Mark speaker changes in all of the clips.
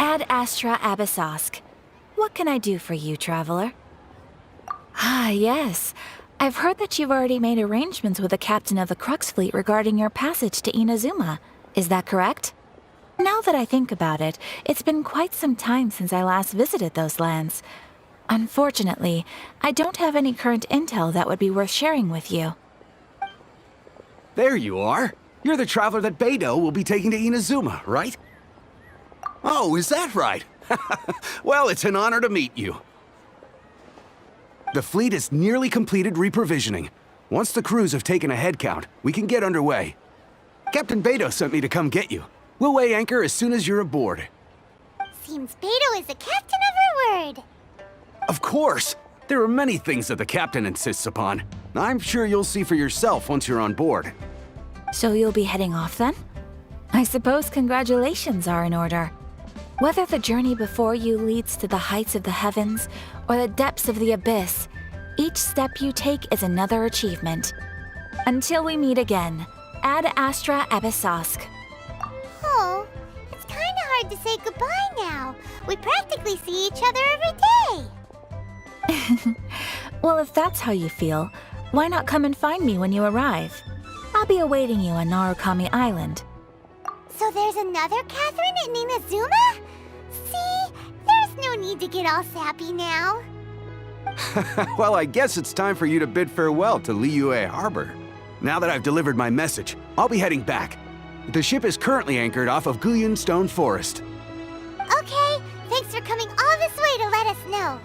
Speaker 1: Ad Astra Abyssosque. What can I do for you, traveler? Ah, yes. I've heard that you've already made arrangements with the captain of the Crux Fleet regarding your passage to Inazuma. Is that correct? Now that I think about it, it's been quite some time since I last visited those lands. Unfortunately, I don't have any current intel that would be worth sharing with you.
Speaker 2: There you are. You're the traveler that Beidou will be taking to Inazuma, right? Oh, is that right? Well, it's an honor to meet you. The fleet has nearly completed reprovisioning. Once the crews have taken a head count, we can get underway. Captain Beidou sent me to come get you. We'll weigh anchor as soon as you're aboard.
Speaker 3: Seems Beidou is the captain of her word.
Speaker 2: Of course! There are many things that the captain insists upon. I'm sure you'll see for yourself once you're on board.
Speaker 1: So you'll be heading off then? I suppose congratulations are in order. Whether the journey before you leads to the heights of the heavens or the depths of the abyss, each step you take is another achievement. Until we meet again, Ad Astra Abyssosque.
Speaker 3: Oh, it's kinda hard to say goodbye now. We practically see each other every day.
Speaker 1: Well, if that's how you feel, why not come and find me when you arrive? I'll be awaiting you on Narukami Island.
Speaker 3: So there's another Catherine in Inazuma? See? There's no need to get all sappy now.
Speaker 2: Well, I guess it's time for you to bid farewell to Liyue Harbor. Now that I've delivered my message, I'll be heading back. The ship is currently anchored off of Guyan Stone Forest.
Speaker 3: Okay, thanks for coming all this way to let us know.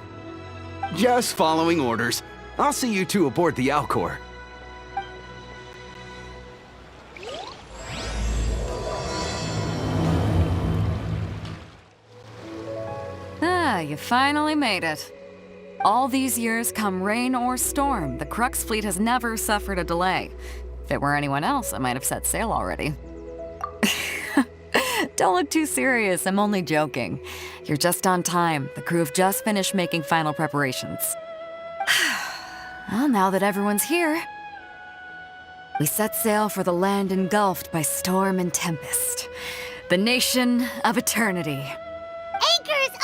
Speaker 2: Just following orders. I'll see you two aboard the Alcor.
Speaker 4: Ah, you finally made it. All these years, come rain or storm, the Crux Fleet has never suffered a delay. If it were anyone else, I might have set sail already. Don't look too serious, I'm only joking. You're just on time. The crew have just finished making final preparations. Well, now that everyone's here, we set sail for the land engulfed by storm and tempest. The nation of eternity.
Speaker 3: Anchors away!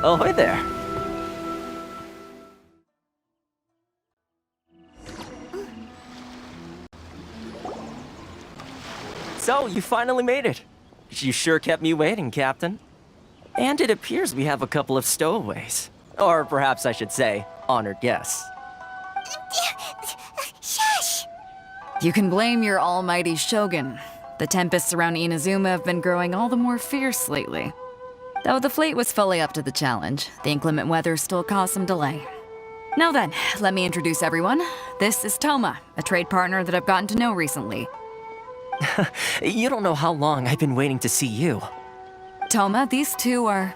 Speaker 5: Ahoy there. So, you finally made it. You sure kept me waiting, Captain. And it appears we have a couple of stowaways. Or perhaps I should say, honored guests.
Speaker 3: Shush!
Speaker 4: You can blame your almighty Shogun. The tempests around Inazuma have been growing all the more fierce lately. Though the fleet was fully up to the challenge, the inclement weather still caused some delay. Now then, let me introduce everyone. This is Toma, a trade partner that I've gotten to know recently.
Speaker 5: You don't know how long I've been waiting to see you.
Speaker 4: Toma, these two are...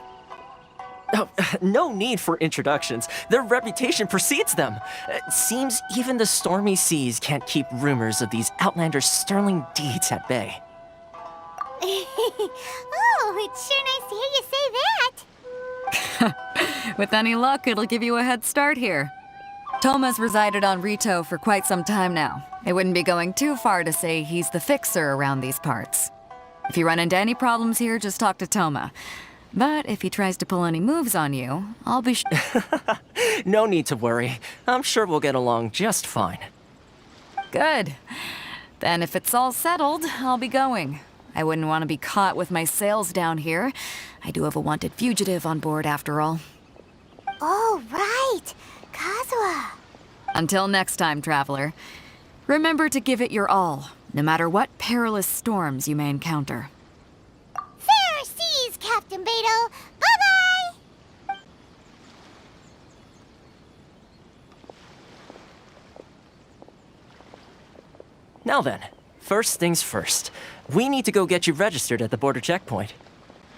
Speaker 5: Oh, no need for introductions. Their reputation precedes them. It seems even the stormy seas can't keep rumors of these Outlanders' sterling deeds at bay.
Speaker 3: Oh, it's sure nice to hear you say that.
Speaker 4: With any luck, it'll give you a head start here. Toma's resided on Rito for quite some time now. It wouldn't be going too far to say he's the fixer around these parts. If you run into any problems here, just talk to Toma. But if he tries to pull any moves on you, I'll be
Speaker 5: No need to worry. I'm sure we'll get along just fine.
Speaker 4: Good. Then if it's all settled, I'll be going. I wouldn't want to be caught with my sails down here. I do have a wanted fugitive on board after all.
Speaker 3: Oh, right. Kazuha.
Speaker 4: Until next time, traveler. Remember to give it your all, no matter what perilous storms you may encounter.
Speaker 3: Fair seas, Captain Beidou. Bye-bye.
Speaker 5: Now then, first things first. We need to go get you registered at the border checkpoint.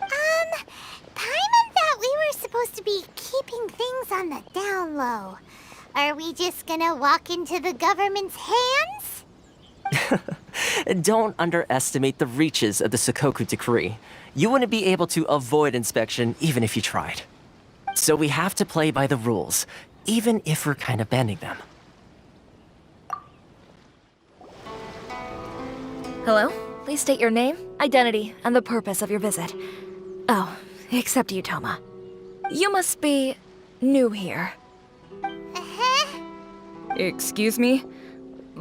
Speaker 3: Paimon thought we were supposed to be keeping things on the down low. Are we just gonna walk into the government's hands?
Speaker 5: Don't underestimate the reaches of the Sakoku Decree. You wouldn't be able to avoid inspection even if you tried. So we have to play by the rules, even if we're kind of bending them.
Speaker 1: Hello? Please state your name, identity, and the purpose of your visit. Oh, except you, Toma. You must be new here.
Speaker 3: Uh-huh.
Speaker 6: Excuse me?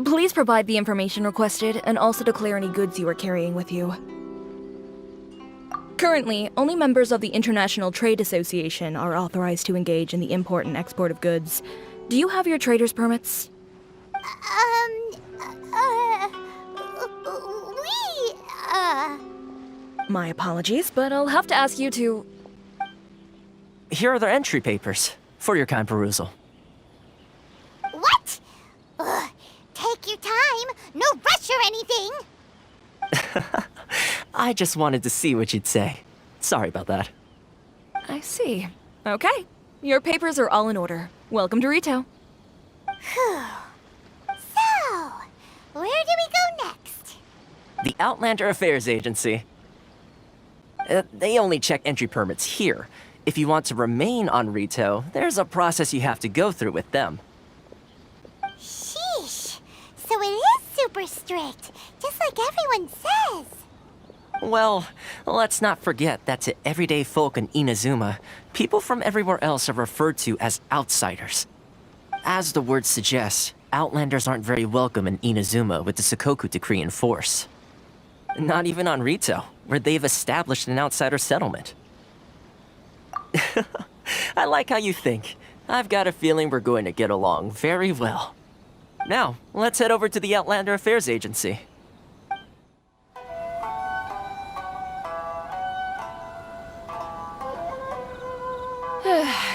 Speaker 6: Please provide the information requested and also declare any goods you are carrying with you. Currently, only members of the International Trade Association are authorized to engage in the import and export of goods. Do you have your trader's permits? My apologies, but I'll have to ask you to...
Speaker 5: Here are the entry papers for your kind perusal.
Speaker 3: What? Ugh, take your time. No rush or anything.
Speaker 5: I just wanted to see what you'd say. Sorry about that.
Speaker 6: I see. Okay. Your papers are all in order. Welcome to Rito.
Speaker 3: So, where do we go next?
Speaker 5: The Outlander Affairs Agency. They only check entry permits here. If you want to remain on Rito, there's a process you have to go through with them.
Speaker 3: Sheesh. So it is super strict, just like everyone says.
Speaker 5: Well, let's not forget that to everyday folk in Inazuma, people from everywhere else are referred to as outsiders. As the word suggests, Outlanders aren't very welcome in Inazuma with the Sakoku Decree in force. Not even on Rito, where they've established an outsider settlement. I like how you think. I've got a feeling we're going to get along very well. Now, let's head over to the Outlander Affairs Agency.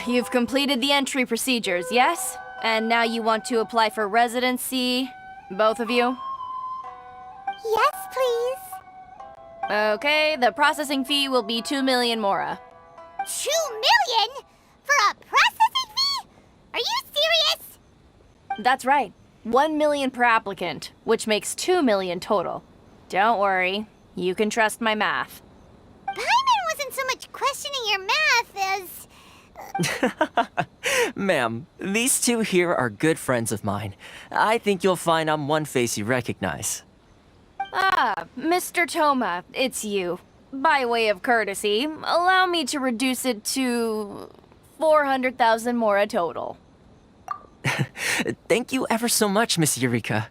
Speaker 6: You've completed the entry procedures, yes? And now you want to apply for residency? Both of you?
Speaker 3: Yes, please.
Speaker 6: Okay, the processing fee will be 2 million mora.
Speaker 3: 2 million? For a processing fee? Are you serious?
Speaker 6: That's right. 1 million per applicant, which makes 2 million total. Don't worry, you can trust my math.
Speaker 3: Paimon wasn't so much questioning your math as...
Speaker 5: Ma'am, these two here are good friends of mine. I think you'll find I'm one face you recognize.
Speaker 6: Ah, Mr. Toma, it's you. By way of courtesy, allow me to reduce it to 400,000 mora total.
Speaker 5: Thank you ever so much, Miss Eureka.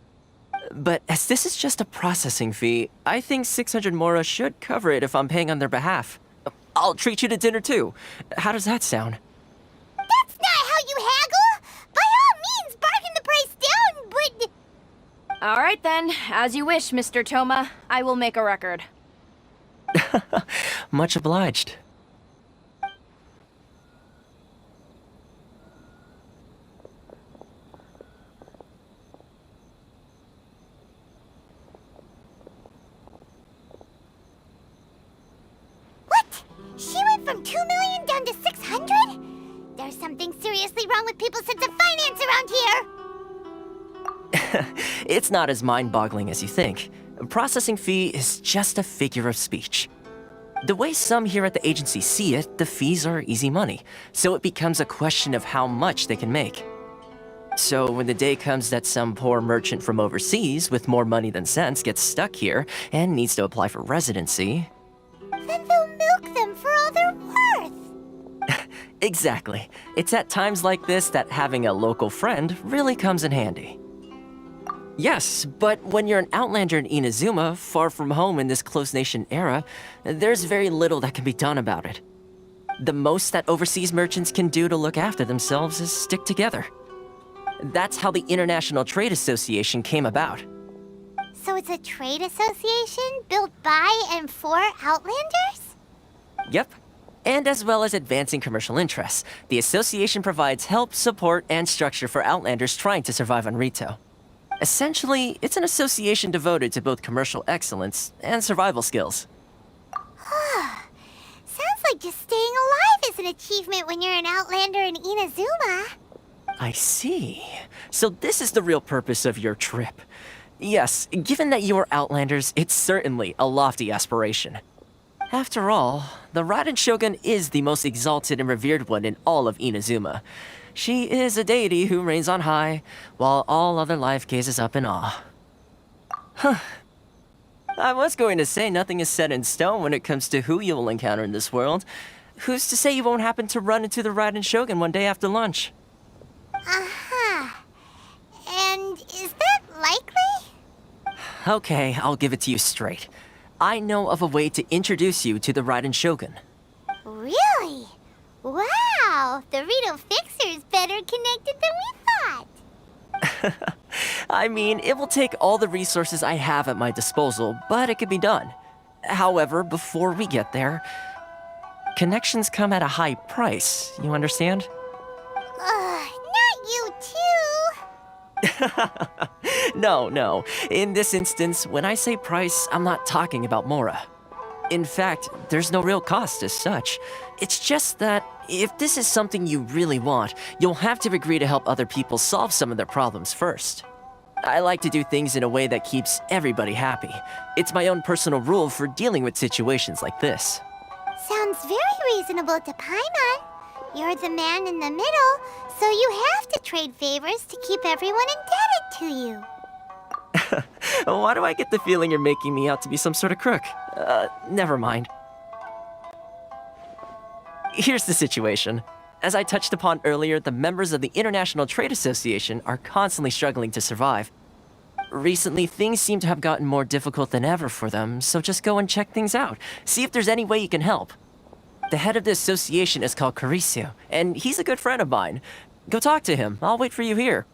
Speaker 5: But as this is just a processing fee, I think 600 mora should cover it if I'm paying on their behalf. I'll treat you to dinner too. How does that sound?
Speaker 3: That's not how you haggle! By all means, bargain the price down, but...
Speaker 6: All right then, as you wish, Mr. Toma. I will make a record.
Speaker 5: Much obliged.
Speaker 3: from 2 million down to 600? There's something seriously wrong with people's sense of finance around here!
Speaker 5: It's not as mind-boggling as you think. A processing fee is just a figure of speech. The way some here at the agency see it, the fees are easy money, so it becomes a question of how much they can make. So when the day comes that some poor merchant from overseas with more money than sense gets stuck here and needs to apply for residency...
Speaker 3: Then they'll milk them for all they're worth!
Speaker 5: Exactly. It's at times like this that having a local friend really comes in handy. Yes, but when you're an outlander in Inazuma, far from home in this closed nation era, there's very little that can be done about it. The most that overseas merchants can do to look after themselves is stick together. That's how the International Trade Association came about.
Speaker 3: So it's a trade association built by and for Outlanders?
Speaker 5: Yep. And as well as advancing commercial interests, the association provides help, support, and structure for Outlanders trying to survive on Rito. Essentially, it's an association devoted to both commercial excellence and survival skills.
Speaker 3: Sounds like just staying alive is an achievement when you're an Outlander in Inazuma.
Speaker 5: I see. So this is the real purpose of your trip. Yes, given that you are Outlanders, it's certainly a lofty aspiration. After all, the Raiden Shogun is the most exalted and revered one in all of Inazuma. She is a deity who reigns on high, while all other life gazes up in awe. Huh. I was going to say nothing is set in stone when it comes to who you will encounter in this world. Who's to say you won't happen to run into the Raiden Shogun one day after lunch?
Speaker 3: Uh-huh. And is that likely?
Speaker 5: Okay, I'll give it to you straight. I know of a way to introduce you to the Raiden Shogun.
Speaker 3: Really? Wow, the Rito Fixer is better connected than we thought.
Speaker 5: I mean, it will take all the resources I have at my disposal, but it can be done. However, before we get there, connections come at a high price, you understand?
Speaker 3: Not you too.
Speaker 5: No. In this instance, when I say price, I'm not talking about Mora. In fact, there's no real cost as such. It's just that if this is something you really want, you'll have to agree to help other people solve some of their problems first. I like to do things in a way that keeps everybody happy. It's my own personal rule for dealing with situations like this.
Speaker 3: Sounds very reasonable to Paimon. You're the man in the middle, so you have to trade favors to keep everyone indebted to you.
Speaker 5: Why do I get the feeling you're making me out to be some sort of crook? Never mind. Here's the situation. As I touched upon earlier, the members of the International Trade Association are constantly struggling to survive. Recently, things seem to have gotten more difficult than ever for them, so just go and check things out. See if there's any way you can help. The head of the association is called Carisio, and he's a good friend of mine. Go talk to him. I'll wait for you here.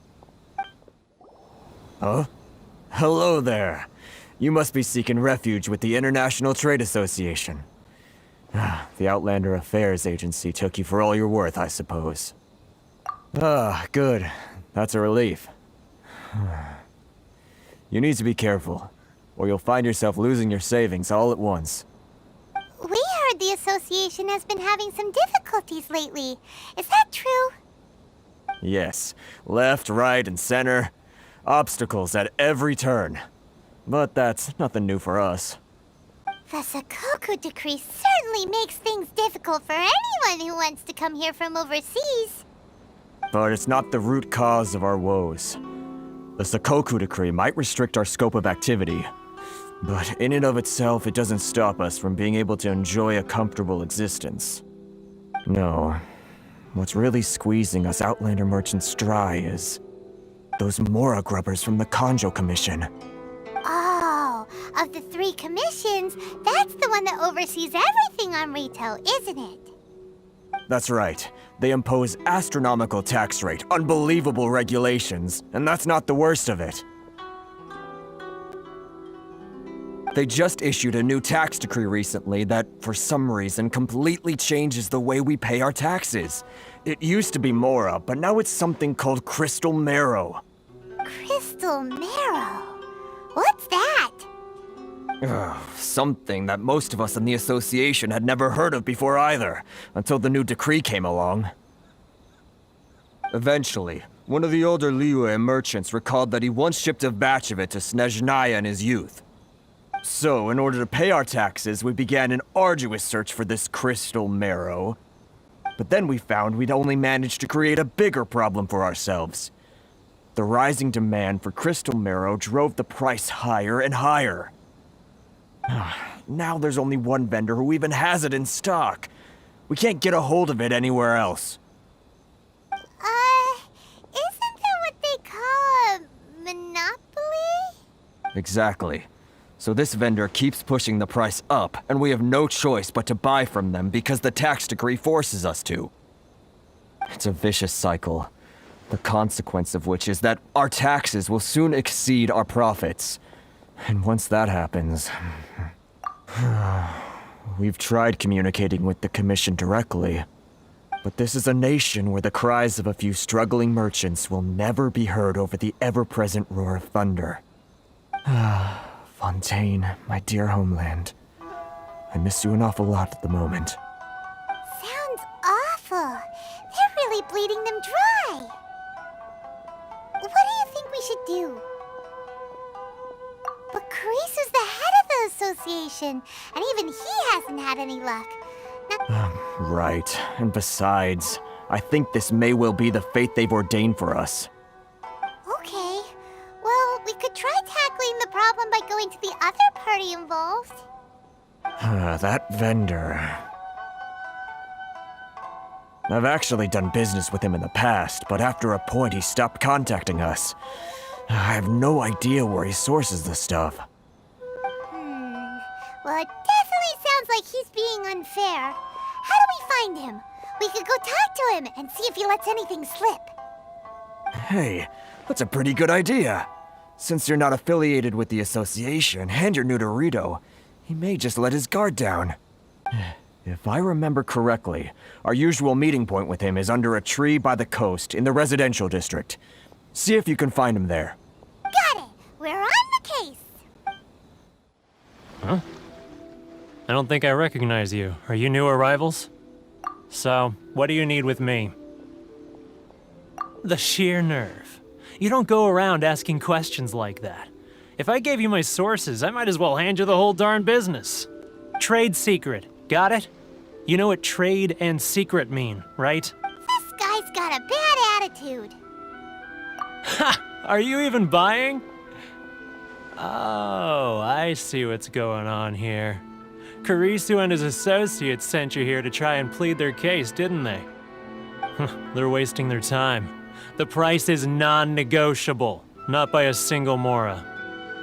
Speaker 7: Huh? Hello there. You must be seeking refuge with the International Trade Association. The Outlander Affairs Agency took you for all you're worth, I suppose. Good. That's a relief. You need to be careful, or you'll find yourself losing your savings all at once.
Speaker 3: We heard the association has been having some difficulties lately. Is that true?
Speaker 7: Yes. Left, right, and center. Obstacles at every turn. But that's nothing new for us.
Speaker 3: The Sakoku Decree certainly makes things difficult for anyone who wants to come here from overseas.
Speaker 7: But it's not the root cause of our woes. The Sakoku Decree might restrict our scope of activity, but in and of itself, it doesn't stop us from being able to enjoy a comfortable existence. No. What's really squeezing us Outlander merchants dry is those Mora grubbers from the Kanjo Commission.
Speaker 3: Oh, of the 3 commissions, that's the one that oversees everything on Rito, isn't it?
Speaker 7: That's right. They impose astronomical tax rate, unbelievable regulations, and that's not the worst of it. They just issued a new tax decree recently that, for some reason, completely changes the way we pay our taxes. It used to be Mora, but now it's something called Crystal Marrow.
Speaker 3: Crystal Marrow? What's that?
Speaker 7: Something that most of us in the association had never heard of before either, until the new decree came along. Eventually, one of the older Liyue merchants recalled that he once shipped a batch of it to Snezhnaya in his youth. So, in order to pay our taxes, we began an arduous search for this crystal marrow. But then we found we'd only managed to create a bigger problem for ourselves. The rising demand for crystal marrow drove the price higher and higher. Now there's only one vendor who even has it in stock. We can't get a hold of it anywhere else.
Speaker 3: Isn't that what they call a monopoly?
Speaker 7: Exactly. So this vendor keeps pushing the price up, and we have no choice but to buy from them because the tax decree forces us to. It's a vicious cycle, the consequence of which is that our taxes will soon exceed our profits. And once that happens... We've tried communicating with the Commission directly, but this is a nation where the cries of a few struggling merchants will never be heard over the ever-present roar of thunder. Fontaine, my dear homeland. I miss you an awful lot at the moment.
Speaker 3: Sounds awful. They're really bleeding them dry. What do you think we should do? But Carisu's the head of the association, and even he hasn't had any luck. Now,
Speaker 7: Right. And besides, I think this may well be the fate they've ordained for us.
Speaker 3: okay. Well, we could try tackling the problem by going to the other party involved.
Speaker 7: That vendor... I've actually done business with him in the past, but after a point he stopped contacting us. I have no idea where he sources the stuff.
Speaker 3: Well, it definitely sounds like he's being unfair. How do we find him? We could go talk to him and see if he lets anything slip.
Speaker 7: Hey, that's a pretty good idea. Since you're not affiliated with the association and you're new to Rito, he may just let his guard down. If I remember correctly, our usual meeting point with him is under a tree by the coast in the residential district. See if you can find him there.
Speaker 3: Got it. We're on the case.
Speaker 8: Huh? I don't think I recognize you. Are you new arrivals? So, what do you need with me? The sheer nerve. You don't go around asking questions like that. If I gave you my sources, I might as well hand you the whole darn business. Trade secret. Got it? You know what trade and secret mean, right?
Speaker 3: This guy's got a bad attitude.
Speaker 8: Ha! Are you even buying? Oh, I see what's going on here. Carisu and his associates sent you here to try and plead their case, didn't they? They're wasting their time. The price is non-negotiable, not by a single Mora.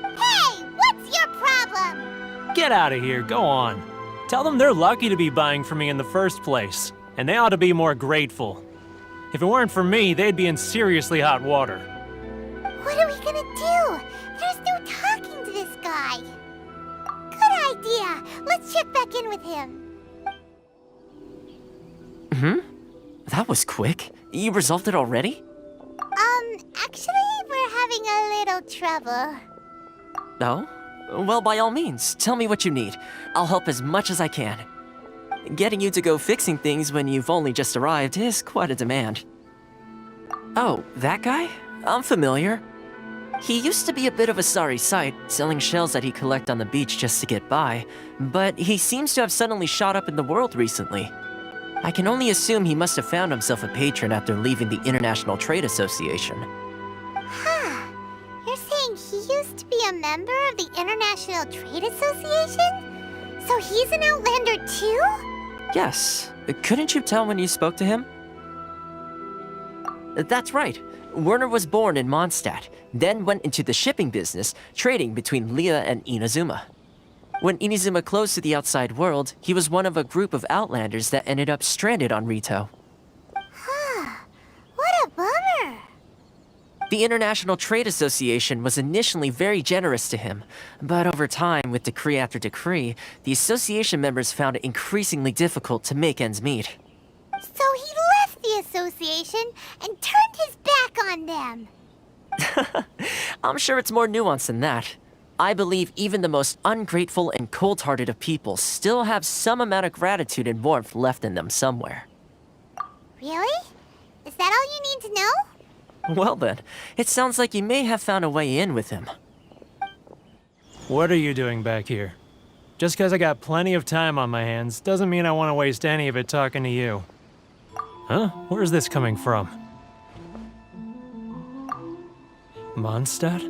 Speaker 3: Hey, what's your problem?
Speaker 8: Get out of here, go on. Tell them they're lucky to be buying from me in the first place, and they ought to be more grateful. If it weren't for me, they'd be in seriously hot water.
Speaker 3: What are we gonna do? There's no talking to this guy. Good idea. Let's check back in with him.
Speaker 5: That was quick. You resolved it already?
Speaker 3: Actually, we're having a little trouble.
Speaker 5: No? Well, by all means, tell me what you need. I'll help as much as I can. Getting you to go fixing things when you've only just arrived is quite a demand. Oh, that guy? I'm familiar. He used to be a bit of a sorry sight, selling shells that he collect on the beach just to get by, but he seems to have suddenly shot up in the world recently. I can only assume he must have found himself a patron after leaving the International Trade Association.
Speaker 3: Huh. You're saying he used to be a member of the International Trade Association? So he's an Outlander too?
Speaker 5: Yes. Couldn't you tell when you spoke to him? That's right. Werner was born in Mondstadt, then went into the shipping business, trading between Leah and Inazuma. When Inazuma closed to the outside world, he was one of a group of Outlanders that ended up stranded on Rito.
Speaker 3: What a bummer.
Speaker 5: The International Trade Association was initially very generous to him, but over time, with decree after decree, the association members found it increasingly difficult to make ends meet.
Speaker 3: So he left the association and turned his back on them.
Speaker 5: I'm sure it's more nuanced than that. I believe even the most ungrateful and cold-hearted of people still have some amount of gratitude and warmth left in them somewhere.
Speaker 3: Really? Is that all you need to know?
Speaker 5: Well then, it sounds like you may have found a way in with him.
Speaker 8: What are you doing back here? Just because I got plenty of time on my hands doesn't mean I want to waste any of it talking to you. Huh? Where's this coming from? Mondstadt?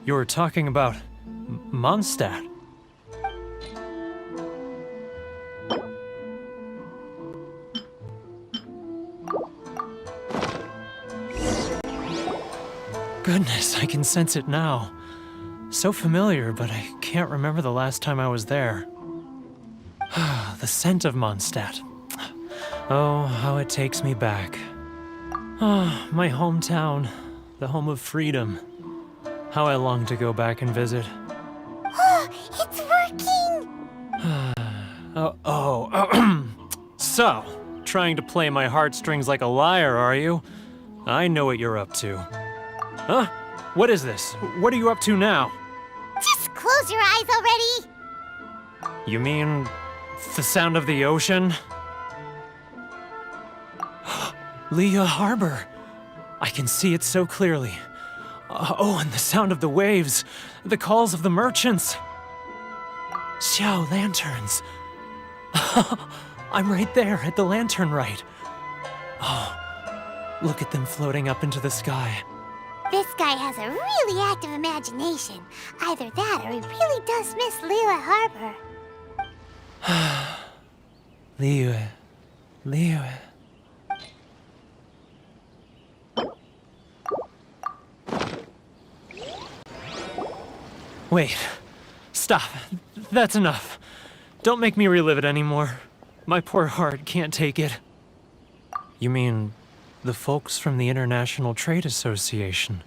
Speaker 8: You were talking about Mondstadt. Goodness, I can sense it now. So familiar, but I can't remember the last time I was there. The scent of Mondstadt. Oh, how it takes me back. Ah, my hometown, the home of freedom. How I long to go back and visit.
Speaker 3: Oh, it's working!
Speaker 8: So, trying to play my heartstrings like a liar, are you? I know what you're up to. Huh? What is this? What are you up to now?
Speaker 3: Just close your eyes already!
Speaker 8: You mean the sound of the ocean? Leah Harbor. I can see it so clearly. Oh, and the sound of the waves, the calls of the merchants. Xiao lanterns. I'm right there at the lantern right. Oh, look at them floating up into the sky.
Speaker 3: This guy has a really active imagination. Either that or he really does miss Liyue Harbor.
Speaker 8: Liyue. Wait. Stop. That's enough. Don't make me relive it anymore. My poor heart can't take it. You mean the folks from the International Trade Association?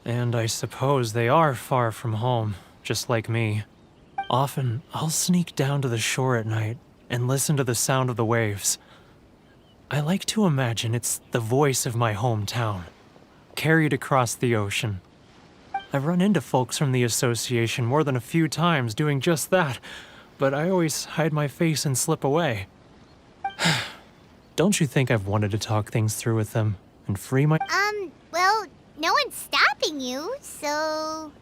Speaker 8: And I suppose they are far from home, just like me. Often, I'll sneak down to the shore at night and listen to the sound of the waves. I like to imagine it's the voice of my hometown, carried across the ocean. I've run into folks from the association more than a few times doing just that, but I always hide my face and slip away. Don't you think I've wanted to talk things through with them and free my—
Speaker 3: Well, no one's stopping you, so...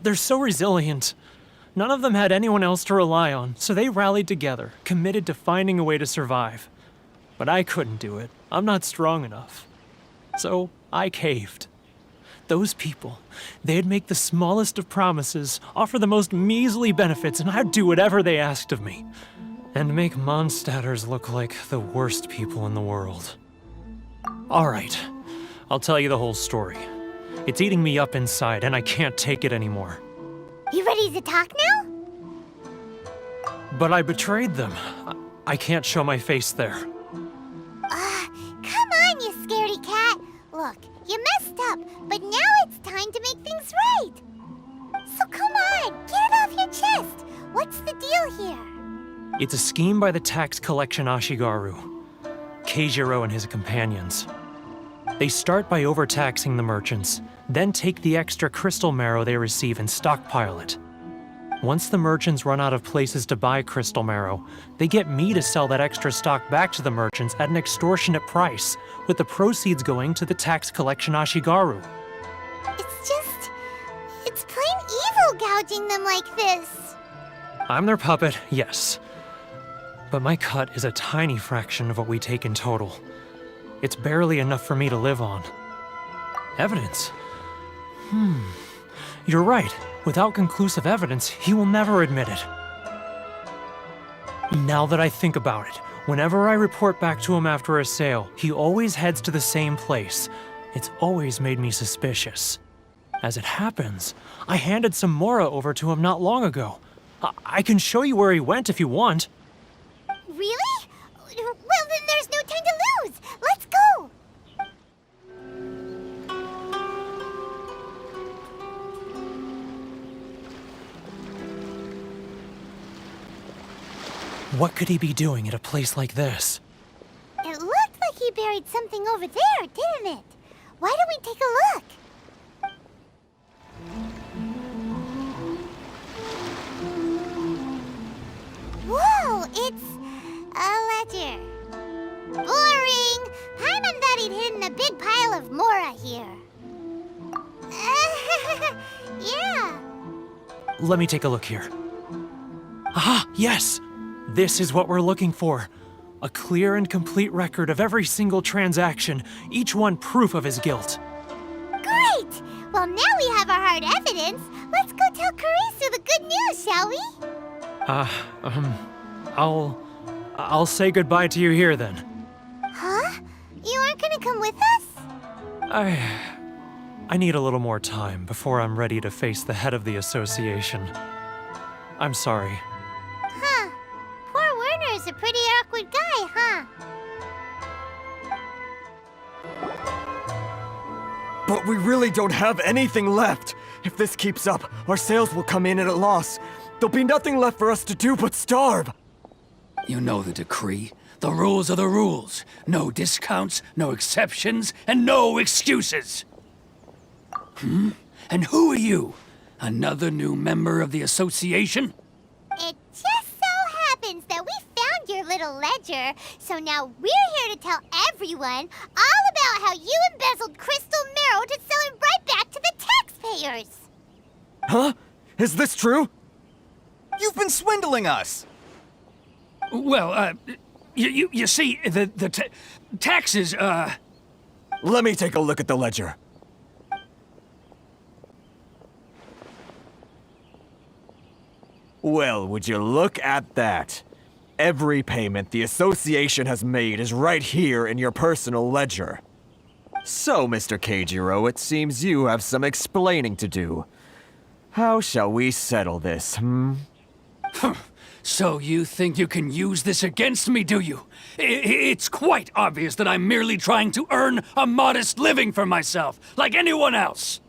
Speaker 8: They're so resilient. None of them had anyone else to rely on, so they rallied together, committed to finding a way to survive. But I couldn't do it. I'm not strong enough. So I caved. Those people, they'd make the smallest of promises, offer the most measly benefits, and I'd do whatever they asked of me. And make Mondstadters look like the worst people in the world. All right, I'll tell you the whole story. It's eating me up inside, and I can't take it anymore.
Speaker 3: You ready to talk now?
Speaker 8: But I betrayed them. I can't show my face there.
Speaker 3: Come on, you scaredy cat. Look, you messed up, but now it's time to make things right. So come on, get it off your chest. What's the deal here?
Speaker 8: It's a scheme by the tax collection Ashigaru, Keijiro and his companions. They start by overtaxing the merchants, then take the extra crystal marrow they receive and stockpile it. Once the merchants run out of places to buy crystal marrow, they get me to sell that extra stock back to the merchants at an extortionate price, with the proceeds going to the tax collection Ashigaru.
Speaker 3: It's plain evil gouging them like this.
Speaker 8: I'm their puppet, yes. But my cut is a tiny fraction of what we take in total. It's barely enough for me to live on. Evidence? You're right. Without conclusive evidence, he will never admit it. Now that I think about it, whenever I report back to him after a sale, he always heads to the same place. It's always made me suspicious. As it happens, I handed some Mora over to him not long ago. I can show you where he went if you want.
Speaker 3: Really? Well, then there's no time to lose. Let's go.
Speaker 8: What could he be doing at a place like this?
Speaker 3: It looked like he buried something over there, didn't it? Why don't we take a look? here. Yeah.
Speaker 8: Let me take a look here. Aha, yes! This is what we're looking for. A clear and complete record of every single transaction, each one proof of his guilt.
Speaker 3: Great! Well, now we have our hard evidence. Let's go tell Karisu the good news, shall we?
Speaker 8: I'll say goodbye to you here then.
Speaker 3: Huh? You aren't gonna come with us?
Speaker 8: I need a little more time before I'm ready to face the head of the association. I'm sorry.
Speaker 3: Huh. Poor Werner's a pretty awkward guy, huh?
Speaker 7: But we really don't have anything left. If this keeps up, our sales will come in at a loss. There'll be nothing left for us to do but starve.
Speaker 9: You know the decree. The rules are the rules. No discounts, no exceptions, and no excuses. And who are you? Another new member of the association?
Speaker 3: It just so happens that we found your little ledger, so now we're here to tell everyone all about how you embezzled crystal marrow to sell it right back to the taxpayers.
Speaker 7: Huh? Is this true?
Speaker 2: You've been swindling us!
Speaker 9: Well, you see, the taxes,
Speaker 7: Let me take a look at the ledger. Well, would you look at that? Every payment the association has made is right here in your personal ledger. So, Mr. Keijiro, it seems you have some explaining to do. How shall we settle this,
Speaker 9: So you think you can use this against me, do you? It's quite obvious that I'm merely trying to earn a modest living for myself, like anyone else.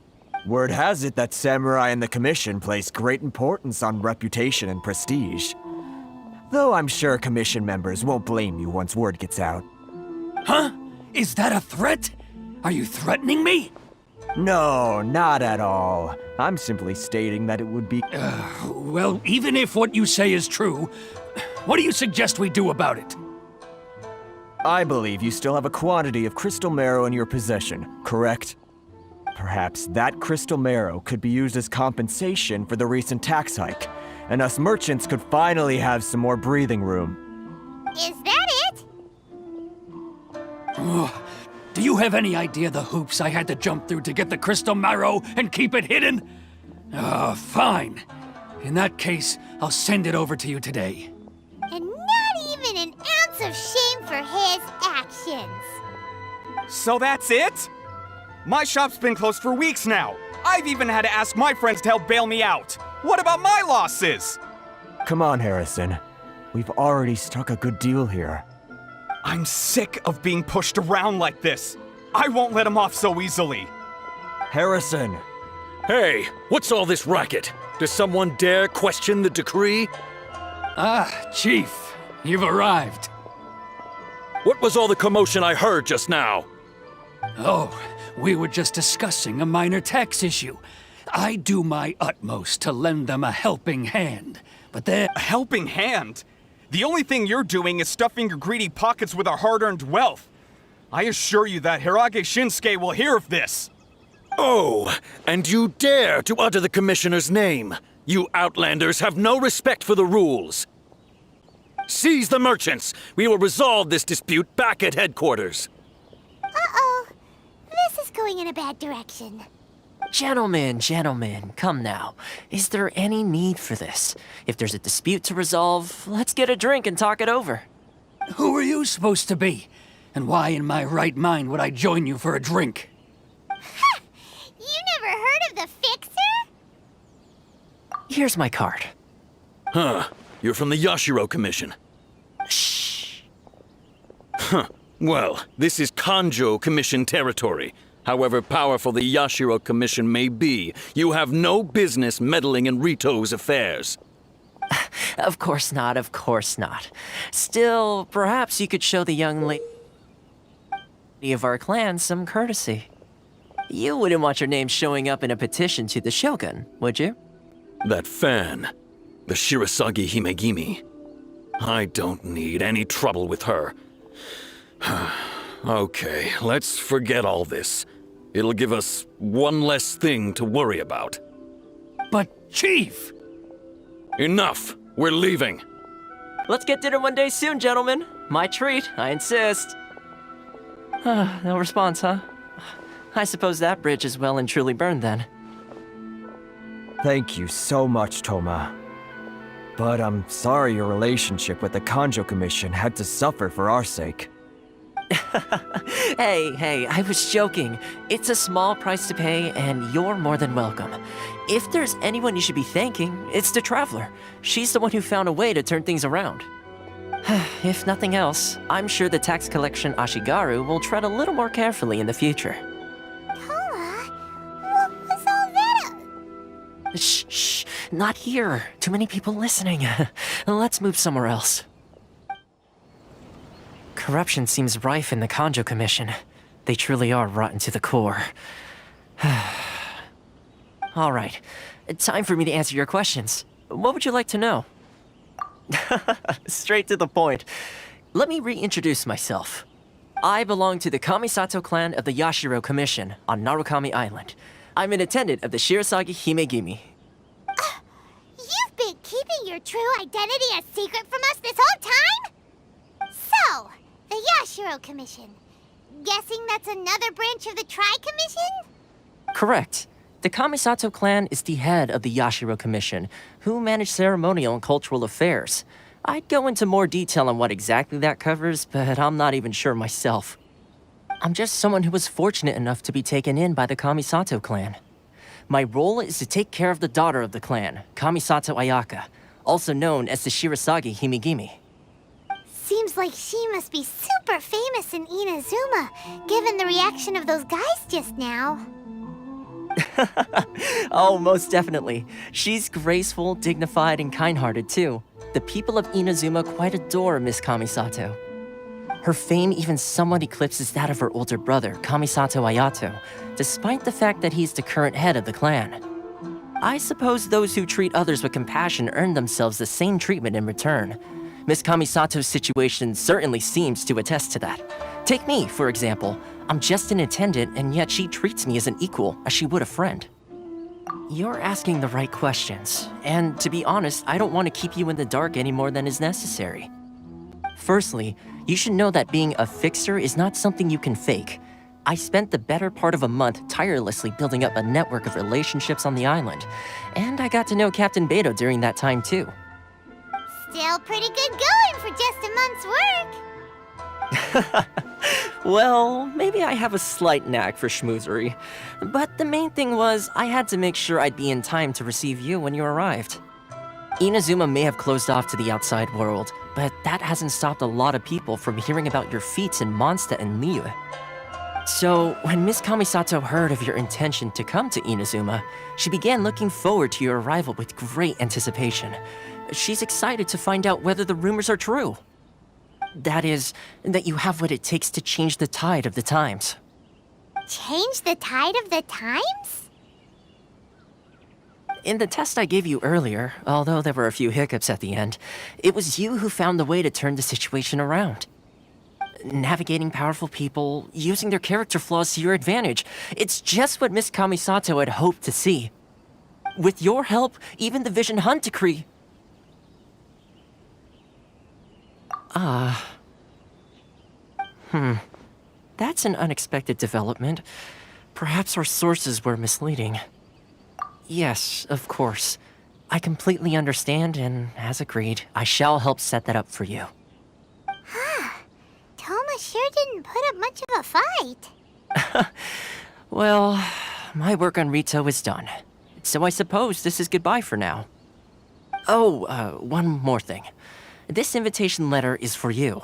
Speaker 7: Word has it that Samurai and the Commission place great importance on reputation and prestige. Though I'm sure Commission members won't blame you once word gets out.
Speaker 9: Huh? Is that a threat? Are you threatening me?
Speaker 7: No, not at all. I'm simply stating that it would be...
Speaker 9: Well, even if what you say is true, what do you suggest we do about it?
Speaker 7: I believe you still have a quantity of crystal marrow in your possession, correct? Perhaps that crystal marrow could be used as compensation for the recent tax hike, and us merchants could finally have some more breathing room.
Speaker 3: Is that it?
Speaker 9: Do you have any idea the hoops I had to jump through to get the crystal marrow and keep it hidden? Fine. In that case, I'll send it over to you today.
Speaker 3: And not even an ounce of shame for his actions.
Speaker 10: So that's it? My shop's been closed for weeks now. I've even had to ask my friends to help bail me out. What about my losses?
Speaker 7: Come on, Harrison. We've already struck a good deal here.
Speaker 10: I'm sick of being pushed around like this. I won't let him off so easily.
Speaker 7: Harrison!
Speaker 11: Hey, what's all this racket? Does someone dare question the decree?
Speaker 9: Chief, you've arrived.
Speaker 11: What was all the commotion I heard just now?
Speaker 9: Oh, we were just discussing a minor tax issue. I do my utmost to lend them a helping hand, but they're...
Speaker 10: A helping hand? The only thing you're doing is stuffing your greedy pockets with our hard-earned wealth. I assure you that Hirage Shinsuke will hear of this.
Speaker 11: Oh, and you dare to utter the Commissioner's name. You Outlanders have no respect for the rules. Seize the merchants. We will resolve this dispute back at headquarters.
Speaker 3: Uh-oh. This is going in a bad direction.
Speaker 5: Gentlemen, come now. Is there any need for this? If there's a dispute to resolve, let's get a drink and talk it over.
Speaker 9: Who are you supposed to be? And why in my right mind would I join you for a drink?
Speaker 3: Ha! You never heard of the Fixer?
Speaker 5: Here's my card.
Speaker 11: Huh. You're from the Yashiro Commission.
Speaker 5: Shh.
Speaker 11: Huh. Well, this is Kanjo Commission territory. However powerful the Yashiro Commission may be, you have no business meddling in Rito's affairs.
Speaker 5: Of course not, of course not. Still, perhaps you could show the young lady of our clan some courtesy. You wouldn't want your name showing up in a petition to the Shogun, would you?
Speaker 11: That fan, the Shirasagi Himegimi. I don't need any trouble with her. Okay, let's forget all this. It'll give us one less thing to worry about.
Speaker 9: But, Chief!
Speaker 11: Enough! We're leaving!
Speaker 5: Let's get dinner one day soon, gentlemen. My treat, I insist. No response, huh? I suppose that bridge is well and truly burned then.
Speaker 7: Thank you so much, Toma. But I'm sorry your relationship with the Kanjo Commission had to suffer for our sake.
Speaker 5: Hey, I was joking. It's a small price to pay, and you're more than welcome. If there's anyone you should be thanking, it's the Traveler. She's the one who found a way to turn things around. If nothing else, I'm sure the tax collection Ashigaru will tread a little more carefully in the future.
Speaker 3: Toma, what was all that?
Speaker 5: Shh, not here. Too many people listening. Let's move somewhere else. Corruption seems rife in the Kanjo Commission. They truly are rotten to the core. All right, time for me to answer your questions. What would you like to know? Straight to the point. Let me reintroduce myself. I belong to the Kamisato clan of the Yashiro Commission on Narukami Island. I'm an attendant of the Shirasagi Himegimi.
Speaker 3: You've been keeping your true identity a secret from us this whole time? So, the Yashiro Commission. Guessing that's another branch of the Tri-Commission?
Speaker 5: Correct. The Kamisato clan is the head of the Yashiro Commission, who manage ceremonial and cultural affairs. I'd go into more detail on what exactly that covers, but I'm not even sure myself. I'm just someone who was fortunate enough to be taken in by the Kamisato clan. My role is to take care of the daughter of the clan, Kamisato Ayaka, also known as the Shirasagi Himegimi.
Speaker 3: Seems like she must be super famous in Inazuma, given the reaction of those guys just now.
Speaker 5: Oh, most definitely. She's graceful, dignified, and kind-hearted too. The people of Inazuma quite adore Miss Kamisato. Her fame even somewhat eclipses that of her older brother, Kamisato Ayato, despite the fact that he's the current head of the clan. I suppose those who treat others with compassion earn themselves the same treatment in return. Miss Kamisato's situation certainly seems to attest to that. Take me, for example. I'm just an attendant, and yet she treats me as an equal, as she would a friend. You're asking the right questions, and to be honest, I don't want to keep you in the dark any more than is necessary. Firstly, you should know that being a fixer is not something you can fake. I spent the better part of a month tirelessly building up a network of relationships on the island, and I got to know Captain Beidou during that time too.
Speaker 3: Still pretty good going for just a month's work.
Speaker 5: Well, maybe I have a slight knack for schmoozery, but the main thing was I had to make sure I'd be in time to receive you when you arrived. Inazuma may have closed off to the outside world, but that hasn't stopped a lot of people from hearing about your feats in Mondstadt and Liyue. So, when Miss Kamisato heard of your intention to come to Inazuma, she began looking forward to your arrival with great anticipation. She's excited to find out whether the rumors are true. That is, that you have what it takes to change the tide of the times.
Speaker 3: Change the tide of the times?
Speaker 5: In the test I gave you earlier, although there were a few hiccups at the end, it was you who found the way to turn the situation around. Navigating powerful people, using their character flaws to your advantage. It's just what Miss Kamisato had hoped to see. With your help, even the Vision Hunt Decree... That's an unexpected development. Perhaps our sources were misleading. Yes, of course. I completely understand, and as agreed, I shall help set that up for you.
Speaker 3: Toma sure didn't put up much of a fight.
Speaker 5: Well, my work on Rito is done. So I suppose this is goodbye for now. Oh, one more thing. This invitation letter is for you.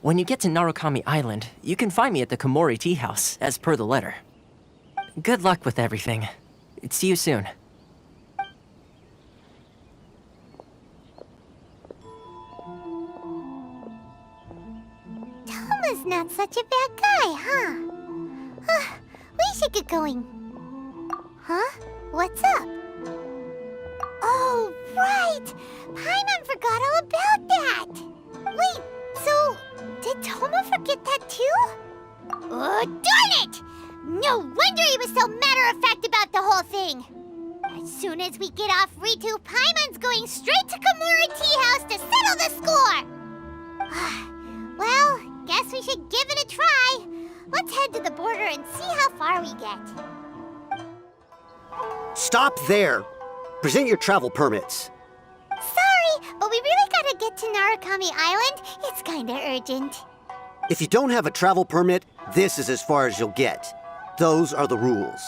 Speaker 5: When you get to Narukami Island, you can find me at the Komori Tea House, as per the letter. Good luck with everything. See you soon.
Speaker 3: Toma's not such a bad guy, huh? We should get going. Huh? What's up? Oh, right! Paimon forgot all about that! Wait, so did Toma forget that too? Oh, darn it! No wonder he was so matter-of-fact about the whole thing! As soon as we get off Ritu, Paimon's going straight to Kamura Tea House to settle the score! Well, guess we should give it a try. Let's head to the border and see how far we get.
Speaker 12: Stop there! Present your travel permits.
Speaker 3: Sorry, but we really gotta get to Narukami Island. It's kinda urgent.
Speaker 12: If you don't have a travel permit, this is as far as you'll get. Those are the rules.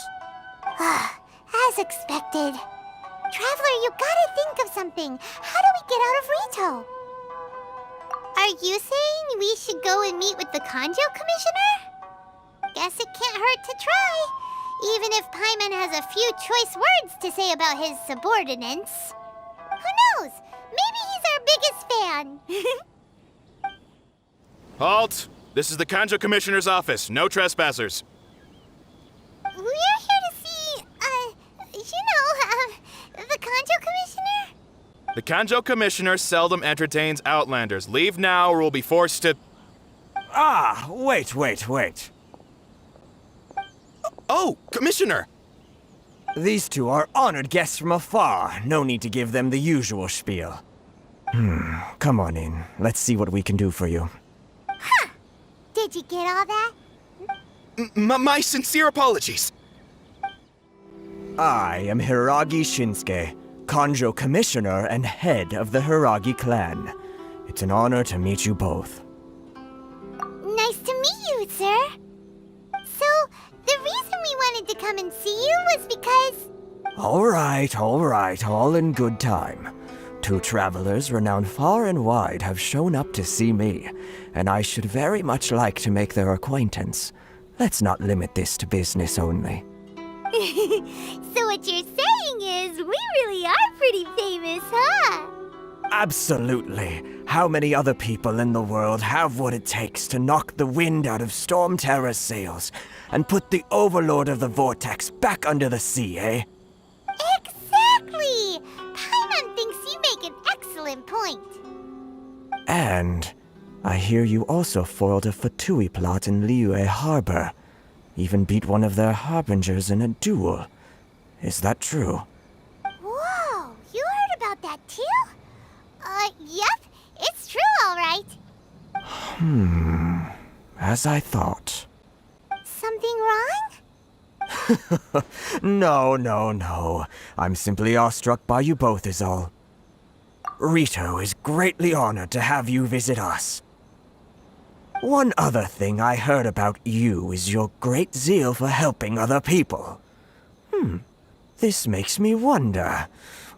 Speaker 3: As expected. Traveler, you gotta think of something. How do we get out of Rito? Are you saying we should go and meet with the Kanjo Commissioner? Guess it can't hurt to try. Even if Paimon has a few choice words to say about his subordinates. Who knows? Maybe he's our biggest fan.
Speaker 13: Halt! This is the Kanjo Commissioner's office. No trespassers.
Speaker 3: We're here to see, the Kanjo Commissioner?
Speaker 13: The Kanjo Commissioner seldom entertains Outlanders. Leave now or we'll be forced to...
Speaker 7: Ah, wait.
Speaker 13: Oh, Commissioner!
Speaker 7: These two are honored guests from afar. No need to give them the usual spiel. Come on in. Let's see what we can do for you.
Speaker 3: Huh. Did you get all that?
Speaker 13: My sincere apologies.
Speaker 7: I am Hiragi Shinsuke, Kanjo Commissioner and head of the Hiragi clan. It's an honor to meet you both.
Speaker 3: Nice to meet you, sir. So, the reason we wanted to come and see you was because...
Speaker 7: All right, all in good time. Two travelers renowned far and wide have shown up to see me, and I should very much like to make their acquaintance. Let's not limit this to business only.
Speaker 3: So what you're saying is, we really are pretty famous, huh?
Speaker 7: Absolutely. How many other people in the world have what it takes to knock the wind out of Storm Terror's sails and put the Overlord of the Vortex back under the sea, eh?
Speaker 3: Exactly! Paimon thinks you make an excellent point.
Speaker 7: And I hear you also foiled a Fatui plot in Liyue Harbor. Even beat one of their harbingers in a duel. Is that true?
Speaker 3: Whoa, you heard about that too? Yep, it's true, all right.
Speaker 7: As I thought.
Speaker 3: Something wrong?
Speaker 7: No. I'm simply awestruck by you both is all. Rito is greatly honored to have you visit us. One other thing I heard about you is your great zeal for helping other people. This makes me wonder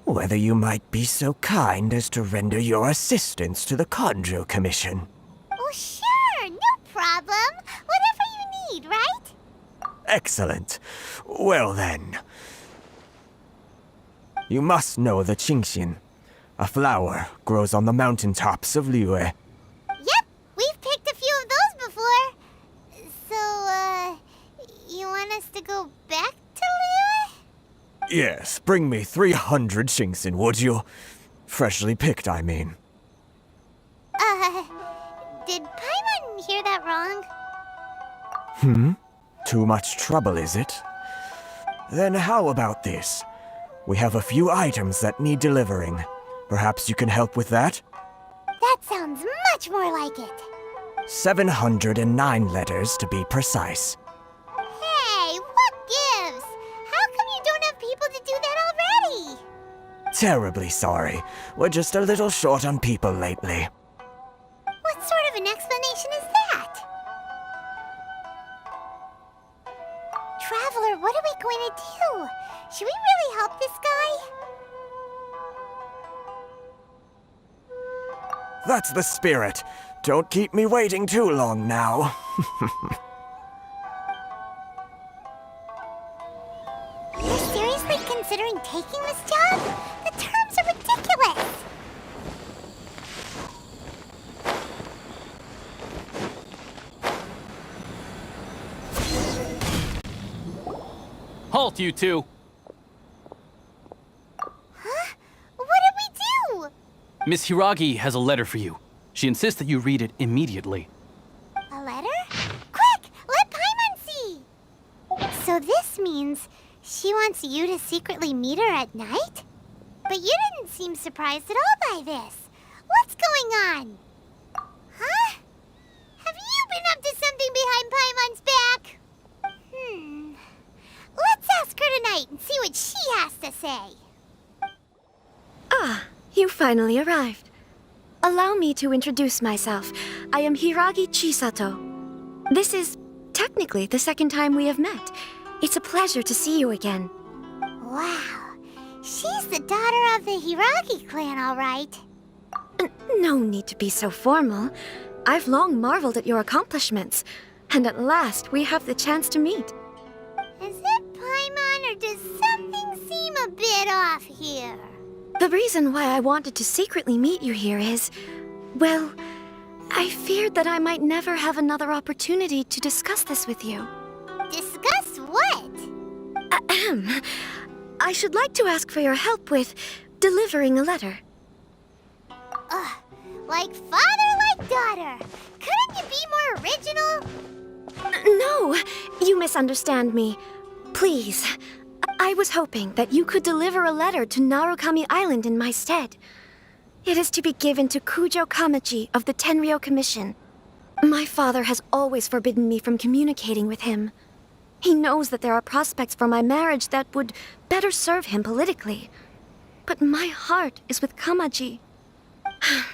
Speaker 7: whether you might be so kind as to render your assistance to the Kanjo Commission.
Speaker 3: Oh, sure, no problem. Whatever you need, right?
Speaker 7: Excellent. Well then. You must know the Qingxin. A flower grows on the mountaintops of Liyue.
Speaker 3: Yep, we've picked a few of those before. So, you want us to go back to Liyue?
Speaker 7: Yes, bring me 300 Qingxin, would you? Freshly picked, I mean.
Speaker 3: Did Paimon hear that wrong?
Speaker 7: Too much trouble, is it? Then how about this? We have a few items that need delivering. Perhaps you can help with that?
Speaker 3: That sounds much more like it.
Speaker 7: 709 letters to be precise.
Speaker 3: Hey, what gives? How come you don't have people to do that already?
Speaker 7: Terribly sorry. We're just a little short on people lately.
Speaker 3: What sort of an explanation is that? Traveler, what are we going to do? Should we really help this guy?
Speaker 7: That's the spirit. Don't keep me waiting too long now.
Speaker 3: You're seriously considering taking this job? The terms are ridiculous!
Speaker 10: Halt, you two!
Speaker 3: Huh? What did we do?
Speaker 10: Miss Hiragi has a letter for you. She insists that you read it immediately.
Speaker 3: A letter? Quick! Let Paimon see! She wants you to secretly meet her at night? But you didn't seem surprised at all by this. What's going on? Huh? Have you been up to something behind Paimon's back? Let's ask her tonight and see what she has to say.
Speaker 14: Ah, you finally arrived. Allow me to introduce myself. I am Hiragi Chisato. This is technically the second time we have met. It's a pleasure to see you again.
Speaker 3: Wow. She's the daughter of the Hiragi clan, all right.
Speaker 14: No need to be so formal. I've long marveled at your accomplishments, and at last we have the chance to meet.
Speaker 3: Is it Paimon, or does something seem a bit off here?
Speaker 14: The reason why I wanted to secretly meet you here is, well, I feared that I might never have another opportunity to discuss this with you.
Speaker 3: Discuss what?
Speaker 14: Ahem. I should like to ask for your help with delivering a letter.
Speaker 3: Like father, like daughter. Couldn't you be more original?
Speaker 14: No, you misunderstand me. Please, I was hoping that you could deliver a letter to Narukami Island in my stead. It is to be given to Kujo Kamachi of the Tenryou Commission. My father has always forbidden me from communicating with him. He knows that there are prospects for my marriage that would better serve him politically. But my heart is with Kamaji.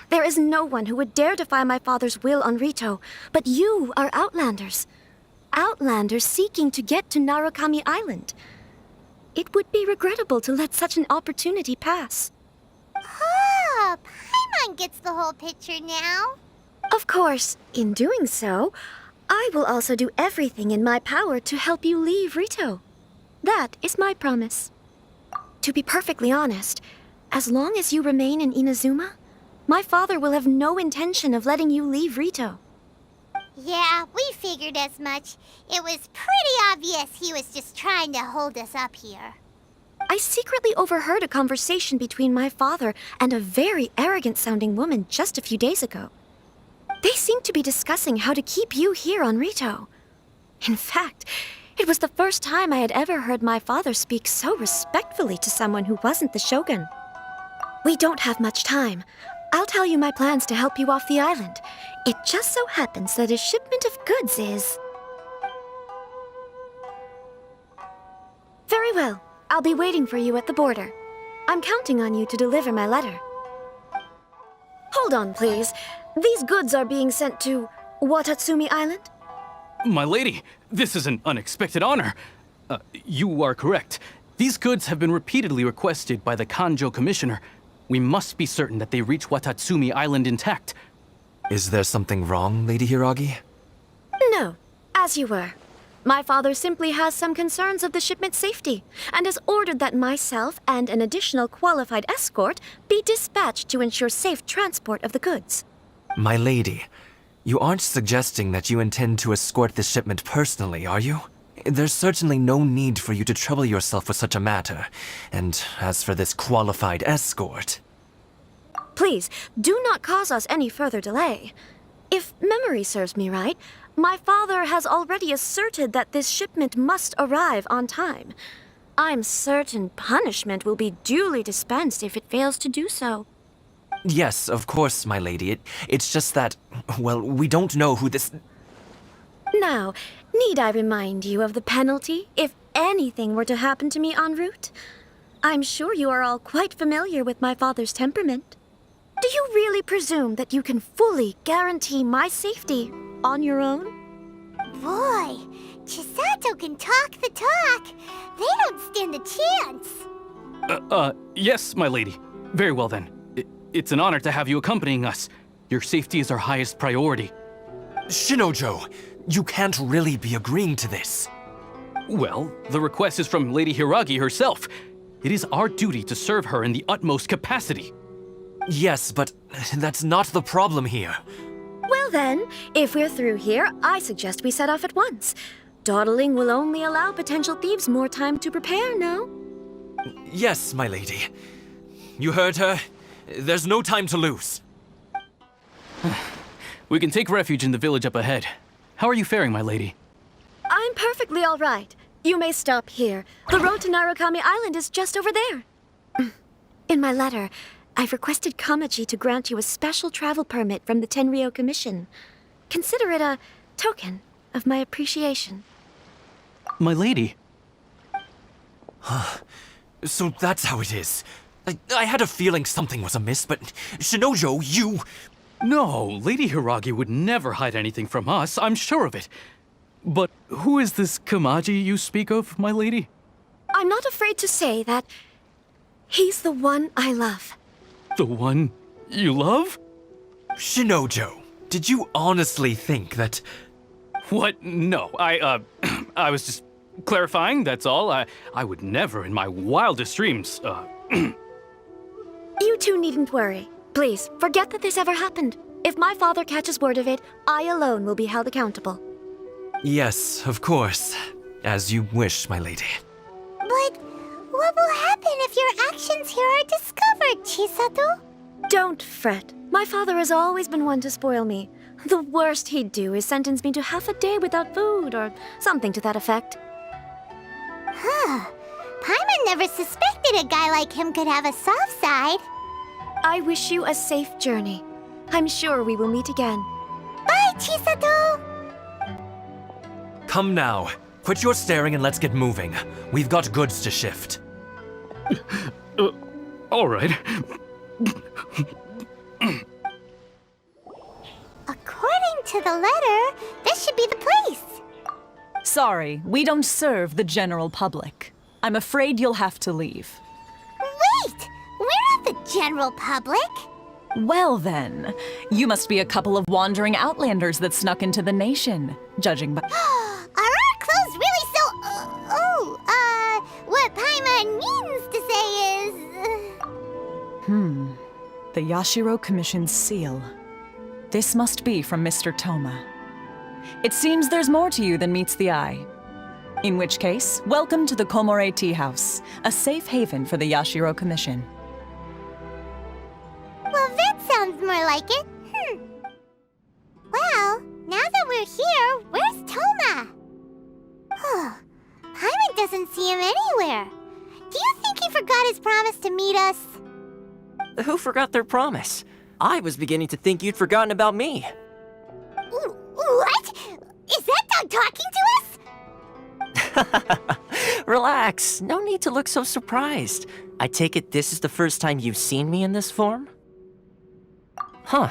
Speaker 14: There is no one who would dare defy my father's will on Rito, but you are Outlanders. Outlanders seeking to get to Narukami Island. It would be regrettable to let such an opportunity pass.
Speaker 3: Oh, Paimon gets the whole picture now.
Speaker 14: Of course, in doing so, I will also do everything in my power to help you leave Rito. That is my promise. To be perfectly honest, as long as you remain in Inazuma, my father will have no intention of letting you leave Rito.
Speaker 3: Yeah, we figured as much. It was pretty obvious he was just trying to hold us up here.
Speaker 14: I secretly overheard a conversation between my father and a very arrogant-sounding woman just a few days ago. They seemed to be discussing how to keep you here on Rito. In fact, it was the first time I had ever heard my father speak so respectfully to someone who wasn't the shogun. We don't have much time. I'll tell you my plans to help you off the island. It just so happens that a shipment of goods is... Very well. I'll be waiting for you at the border. I'm counting on you to deliver my letter. Hold on, please. These goods are being sent to Watatsumi Island?
Speaker 10: My lady, this is an unexpected honor. You are correct. These goods have been repeatedly requested by the Kanjo Commissioner. We must be certain that they reach Watatsumi Island intact.
Speaker 5: Is there something wrong, Lady Hiragi?
Speaker 14: No, as you were. My father simply has some concerns of the shipment's safety, and has ordered that myself and an additional qualified escort be dispatched to ensure safe transport of the goods.
Speaker 5: My lady, you aren't suggesting that you intend to escort this shipment personally, are you? There's certainly no need for you to trouble yourself with such a matter. And as for this qualified escort...
Speaker 14: Please, do not cause us any further delay. If memory serves me right, my father has already asserted that this shipment must arrive on time. I'm certain punishment will be duly dispensed if it fails to do so.
Speaker 5: Yes, of course, my lady. It's just that, well, we don't know who this...
Speaker 14: Now, need I remind you of the penalty if anything were to happen to me en route? I'm sure you are all quite familiar with my father's temperament. Do you really presume that you can fully guarantee my safety on your own?
Speaker 3: Boy, Chisato can talk the talk. They don't stand a chance.
Speaker 10: Yes, my lady. Very well then. It's an honor to have you accompanying us. Your safety is our highest priority.
Speaker 5: Shinojo, you can't really be agreeing to this.
Speaker 10: Well, the request is from Lady Hiragi herself. It is our duty to serve her in the utmost capacity.
Speaker 5: Yes, but that's not the problem here.
Speaker 14: Well then, if we're through here, I suggest we set off at once. Dawdling will only allow potential thieves more time to prepare, no?
Speaker 5: Yes, my lady. You heard her. There's no time to lose.
Speaker 10: We can take refuge in the village up ahead. How are you faring, my lady?
Speaker 14: I'm perfectly all right. You may stop here. The road to Narukami Island is just over there. In my letter, I've requested Kamaji to grant you a special travel permit from the Tenryou Commission. Consider it a token of my appreciation.
Speaker 10: My lady.
Speaker 15: So that's how it is. I had a feeling something was amiss, but Shinojo, you...
Speaker 10: No, Lady Hiragi would never hide anything from us, I'm sure of it. But who is this Kamaji you speak of, my lady?
Speaker 14: I'm not afraid to say that he's the one I love.
Speaker 10: The one you love?
Speaker 15: Shinojo, did you honestly think that...
Speaker 10: What? No, I was just clarifying, that's all. I would never in my wildest dreams,
Speaker 14: You two needn't worry. Please, forget that this ever happened. If my father catches word of it, I alone will be held accountable.
Speaker 15: Yes, of course. As you wish, my lady.
Speaker 3: But what will happen if your actions here are discovered, Chisato?
Speaker 14: Don't fret. My father has always been one to spoil me. The worst he'd do is sentence me to half a day without food, or something to that effect.
Speaker 3: Huh. Paimon never suspected a guy like him could have a soft side.
Speaker 14: I wish you a safe journey. I'm sure we will meet again.
Speaker 3: Bye, Chisato!
Speaker 15: Come now. Quit your staring and let's get moving. We've got goods to shift.
Speaker 10: All right.
Speaker 3: According to the letter, this should be the place.
Speaker 16: Sorry, we don't serve the general public. I'm afraid you'll have to leave.
Speaker 3: Wait! We're not the general public.
Speaker 16: Well then, you must be a couple of wandering outlanders that snuck into the nation, judging by...
Speaker 3: Are our clothes really so... what Paimon means to say is...
Speaker 16: The Yashiro Commission's seal. This must be from Mr. Toma. It seems there's more to you than meets the eye. In which case, welcome to the Komore Tea House, a safe haven for the Yashiro Commission.
Speaker 3: Well, that sounds more like it. Well, now that we're here, where's Toma? Paimon doesn't see him anywhere. Do you think he forgot his promise to meet us?
Speaker 5: Who forgot their promise? I was beginning to think you'd forgotten about me.
Speaker 3: What? Is that dog talking to us?
Speaker 5: Relax, no need to look so surprised. I take it this is the first time you've seen me in this form? Huh.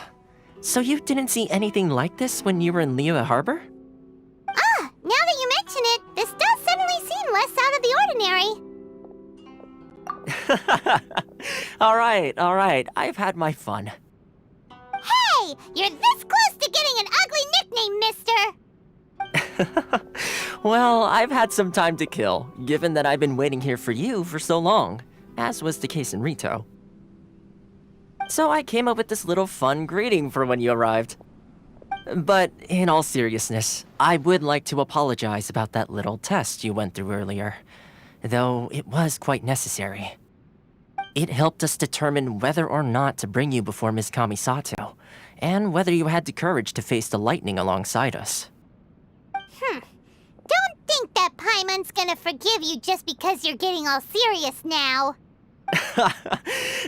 Speaker 5: So you didn't see anything like this when you were in Liyue Harbor?
Speaker 3: Now that you mention it, this does suddenly seem less out of the ordinary.
Speaker 5: All right, I've had my fun.
Speaker 3: Hey! You're this close to getting an ugly nickname, mister!
Speaker 5: Well, I've had some time to kill, given that I've been waiting here for you for so long, as was the case in Rito. So I came up with this little fun greeting for when you arrived. But in all seriousness, I would like to apologize about that little test you went through earlier, though it was quite necessary. It helped us determine whether or not to bring you before Miss Kamisato, and whether you had the courage to face the lightning alongside us.
Speaker 3: Don't think that Paimon's gonna forgive you just because you're getting all serious now.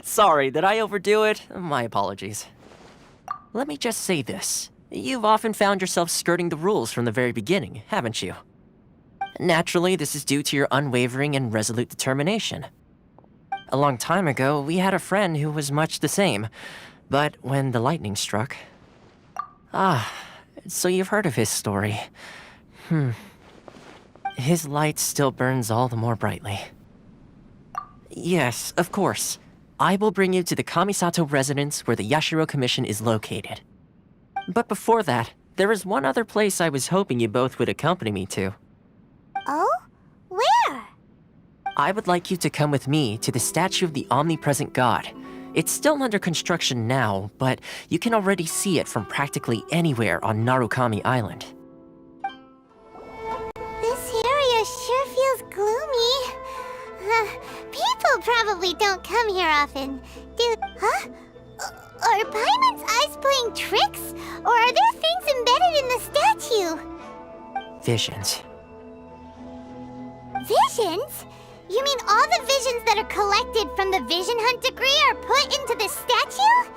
Speaker 5: Sorry, did I overdo it? My apologies. Let me just say this. You've often found yourself skirting the rules from the very beginning, haven't you? Naturally, this is due to your unwavering and resolute determination. A long time ago, we had a friend who was much the same, but when the lightning struck... so you've heard of his story. His light still burns all the more brightly. Yes, of course. I will bring you to the Kamisato residence where the Yashiro Commission is located. But before that, there is one other place I was hoping you both would accompany me to.
Speaker 3: Oh? Where?
Speaker 5: I would like you to come with me to the statue of the omnipresent god. It's still under construction now, but you can already see it from practically anywhere on Narukami Island.
Speaker 3: This area sure feels gloomy. People probably don't come here often. Are Paimon's eyes playing tricks? Or are there things embedded in the statue?
Speaker 5: Visions.
Speaker 3: visions? You mean all the visions that are collected from the Vision Hunt Decree are put into the statue?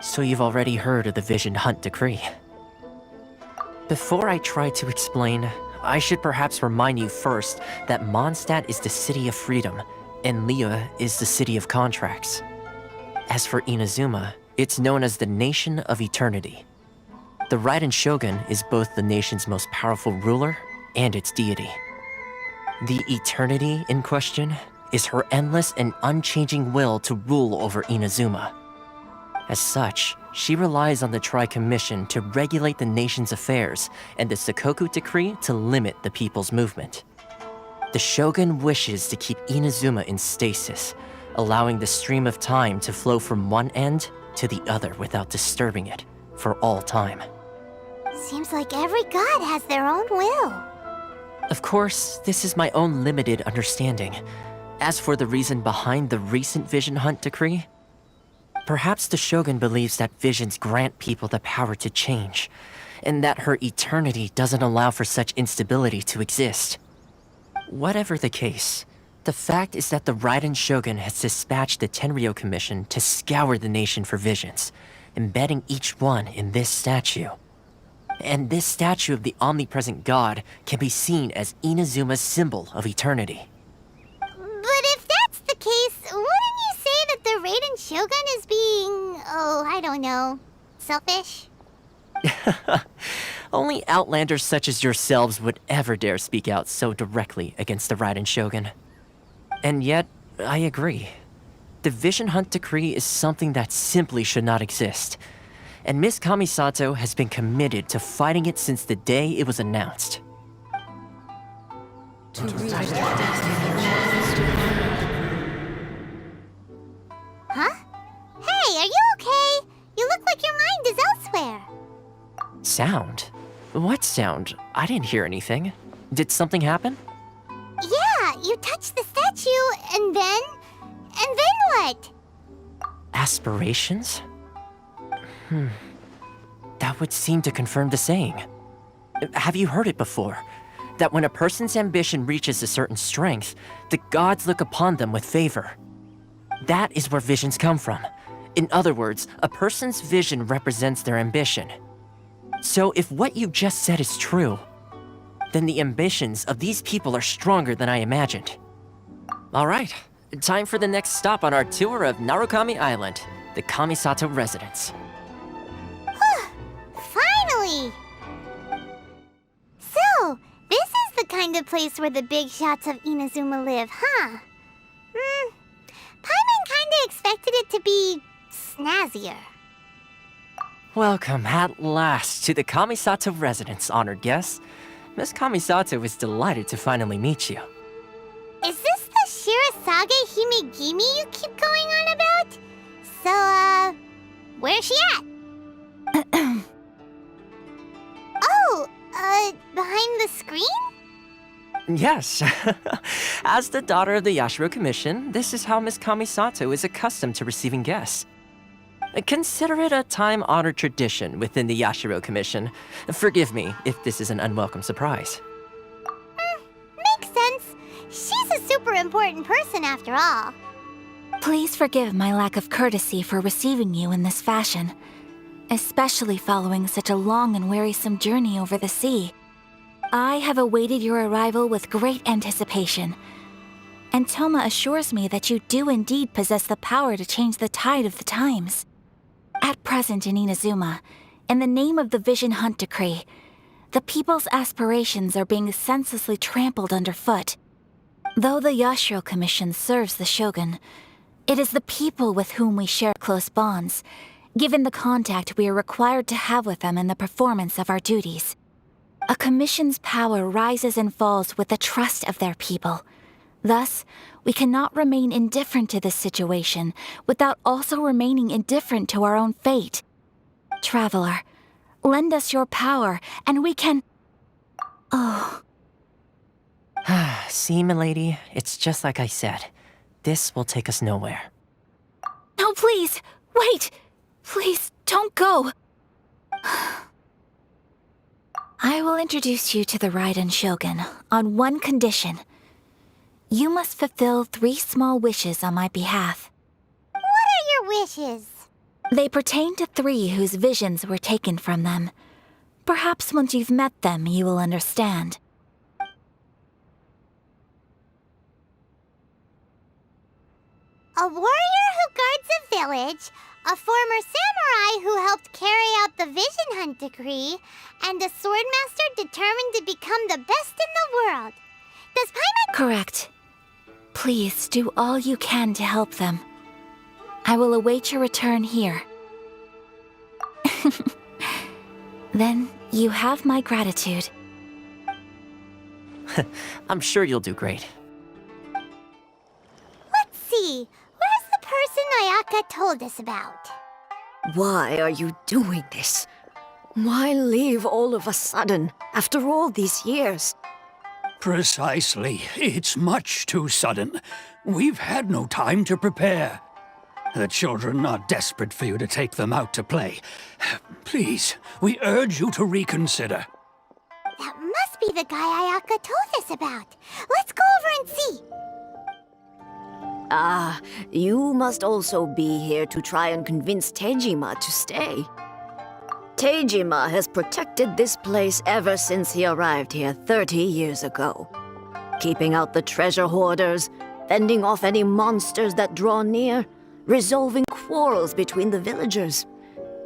Speaker 5: So you've already heard of the Vision Hunt Decree. Before I try to explain, I should perhaps remind you first that Mondstadt is the city of freedom, and Liyue is the city of contracts. As for Inazuma, it's known as the Nation of Eternity. The Raiden Shogun is both the nation's most powerful ruler and its deity. The Eternity in question is her endless and unchanging will to rule over Inazuma. As such, she relies on the Tri-Commission to regulate the nation's affairs and the Sakoku Decree to limit the people's movement. The Shogun wishes to keep Inazuma in stasis, allowing the stream of time to flow from one end to the other without disturbing it for all time.
Speaker 3: Seems like every god has their own will.
Speaker 5: Of course, this is my own limited understanding. As for the reason behind the recent Vision Hunt Decree, perhaps the Shogun believes that visions grant people the power to change, and that her eternity doesn't allow for such instability to exist. Whatever the case, the fact is that the Raiden Shogun has dispatched the Tenryo Commission to scour the nation for visions, embedding each one in this statue. And this statue of the omnipresent god can be seen as Inazuma's symbol of eternity.
Speaker 3: But if that's the case, wouldn't you say that the Raiden Shogun is being, I don't know, selfish?
Speaker 5: Only outlanders such as yourselves would ever dare speak out so directly against the Raiden Shogun. And yet, I agree. The Vision Hunt Decree is something that simply should not exist. And Miss Kamisato has been committed to fighting it since the day it was announced.
Speaker 3: Huh? Hey, are you okay? You look like your mind is elsewhere.
Speaker 5: Sound? What sound? I didn't hear anything. Did something happen?
Speaker 3: Yeah, you touched the statue, and then what?
Speaker 5: Aspirations? That would seem to confirm the saying. Have you heard it before? That when a person's ambition reaches a certain strength, the gods look upon them with favor. That is where visions come from. In other words, a person's vision represents their ambition. So if what you just said is true, then the ambitions of these people are stronger than I imagined. All right, time for the next stop on our tour of Narukami Island, the Kamisato residence.
Speaker 3: Finally! So, this is the kind of place where the big shots of Inazuma live, huh? Paimon kinda expected it to be snazzier.
Speaker 5: Welcome at last to the Kamisato residence, honored guests. Miss Kamisato is delighted to finally meet you.
Speaker 3: Is this the Shirasage Himegimi you keep going on about? So, where's she at? Behind the screen?
Speaker 5: Yes. As the daughter of the Yashiro Commission, this is how Miss Kamisato is accustomed to receiving guests. Consider it a time-honored tradition within the Yashiro Commission. Forgive me if this is an unwelcome surprise.
Speaker 3: Makes sense. She's a super important person after all.
Speaker 1: Please forgive my lack of courtesy for receiving you in this fashion, especially following such a long and wearisome journey over the sea. I have awaited your arrival with great anticipation, and Toma assures me that you do indeed possess the power to change the tide of the times. At present in Inazuma, in the name of the Vision Hunt Decree, the people's aspirations are being senselessly trampled underfoot. Though the Yashiro Commission serves the Shogun, it is the people with whom we share close bonds, given the contact we are required to have with them in the performance of our duties. A commission's power rises and falls with the trust of their people. Thus, we cannot remain indifferent to this situation without also remaining indifferent to our own fate. Traveler, lend us your power, and we can... Oh.
Speaker 5: See, milady, it's just like I said. This will take us nowhere.
Speaker 1: No, please! Wait! Please, don't go! I will introduce you to the Raiden Shogun on one condition. You must fulfill 3 small wishes on my behalf.
Speaker 3: What are your wishes?
Speaker 1: They pertain to 3 whose visions were taken from them. Perhaps once you've met them, you will understand.
Speaker 3: A warrior who guards a village, a former samurai who helped carry out the Vision Hunt decree, and a swordmaster determined to become the best in the world. Does Paimon...
Speaker 1: Correct. Please do all you can to help them. I will await your return here. Then you have my gratitude.
Speaker 5: I'm sure you'll do great.
Speaker 3: Let's see. Where's the person Ayaka told us about?
Speaker 14: Why are you doing this? Why leave all of a sudden, after all these years?
Speaker 9: Precisely. It's much too sudden. We've had no time to prepare. The children are desperate for you to take them out to play. Please, we urge you to reconsider.
Speaker 3: That must be the guy Ayaka told us about. Let's go over and see.
Speaker 14: Ah, you must also be here to try and convince Tejima to stay. Tejima has protected this place ever since he arrived here 30 years ago. Keeping out the treasure hoarders, fending off any monsters that draw near, resolving quarrels between the villagers.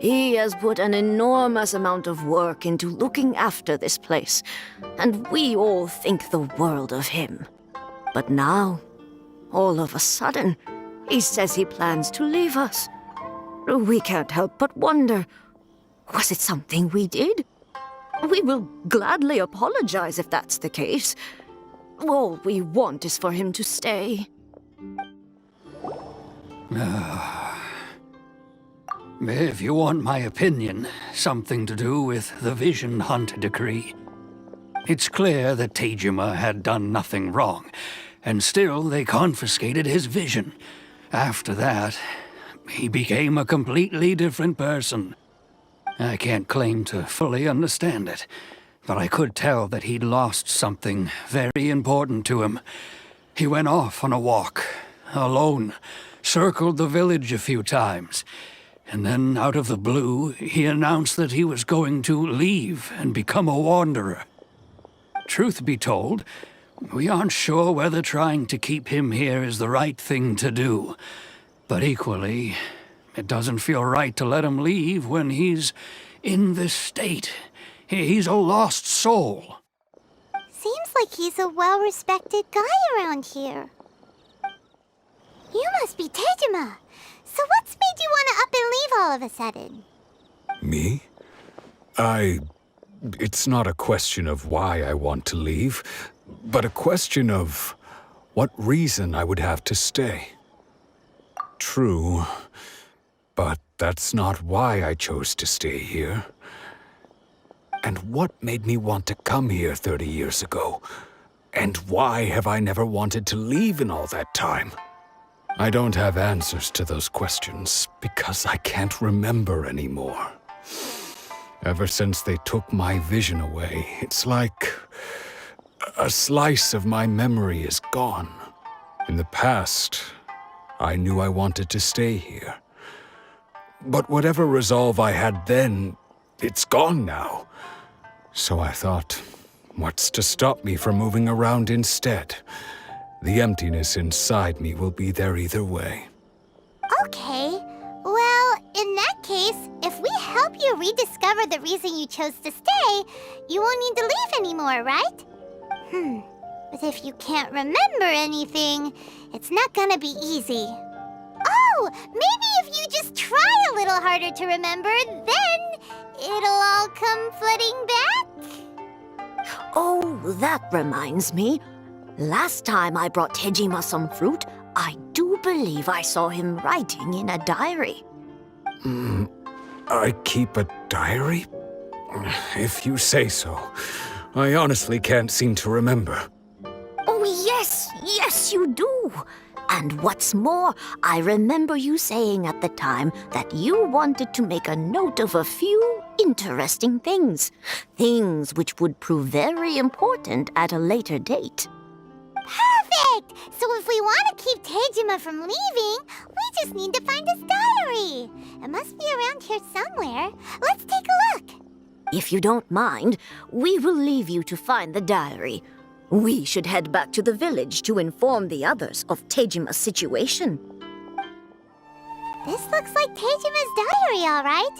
Speaker 14: He has put an enormous amount of work into looking after this place, and we all think the world of him. But now, all of a sudden, he says he plans to leave us. We can't help but wonder, was it something we did? We will gladly apologize if that's the case. All we want is for him to stay.
Speaker 9: If you want my opinion, something to do with the Vision Hunt decree. It's clear that Tejima had done nothing wrong, and still they confiscated his vision. After that, he became a completely different person. I can't claim to fully understand it, but I could tell that he'd lost something very important to him. He went off on a walk, alone, circled the village a few times, and then out of the blue, he announced that he was going to leave and become a wanderer. Truth be told, we aren't sure whether trying to keep him here is the right thing to do. But equally, it doesn't feel right to let him leave when he's in this state. He's a lost soul.
Speaker 3: Seems like he's a well-respected guy around here. You must be Tejima. So what's made you want to up and leave all of a sudden?
Speaker 17: Me? It's not a question of why I want to leave, but a question of what reason I would have to stay. True, but that's not why I chose to stay here. And what made me want to come here 30 years ago? And why have I never wanted to leave in all that time? I don't have answers to those questions because I can't remember anymore. Ever since they took my vision away, it's like a slice of my memory is gone. In the past, I knew I wanted to stay here. But whatever resolve I had then, it's gone now. So I thought, what's to stop me from moving around instead? The emptiness inside me will be there either way.
Speaker 3: Okay. Well, in that case, if we help you rediscover the reason you chose to stay, you won't need to leave anymore, right? But if you can't remember anything, it's not gonna be easy. Oh, maybe if you just try a little harder to remember, then it'll all come flooding back?
Speaker 14: Oh, that reminds me. Last time I brought Tejima some fruit, I do believe I saw him writing in a diary.
Speaker 17: I keep a diary? If you say so. I honestly can't seem to remember.
Speaker 14: Oh, yes, you do. And what's more, I remember you saying at the time that you wanted to make a note of a few interesting things. Things which would prove very important at a later date.
Speaker 3: Perfect! So if we want to keep Tejima from leaving, we just need to find his diary. It must be around here somewhere. Let's take a look.
Speaker 18: If you don't mind, we will leave you to find the diary. We should head back to the village to inform the others of Tejima's situation.
Speaker 3: This looks like Tejima's diary, all right.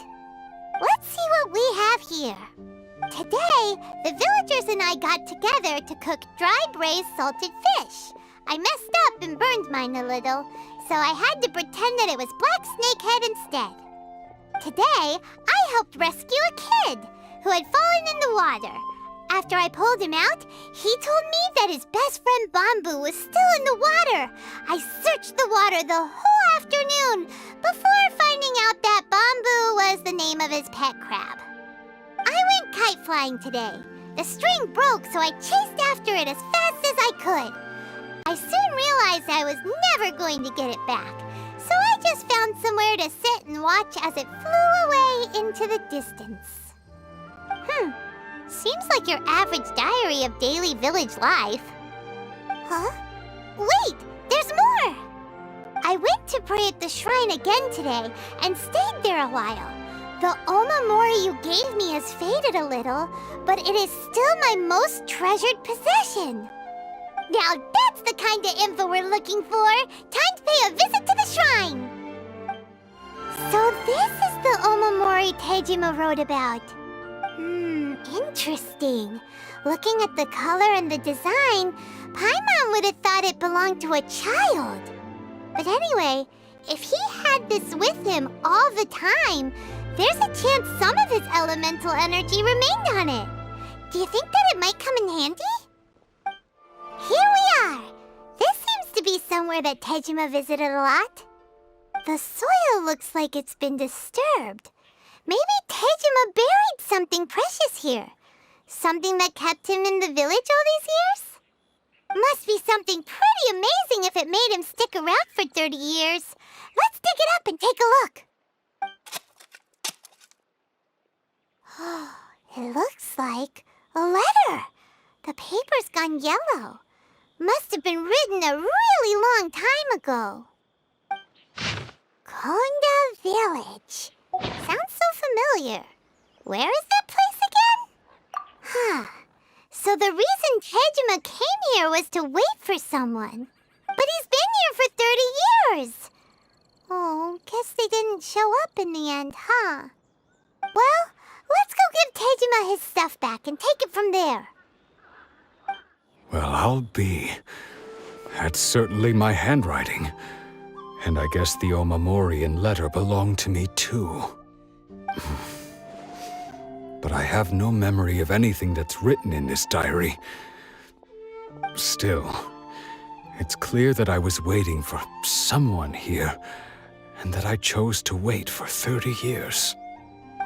Speaker 3: Let's see what we have here. Today, the villagers and I got together to cook dry braised salted fish. I messed up and burned mine a little, so I had to pretend that it was black snakehead instead. Today, I helped rescue a kid who had fallen in the water. After I pulled him out, he told me that his best friend Bamboo was still in the water. I searched the water the whole afternoon before finding out that Bamboo was the name of his pet crab. I went kite flying today. The string broke, so I chased after it as fast as I could. I soon realized I was never going to get it back, so I just found somewhere to sit and watch as it flew away into the distance. Seems like your average diary of daily village life. Huh? Wait, there's more! I went to pray at the shrine again today and stayed there a while. The Omamori you gave me has faded a little, but it is still my most treasured possession. Now that's the kind of info we're looking for. Time to pay a visit to the shrine. So this is the Omamori Tejima wrote about. Interesting. Looking at the color and the design, Paimon would have thought it belonged to a child. But anyway, if he had this with him all the time, there's a chance some of his elemental energy remained on it. Do you think that it might come in handy? Here we are! This seems to be somewhere that Tejima visited a lot. The soil looks like it's been disturbed. Maybe Tejima buried something precious here. Something that kept him in the village all these years? Must be something pretty amazing if it made him stick around for 30 years. Let's dig it up and take a look. It looks like a letter. The paper's gone yellow. Must have been written a really long time ago. Konda Village. Sounds so familiar. Where is that place again? So the reason Tejima came here was to wait for someone. But he's been here for 30 years. Oh, guess they didn't show up in the end, huh? Well, let's go give Tejima his stuff back and take it from there.
Speaker 17: Well, I'll be. That's certainly my handwriting. And I guess the Omamorian letter belonged to me too. But I have no memory of anything that's written in this diary. Still, it's clear that I was waiting for someone here, and that I chose to wait for 30 years.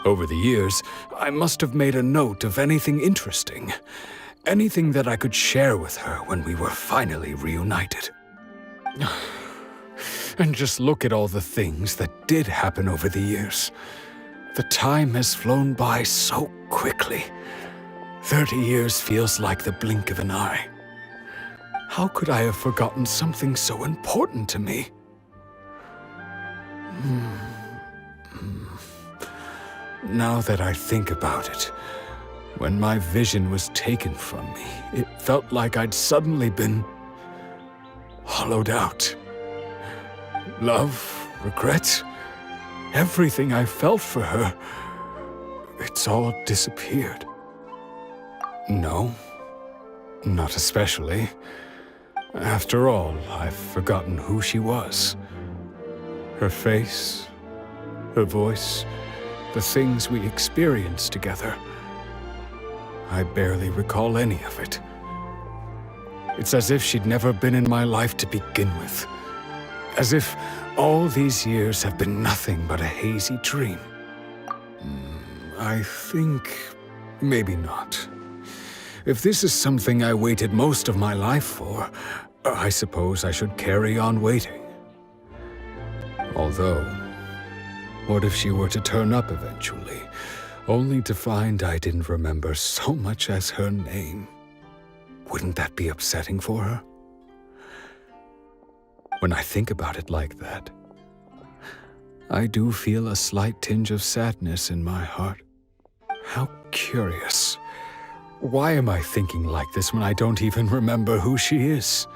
Speaker 17: Over the years, I must have made a note of anything interesting. Anything that I could share with her when we were finally reunited. And just look at all the things that did happen over the years. The time has flown by so quickly. 30 years feels like the blink of an eye. How could I have forgotten something so important to me? Now that I think about it, when my vision was taken from me, it felt like I'd suddenly been hollowed out. Love, regret, everything I felt for her, it's all disappeared. No, not especially. After all, I've forgotten who she was. Her face, her voice, the things we experienced together. I barely recall any of it. It's as if she'd never been in my life to begin with. As if all these years have been nothing but a hazy dream. I think maybe not. If this is something I waited most of my life for, I suppose I should carry on waiting. Although, what if she were to turn up eventually, only to find I didn't remember so much as her name? Wouldn't that be upsetting for her? When I think about it like that, I do feel a slight tinge of sadness in my heart. How curious. Why am I thinking like this when I don't even remember who she is?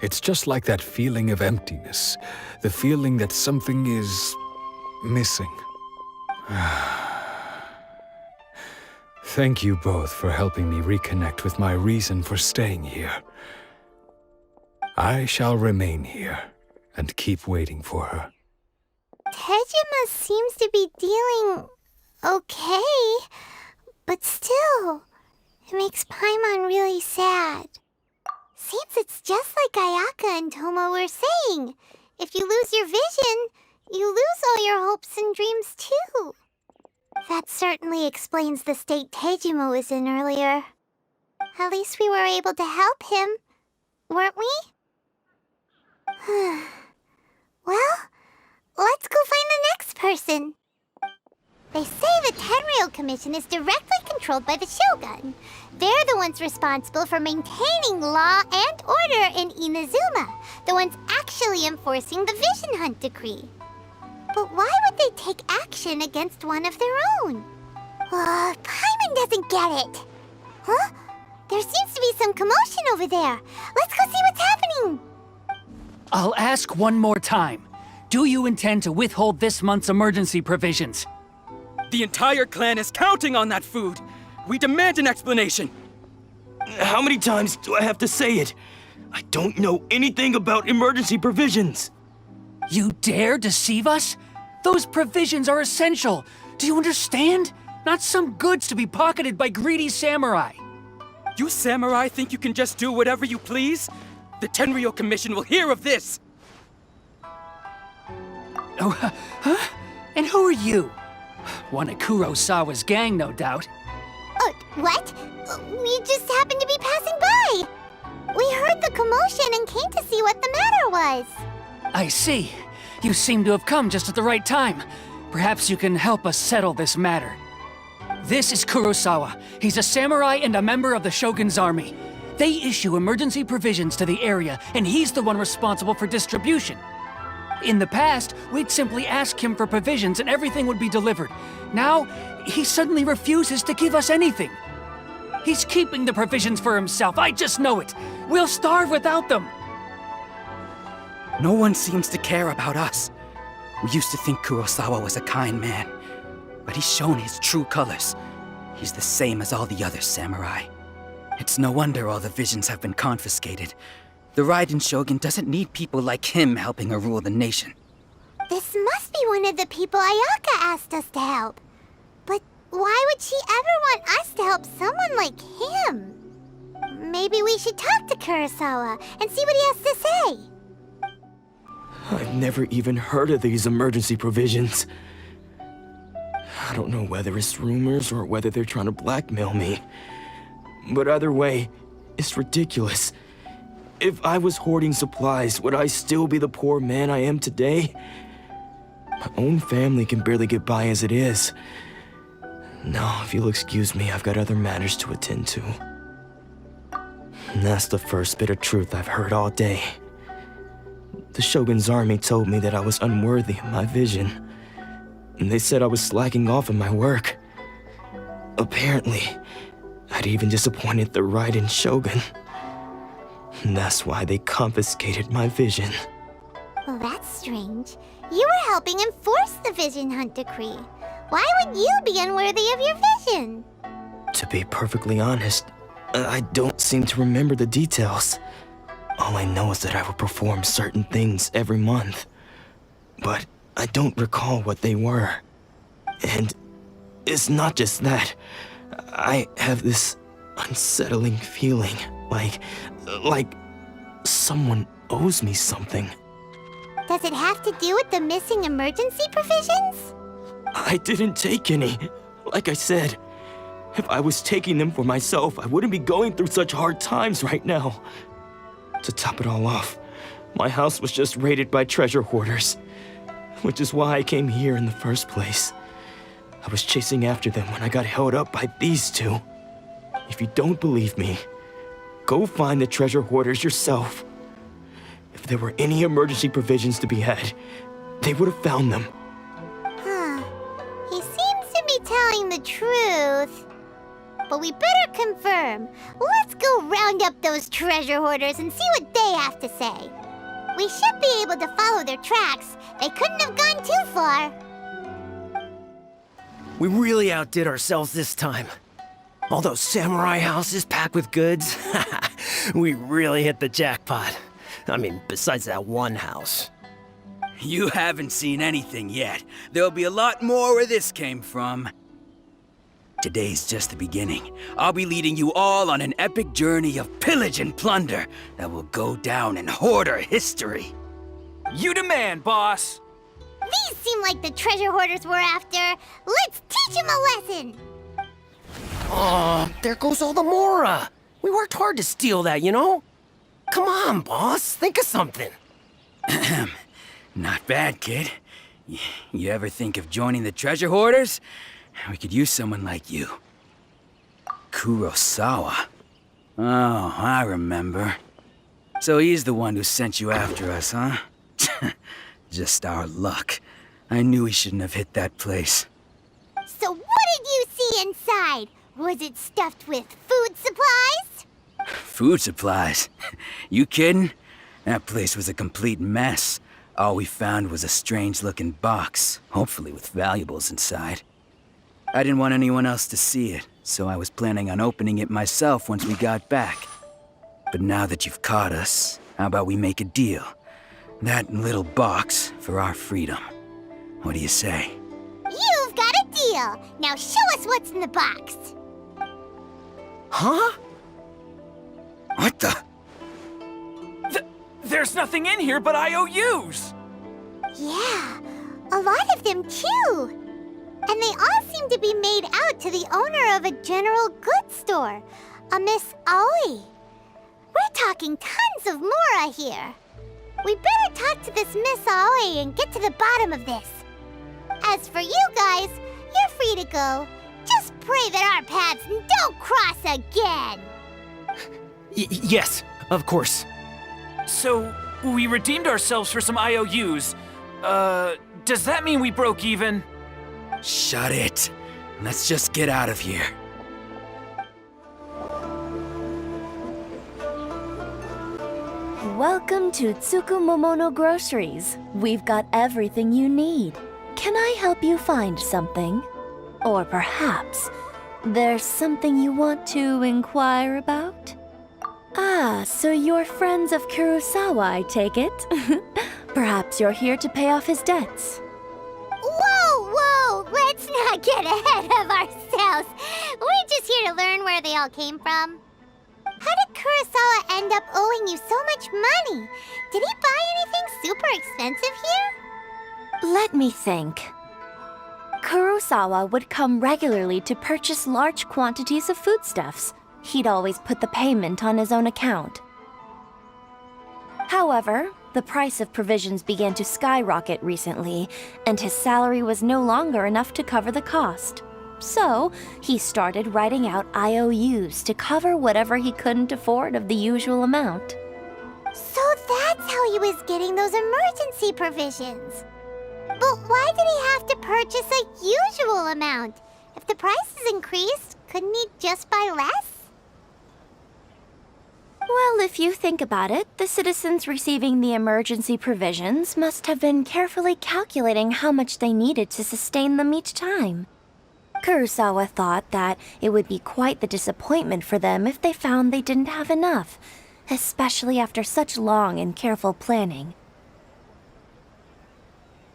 Speaker 17: It's just like that feeling of emptiness, the feeling that something is missing. Thank you both for helping me reconnect with my reason for staying here. I shall remain here and keep waiting for her.
Speaker 3: Tejima seems to be dealing okay, but still, it makes Paimon really sad. Seems it's just like Ayaka and Toma were saying. If you lose your vision, you lose all your hopes and dreams too. That certainly explains the state Tejima was in earlier. At least we were able to help him, weren't we? Well, let's go find the next person. They say the Tenryou Commission is directly controlled by the Shogun. They're the ones responsible for maintaining law and order in Inazuma, the ones actually enforcing the Vision Hunt Decree. But why would they take action against one of their own? Paimon doesn't get it. Huh? There seems to be some commotion over there. Let's go see what's happening.
Speaker 9: I'll ask one more time. Do you intend to withhold this month's emergency provisions?
Speaker 19: The entire clan is counting on that food. We demand an explanation.
Speaker 20: How many times do I have to say it? I don't know anything about emergency provisions.
Speaker 9: You dare deceive us? Those provisions are essential. Do you understand? Not some goods to be pocketed by greedy samurai.
Speaker 19: You samurai think you can just do whatever you please? The Tenryou Commission will hear of this!
Speaker 9: Oh, huh? And who are you? One of Kurosawa's gang, no doubt.
Speaker 3: What? We just happened to be passing by. We heard the commotion and came to see what the matter was.
Speaker 9: I see. You seem to have come just at the right time. Perhaps you can help us settle this matter. This is Kurosawa. He's a samurai and a member of the Shogun's army. They issue emergency provisions to the area, and he's the one responsible for distribution. In the past, we'd simply ask him for provisions and everything would be delivered. Now, he suddenly refuses to give us anything. He's keeping the provisions for himself, I just know it. We'll starve without them.
Speaker 19: No one seems to care about us. We used to think Kurosawa was a kind man, but he's shown his true colors. He's the same as all the other samurai. It's no wonder all the visions have been confiscated. The Raiden Shogun doesn't need people like him helping her rule the nation.
Speaker 3: This must be one of the people Ayaka asked us to help. But why would she ever want us to help someone like him? Maybe we should talk to Kurosawa and see what he has to say.
Speaker 20: I've never even heard of these emergency provisions. I don't know whether it's rumors or whether they're trying to blackmail me. But either way, it's ridiculous. If I was hoarding supplies, would I still be the poor man I am today? My own family can barely get by as it is. Now, if you'll excuse me, I've got other matters to attend to. And that's the first bit of truth I've heard all day. The Shogun's army told me that I was unworthy of my vision. And they said I was slacking off in my work. Apparently, I'd even disappointed the Raiden Shogun. And that's why they confiscated my vision.
Speaker 3: Well, that's strange. You were helping enforce the Vision Hunt Decree. Why would you be unworthy of your vision?
Speaker 20: To be perfectly honest, I don't seem to remember the details. All I know is that I would perform certain things every month. But I don't recall what they were. And it's not just that. I have this unsettling feeling, like someone owes me something.
Speaker 3: Does it have to do with the missing emergency provisions?
Speaker 20: I didn't take any. Like I said, if I was taking them for myself, I wouldn't be going through such hard times right now. To top it all off, my house was just raided by treasure hoarders, which is why I came here in the first place. I was chasing after them when I got held up by these two. If you don't believe me, go find the treasure hoarders yourself. If If there were any emergency provisions to be had, they would have found them.
Speaker 3: Huh. He seems to be telling the truth. But we better confirm. Let's go round up those treasure hoarders and see what they have to say. We should be able to follow their tracks. They couldn't have gone too far.
Speaker 21: We really outdid ourselves this time. All those samurai houses packed with goods. We really hit the jackpot. I mean, besides that one house.
Speaker 19: You haven't seen anything yet. There'll be a lot more where this came from. Today's just the beginning. I'll be leading you all on an epic journey of pillage and plunder that will go down in hoarder history.
Speaker 22: You demand, boss!
Speaker 3: These seem like the treasure hoarders we're after. Let's teach them a lesson!
Speaker 21: Oh, there goes all the Mora. We worked hard to steal that, you know? Come on, boss. Think of something.
Speaker 19: Not bad, kid. You ever think of joining the treasure hoarders? We could use someone like you. Kurosawa. Oh, I remember. So he's the one who sent you after us, huh? Just our luck. I knew he shouldn't have hit that place.
Speaker 3: So what did you see inside? Was it stuffed with food supplies?
Speaker 19: Food supplies? You kidding? That place was a complete mess. All we found was a strange-looking box, hopefully with valuables inside. I didn't want anyone else to see it, so I was planning on opening it myself once we got back. But now that you've caught us, how about we make a deal? That little box for our freedom. What do you say?
Speaker 3: You've got a deal! Now show us what's in the box!
Speaker 21: Huh?
Speaker 19: What the?
Speaker 22: There's nothing in here but IOUs!
Speaker 3: Yeah, a lot of them too! And they all seem to be made out to the owner of a general goods store, a Miss Aoi. We're talking tons of Mora here. We better talk to this Miss Aoi and get to the bottom of this. As for you guys, you're free to go. Just pray that our paths don't cross again.
Speaker 20: Yes, of course.
Speaker 22: So, we redeemed ourselves for some IOUs. Does that mean we broke even?
Speaker 19: Shut it. Let's just get out of here.
Speaker 23: Welcome to Tsukumomono Groceries. We've got everything you need. Can I help you find something? Or perhaps there's something you want to inquire about? Ah, so you're friends of Kurosawa, I take it? Perhaps you're here to pay off his debts.
Speaker 3: Whoa! Let's not get ahead of ourselves. We're just here to learn where they all came from. How did Kurosawa end up owing you so much money? Did he buy anything super expensive here?
Speaker 23: Let me think. Kurosawa would come regularly to purchase large quantities of foodstuffs. He'd always put the payment on his own account. However, the price of provisions began to skyrocket recently, and his salary was no longer enough to cover the cost. So, he started writing out IOUs to cover whatever he couldn't afford of the usual amount.
Speaker 3: So that's how he was getting those emergency provisions. But why did he have to purchase a usual amount? If the prices increased, couldn't he just buy less?
Speaker 23: Well, if you think about it, the citizens receiving the emergency provisions must have been carefully calculating how much they needed to sustain them each time. Kurosawa thought that it would be quite the disappointment for them if they found they didn't have enough, especially after such long and careful planning.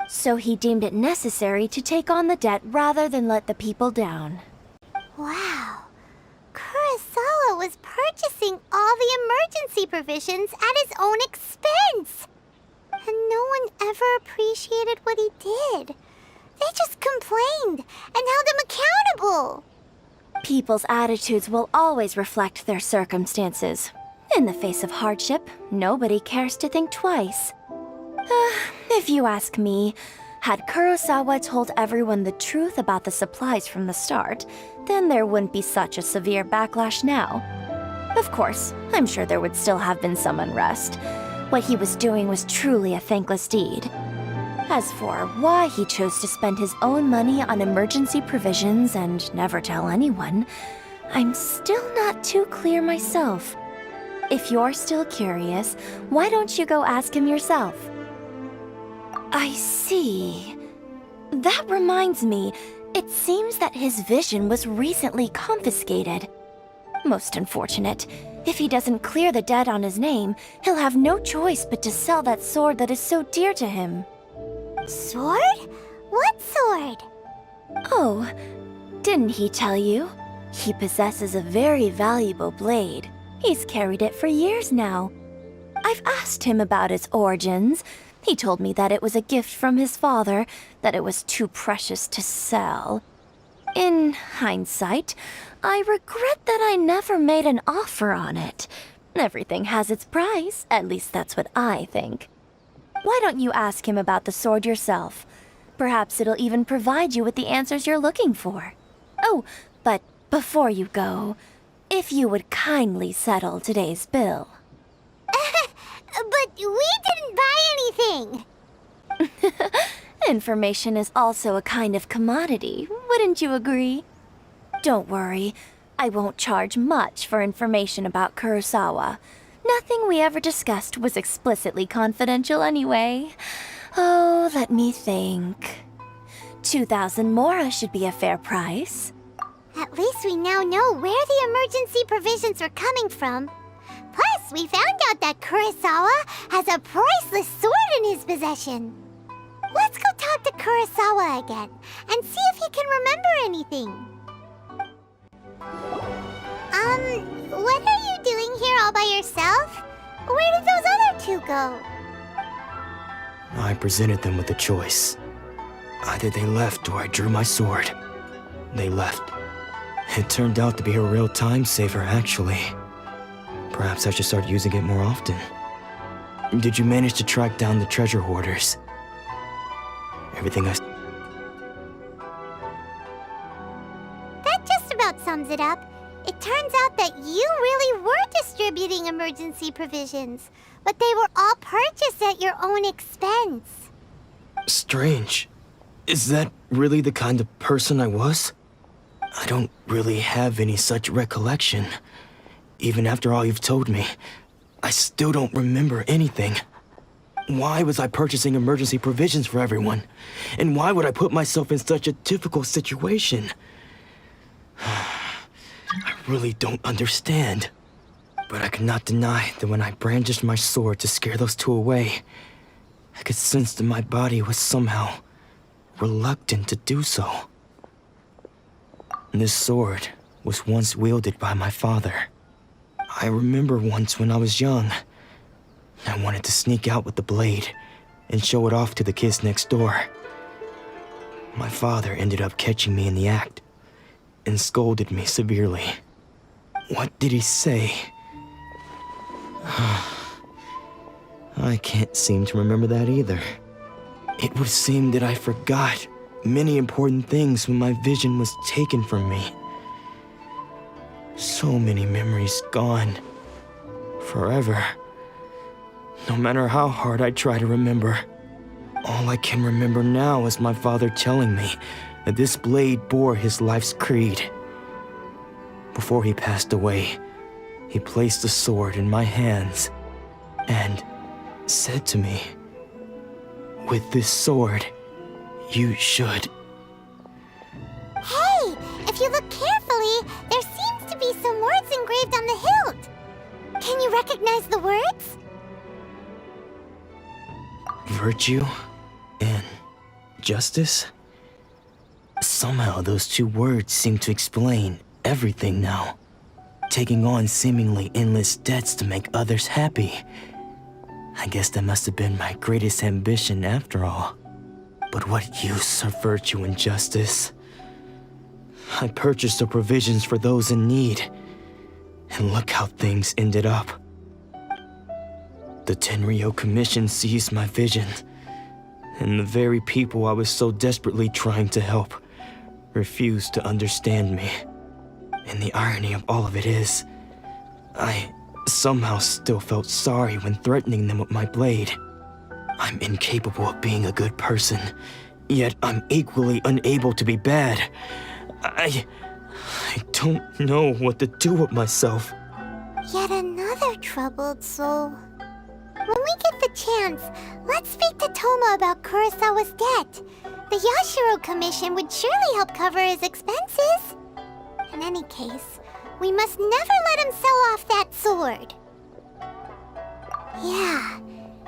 Speaker 23: So he deemed it necessary to take on the debt rather than let the people down.
Speaker 3: Wow. Kurosawa was purchasing all the emergency provisions at his own expense. And no one ever appreciated what he did. They just complained and held him accountable.
Speaker 23: People's attitudes will always reflect their circumstances. In the face of hardship, nobody cares to think twice. If you ask me, had Kurosawa told everyone the truth about the supplies from the start, then there wouldn't be such a severe backlash now. Of course, I'm sure there would still have been some unrest, What he was doing was truly a thankless deed. As for why he chose to spend his own money on emergency provisions and never tell anyone, I'm still not too clear myself. If you're still curious, why don't you go ask him yourself? I see. That reminds me, it seems that his vision was recently confiscated. Most unfortunate. If he doesn't clear the debt on his name, he'll have no choice but to sell that sword that is so dear to him.
Speaker 3: Sword? What sword?
Speaker 23: Oh, didn't he tell you? He possesses a very valuable blade. He's carried it for years now. I've asked him about its origins. He told me that it was a gift from his father, that it was too precious to sell. In hindsight, I regret that I never made an offer on it. Everything has its price, at least that's what I think. Why don't you ask him about the sword yourself? Perhaps it'll even provide you with the answers you're looking for. Oh, but before you go, if you would kindly settle today's bill.
Speaker 3: But we didn't buy anything!
Speaker 23: Information is also a kind of commodity, wouldn't you agree? Don't worry, I won't charge much for information about Kurosawa. Nothing we ever discussed was explicitly confidential anyway. Oh, let me think. 2,000 mora should be a fair price.
Speaker 3: At least we now know where the emergency provisions were coming from. Plus, we found out that Kurosawa has a priceless sword in his possession. Let's go talk to Kurosawa again and see if he can remember anything. What are you doing here all by yourself? Where did those other two go?
Speaker 20: I presented them with a choice. Either they left or I drew my sword. They left. It turned out to be a real time saver, actually. Perhaps I should start using it more often. Did you manage to track down the treasure hoarders? Everything I...
Speaker 3: That just about sums it up. It turns out that you really were distributing emergency provisions, but they were all purchased at your own expense.
Speaker 20: Strange. Is that really the kind of person I was? I don't really have any such recollection. Even after all you've told me, I still don't remember anything. Why was I purchasing emergency provisions for everyone? And why would I put myself in such a difficult situation? I really don't understand. But I cannot deny that when I brandished my sword to scare those two away, I could sense that my body was somehow reluctant to do so. This sword was once wielded by my father. I remember once when I was young, I wanted to sneak out with the blade and show it off to the kids next door. My father ended up catching me in the act and scolded me severely. What did he say? I can't seem to remember that either. It would seem that I forgot many important things when my vision was taken from me. So many memories gone. Forever. No matter how hard I try to remember, all I can remember now is my father telling me that this blade bore his life's creed. Before he passed away, he placed the sword in my hands and said to me, "With this sword, you should..."
Speaker 3: Hey, if you look carefully, there seems to be some words engraved on the hilt. Can you recognize the words?
Speaker 20: Virtue and justice? Somehow those two words seem to explain everything now. Taking on seemingly endless debts to make others happy. I guess that must have been my greatest ambition after all. But what use are virtue and justice? I purchased the provisions for those in need, and look how things ended up. The Tenryou Commission seized my vision, and the very people I was so desperately trying to help refused to understand me. And the irony of all of it is, I somehow still felt sorry when threatening them with my blade. I'm incapable of being a good person, yet I'm equally unable to be bad. I don't know what to do with myself.
Speaker 3: Yet another troubled soul. When we get the chance, let's speak to Toma about Kurosawa's debt. The Yashiro Commission would surely help cover his expenses. In any case, we must never let him sell off that sword. Yeah,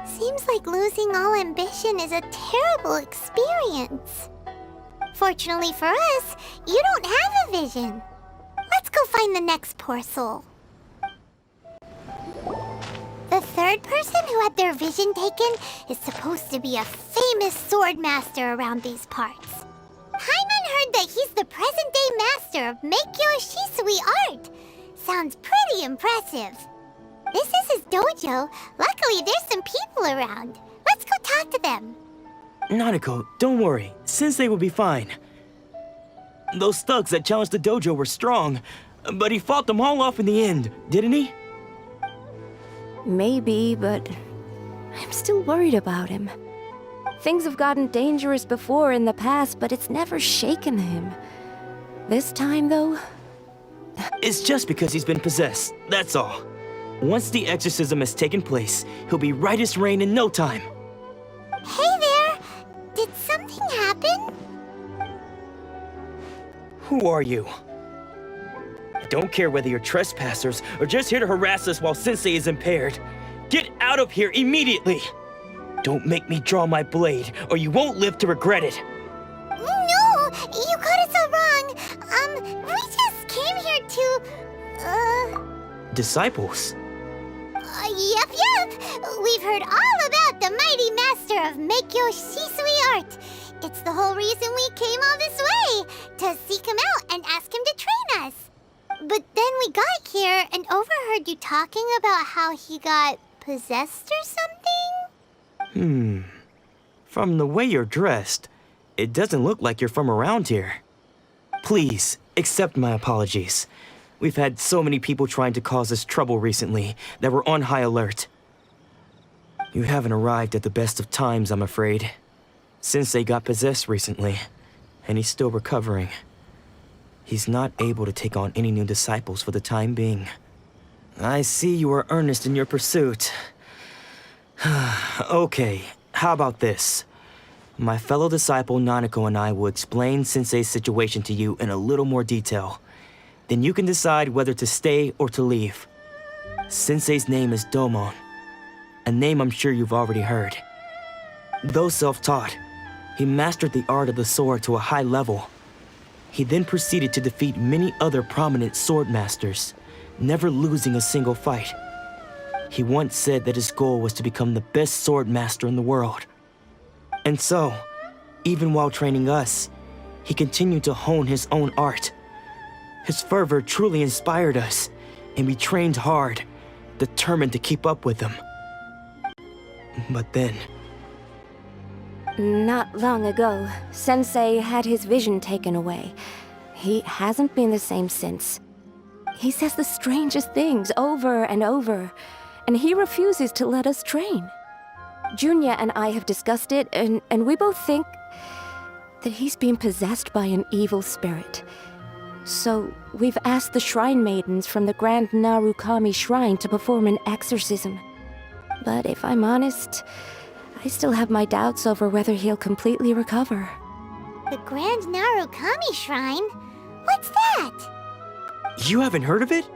Speaker 3: seems like losing all ambition is a terrible experience. Fortunately for us, you don't have a vision. Let's go find the next poor soul. The third person who had their vision taken is supposed to be a famous sword master around these parts. Paimon heard that he's the present-day master of Meikyo Shisui art. Sounds pretty impressive. This is his dojo. Luckily, there's some people around. Let's go talk to them.
Speaker 20: Nanako, don't worry. Sensei will be fine. Those thugs that challenged the dojo were strong, but he fought them all off in the end, didn't he?
Speaker 14: Maybe, but I'm still worried about him. Things have gotten dangerous before in the past, but it's never shaken him. This time, though...
Speaker 20: It's just because he's been possessed, that's all. Once the exorcism has taken place, he'll be right as rain in no time.
Speaker 3: Hey there! Did something happen?
Speaker 20: Who are you? I don't care whether you're trespassers or just here to harass us while Sensei is impaired. Get out of here immediately! Don't make me draw my blade, or you won't live to regret it.
Speaker 3: No! You got it so wrong! We just came here to...
Speaker 20: Disciples?
Speaker 3: Yep. We've heard all about the mighty master of Meikyo Shisui art. It's the whole reason we came all this way, to seek him out and ask him to train us. But then we got here and overheard you talking about how he got possessed or something?
Speaker 20: From the way you're dressed, it doesn't look like you're from around here. Please, accept my apologies. We've had so many people trying to cause us trouble recently that we're on high alert. You haven't arrived at the best of times, I'm afraid. Sensei got possessed recently, and he's still recovering. He's not able to take on any new disciples for the time being. I see you are earnest in your pursuit. Okay, how about this? My fellow disciple Nanako and I will explain Sensei's situation to you in a little more detail. Then you can decide whether to stay or to leave. Sensei's name is Domon, a name I'm sure you've already heard. Though self-taught, he mastered the art of the sword to a high level. He then proceeded to defeat many other prominent sword masters, never losing a single fight. He once said that his goal was to become the best sword master in the world. And so, even while training us, he continued to hone his own art. His fervor truly inspired us, and we trained hard, determined to keep up with him. But then...
Speaker 14: Not long ago, Sensei had his vision taken away. He hasn't been the same since. He says the strangest things over and over, and he refuses to let us train. Junya and I have discussed it, and we both think that he's been possessed by an evil spirit. So we've asked the shrine maidens from the Grand Narukami Shrine to perform an exorcism. But if I'm honest, I still have my doubts over whether he'll completely recover.
Speaker 3: The Grand Narukami Shrine? What's that?
Speaker 20: You haven't heard of it?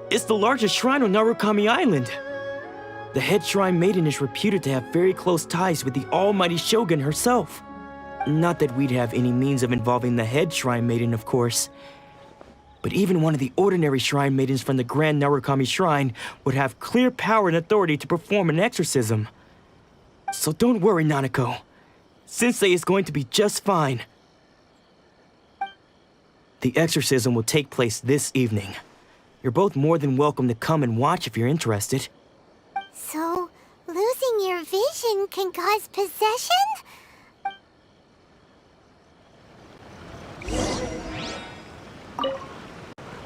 Speaker 20: It's the largest shrine on Narukami Island. The head shrine maiden is reputed to have very close ties with the almighty Shogun herself. Not that we'd have any means of involving the head shrine maiden, of course. But even one of the ordinary shrine maidens from the Grand Narukami Shrine would have clear power and authority to perform an exorcism. So don't worry, Nanako. Sensei is going to be just fine. The exorcism will take place this evening. You're both more than welcome to come and watch if you're interested.
Speaker 3: So, losing your vision can cause possession?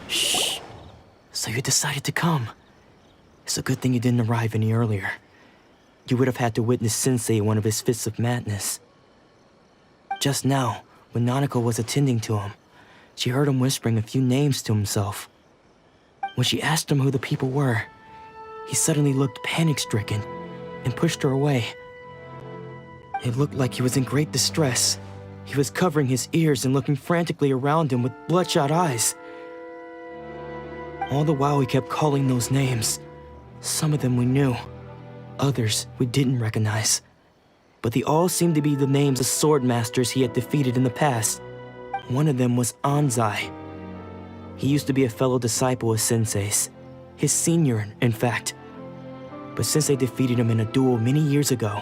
Speaker 20: Shh. So you decided to come. a good thing you didn't arrive any earlier. You would have had to witness Sensei in one of his fits of madness. Just now, when Nanako was attending to him, she heard him whispering a few names to himself. When she asked him who the people were, he suddenly looked panic-stricken and pushed her away. It looked like he was in great distress. He was covering his ears and looking frantically around him with bloodshot eyes. All the while he kept calling those names. Some of them we knew, others we didn't recognize. But they all seemed to be the names of sword masters he had defeated in the past. One of them was Anzai. He used to be a fellow disciple of Sensei's, his senior, in fact. But Sensei defeated him in a duel many years ago,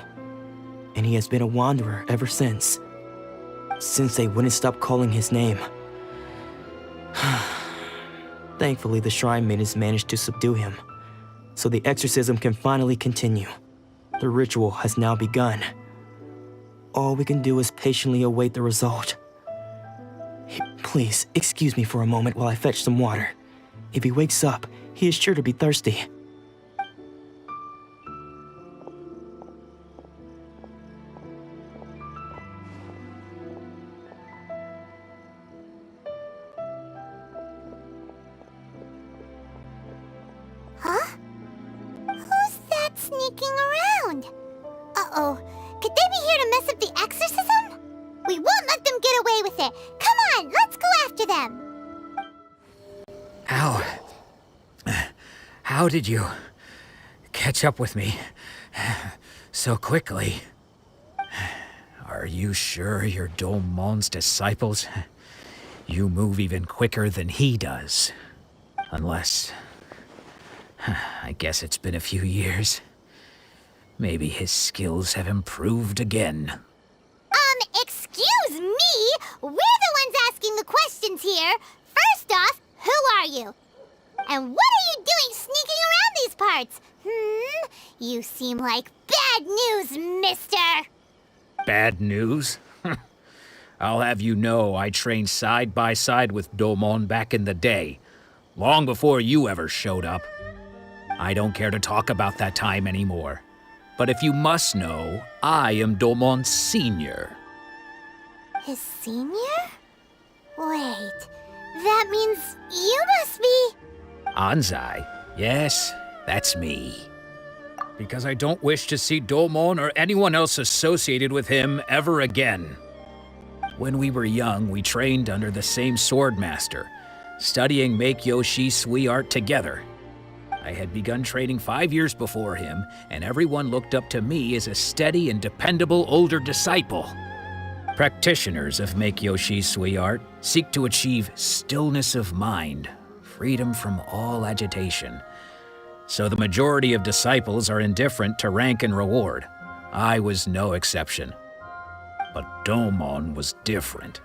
Speaker 20: and he has been a wanderer ever since. Sensei wouldn't stop calling his name. Thankfully, the shrine maidens managed to subdue him, so the exorcism can finally continue. The ritual has now begun. All we can do is patiently await the result. Please, excuse me for a moment while I fetch some water. If he wakes up, he is sure to be thirsty.
Speaker 3: Huh? Who's that sneaking around? Uh-oh. Could they be here to mess up the exorcism? We won't let them get away with it. Come on, let's go after them.
Speaker 9: How did you catch up with me so quickly? Are you sure you're Domon's disciples? You move even quicker than he does. Unless... I guess it's been a few years. Maybe his skills have improved again.
Speaker 3: Excuse me? We're the ones asking the questions here. First off, who are you? And what are you doing sneaking around these parts? You seem like bad news, mister.
Speaker 9: Bad news? I'll have you know I trained side by side with Domon back in the day, long before you ever showed up. I don't care to talk about that time anymore. But if you must know, I am Domon's senior.
Speaker 3: His senior? Wait, that means you must be...
Speaker 9: Anzai? Yes, that's me. Because I don't wish to see Domon or anyone else associated with him ever again. When we were young, we trained under the same sword master, studying Meikyo Shisui art together. I had begun training 5 years before him, and everyone looked up to me as a steady and dependable older disciple. Practitioners of Meikyo Shisui art seek to achieve stillness of mind, freedom from all agitation. So the majority of disciples are indifferent to rank and reward. I was no exception. But Domon was different.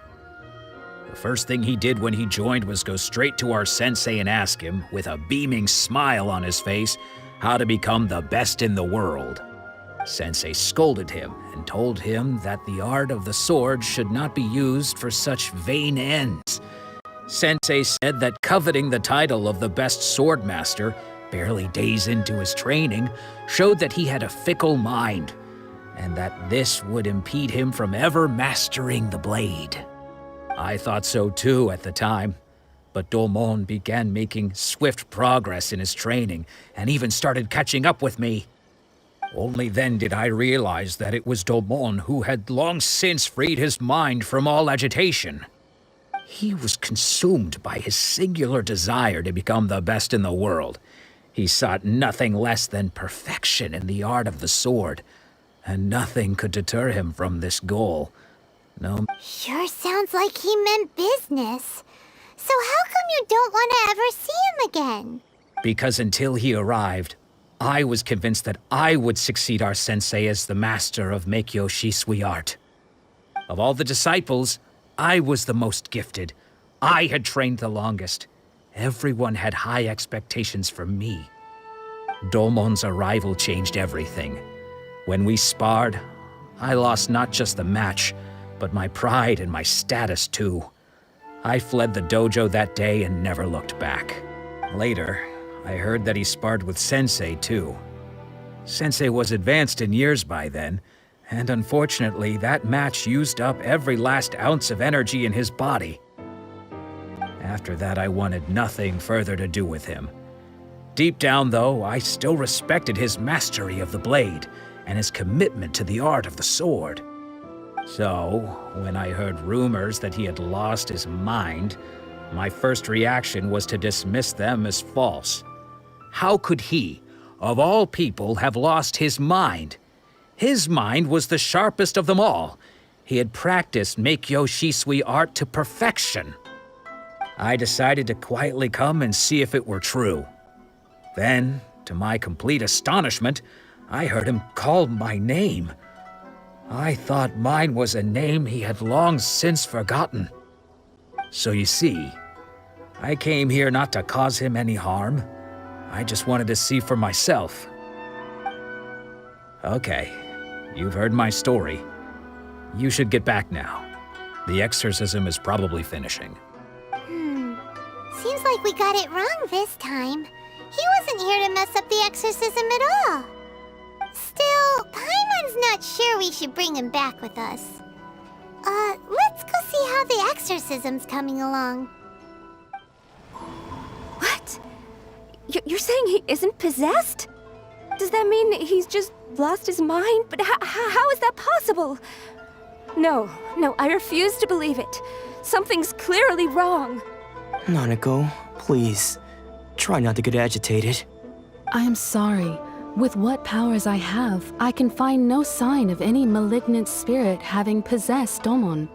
Speaker 9: The first thing he did when he joined was go straight to our sensei and ask him, with a beaming smile on his face, how to become the best in the world. Sensei scolded him and told him that the art of the sword should not be used for such vain ends. Sensei said that coveting the title of the best sword master, barely days into his training, showed that he had a fickle mind, and that this would impede him from ever mastering the blade. I thought so too at the time, but Domon began making swift progress in his training and even started catching up with me. Only then did I realize that it was Domon who had long since freed his mind from all agitation. He was consumed by his singular desire to become the best in the world. He sought nothing less than perfection in the art of the sword, and nothing could deter him from this goal. No.
Speaker 3: Sure sounds like he meant business. So how come you don't want to ever see him again?
Speaker 9: Because until he arrived, I was convinced that I would succeed our sensei as the master of Meikyo Shisui art. Of all the disciples, I was the most gifted. I had trained the longest. Everyone had high expectations from me. Domon's arrival changed everything. When we sparred, I lost not just the match, but my pride and my status too. I fled the dojo that day and never looked back. Later,
Speaker 4: I heard that he sparred with Sensei, too. Sensei was advanced in years by then, and unfortunately, that match used up every last ounce of energy in his body. After that, I wanted nothing further to do with him. Deep down, though, I still respected his mastery of the blade and his commitment to the art of the sword. So, when I heard rumors that he had lost his mind, my first reaction was to dismiss them as false. How could he, of all people, have lost his mind? His mind was the sharpest of them all. He had practiced Meikyo Shisui art to perfection. I decided to quietly come and see if it were true. Then, to my complete astonishment, I heard him call my name. I thought mine was a name he had long since forgotten. So you see, I came here not to cause him any harm. I just wanted to see for myself. Okay, you've heard my story. You should get back now. The exorcism is probably finishing.
Speaker 3: Seems like we got it wrong this time. He wasn't here to mess up the exorcism at all. Still, Paimon's not sure we should bring him back with us. Let's go see how the exorcism's coming along.
Speaker 14: What? You're saying he isn't possessed? Does that mean he's just lost his mind? But how is that possible? No, I refuse to believe it. Something's clearly wrong.
Speaker 20: Nanako, please. Try not to get agitated.
Speaker 6: I am sorry. With what powers I have, I can find no sign of any malignant spirit having possessed Domon.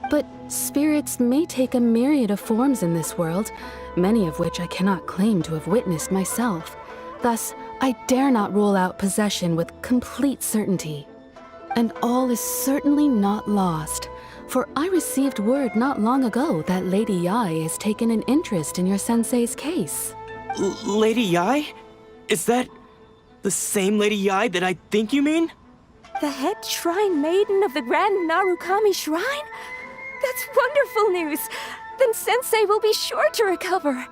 Speaker 6: But spirits may take a myriad of forms in this world, many of which I cannot claim to have witnessed myself. Thus, I dare not rule out possession with complete certainty. And all is certainly not lost, for I received word not long ago that Lady Yae has taken an interest in your sensei's case.
Speaker 20: Lady Yae? Is that the same Lady Yae that I think you mean?
Speaker 14: The head shrine maiden of the Grand Narukami Shrine? That's wonderful news! Then Sensei will be sure to recover.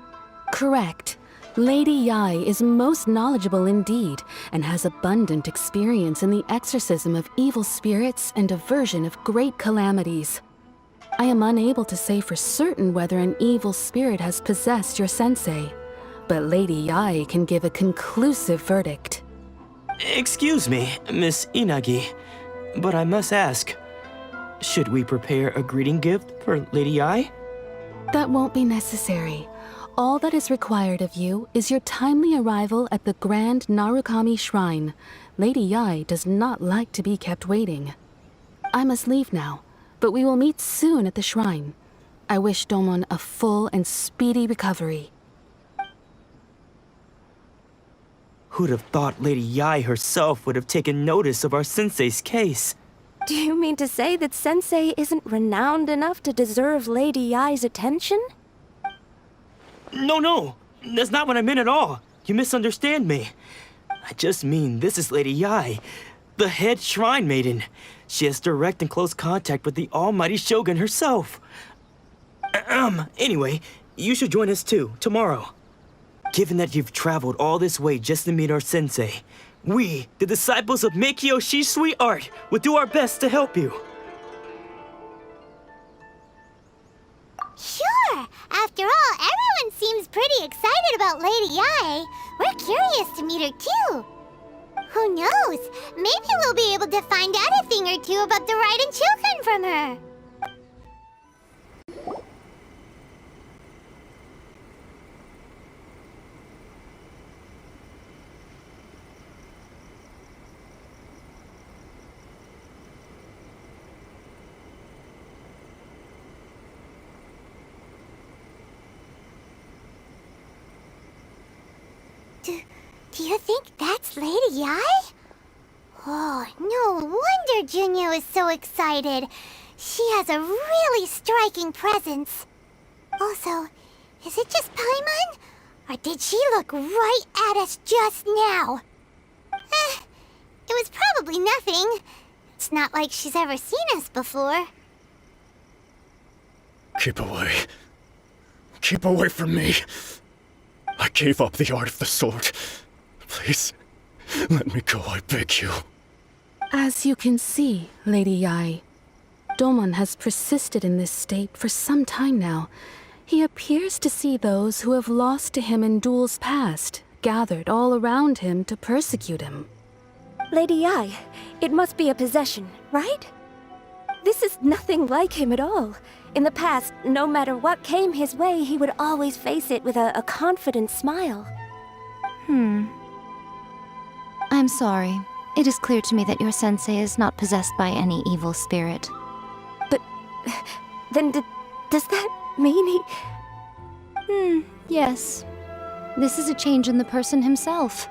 Speaker 6: Correct. Lady Yae is most knowledgeable indeed, and has abundant experience in the exorcism of evil spirits and aversion of great calamities. I am unable to say for certain whether an evil spirit has possessed your sensei, but Lady Yae can give a conclusive verdict.
Speaker 20: Excuse me, Miss Inagi, but I must ask, should we prepare a greeting gift for Lady Yae?
Speaker 6: That won't be necessary. All that is required of you is your timely arrival at the Grand Narukami Shrine. Lady Yae does not like to be kept waiting. I must leave now, but we will meet soon at the shrine. I wish Domon a full and speedy recovery.
Speaker 20: Who'd have thought Lady Yae herself would have taken notice of our sensei's case?
Speaker 14: Do you mean to say that Sensei isn't renowned enough to deserve Lady Yae's attention?
Speaker 20: No, that's not what I meant at all. You misunderstand me. I just mean this is Lady Yae, the head shrine maiden. She has direct and close contact with the almighty Shogun herself. Anyway, you should join us too, tomorrow. Given that you've traveled all this way just to meet our sensei, we, the disciples of Meikyo Shisui art, will do our best to help you.
Speaker 3: Sure! After all, everyone seems pretty excited about Lady Yae. We're curious to meet her too. Who knows? Maybe we'll be able to find out a thing or two about the Raiden children from her. Do you think that's Lady Yae? Oh, no wonder Junyo is so excited. She has a really striking presence. Also, is it just Paimon? Or did she look right at us just now? It was probably nothing. It's not like she's ever seen us before.
Speaker 17: Keep away. Keep away from me.
Speaker 2: I gave up the art of the sword. Please, let me go, I beg you.
Speaker 6: As you can see, Lady Yai, Domon has persisted in this state for some time now. He appears to see those who have lost to him in duels past, gathered all around him to persecute him.
Speaker 14: Lady Yai, it must be a possession, right? This is nothing like him at all. In the past, no matter what came his way, he would always face it with a confident smile.
Speaker 8: I'm sorry. It is clear to me that your sensei is not possessed by any evil spirit.
Speaker 14: But then does that mean he...
Speaker 8: Yes. This is a change in the person himself.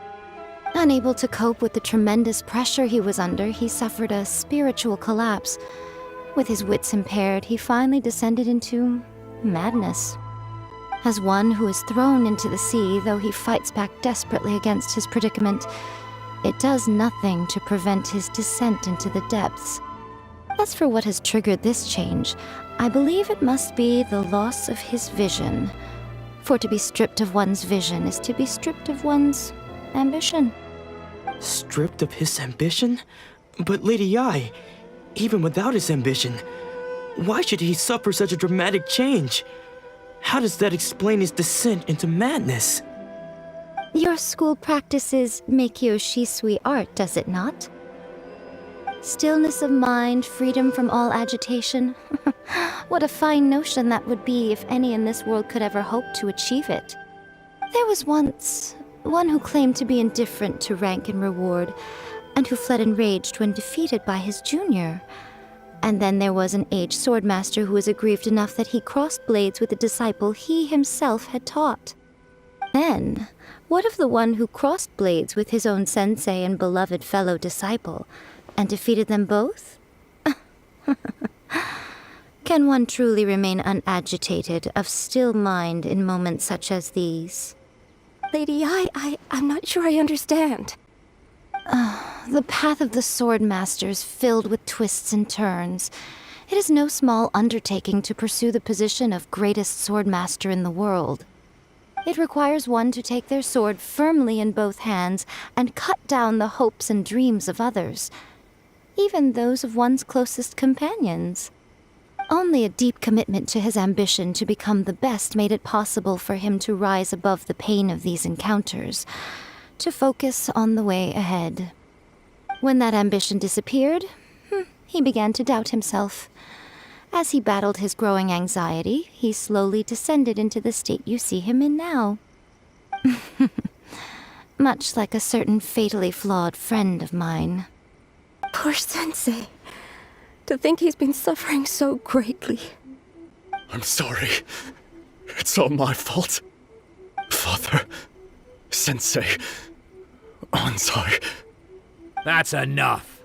Speaker 8: Unable to cope with the tremendous pressure he was under, he suffered a spiritual collapse. With his wits impaired, he finally descended into madness. As one who is thrown into the sea, though he fights back desperately against his predicament, it does nothing to prevent his descent into the depths. As for what has triggered this change, I believe it must be the loss of his vision. For to be stripped of one's vision is to be stripped of one's ambition.
Speaker 20: Stripped of his ambition? But Lady Yai, even without his ambition, why should he suffer such a dramatic change? How does that explain his descent into madness?
Speaker 8: Your school practices Meikyo Shisui art, does it not? Stillness of mind, freedom from all agitation. What a fine notion that would be if any in this world could ever hope to achieve it. There was once one who claimed to be indifferent to rank and reward, and who fled enraged when defeated by his junior. And then there was an aged swordmaster who was aggrieved enough that he crossed blades with a disciple he himself had taught. Then, what of the one who crossed blades with his own sensei and beloved fellow disciple, and defeated them both? Can one truly remain unagitated, of still mind in moments such as these?
Speaker 14: Lady I'm not sure I understand.
Speaker 8: The path of the Swordmaster is filled with twists and turns. It is no small undertaking to pursue the position of greatest Swordmaster in the world. It requires one to take their sword firmly in both hands and cut down the hopes and dreams of others, even those of one's closest companions. Only a deep commitment to his ambition to become the best made it possible for him to rise above the pain of these encounters, to focus on the way ahead. When that ambition disappeared, he began to doubt himself. As he battled his growing anxiety, he slowly descended into the state you see him in now. Much like a certain fatally flawed friend of mine.
Speaker 14: Poor Sensei. To think he's been suffering so greatly.
Speaker 2: I'm sorry. It's all my fault. Father, Sensei, Anzai.
Speaker 4: That's enough.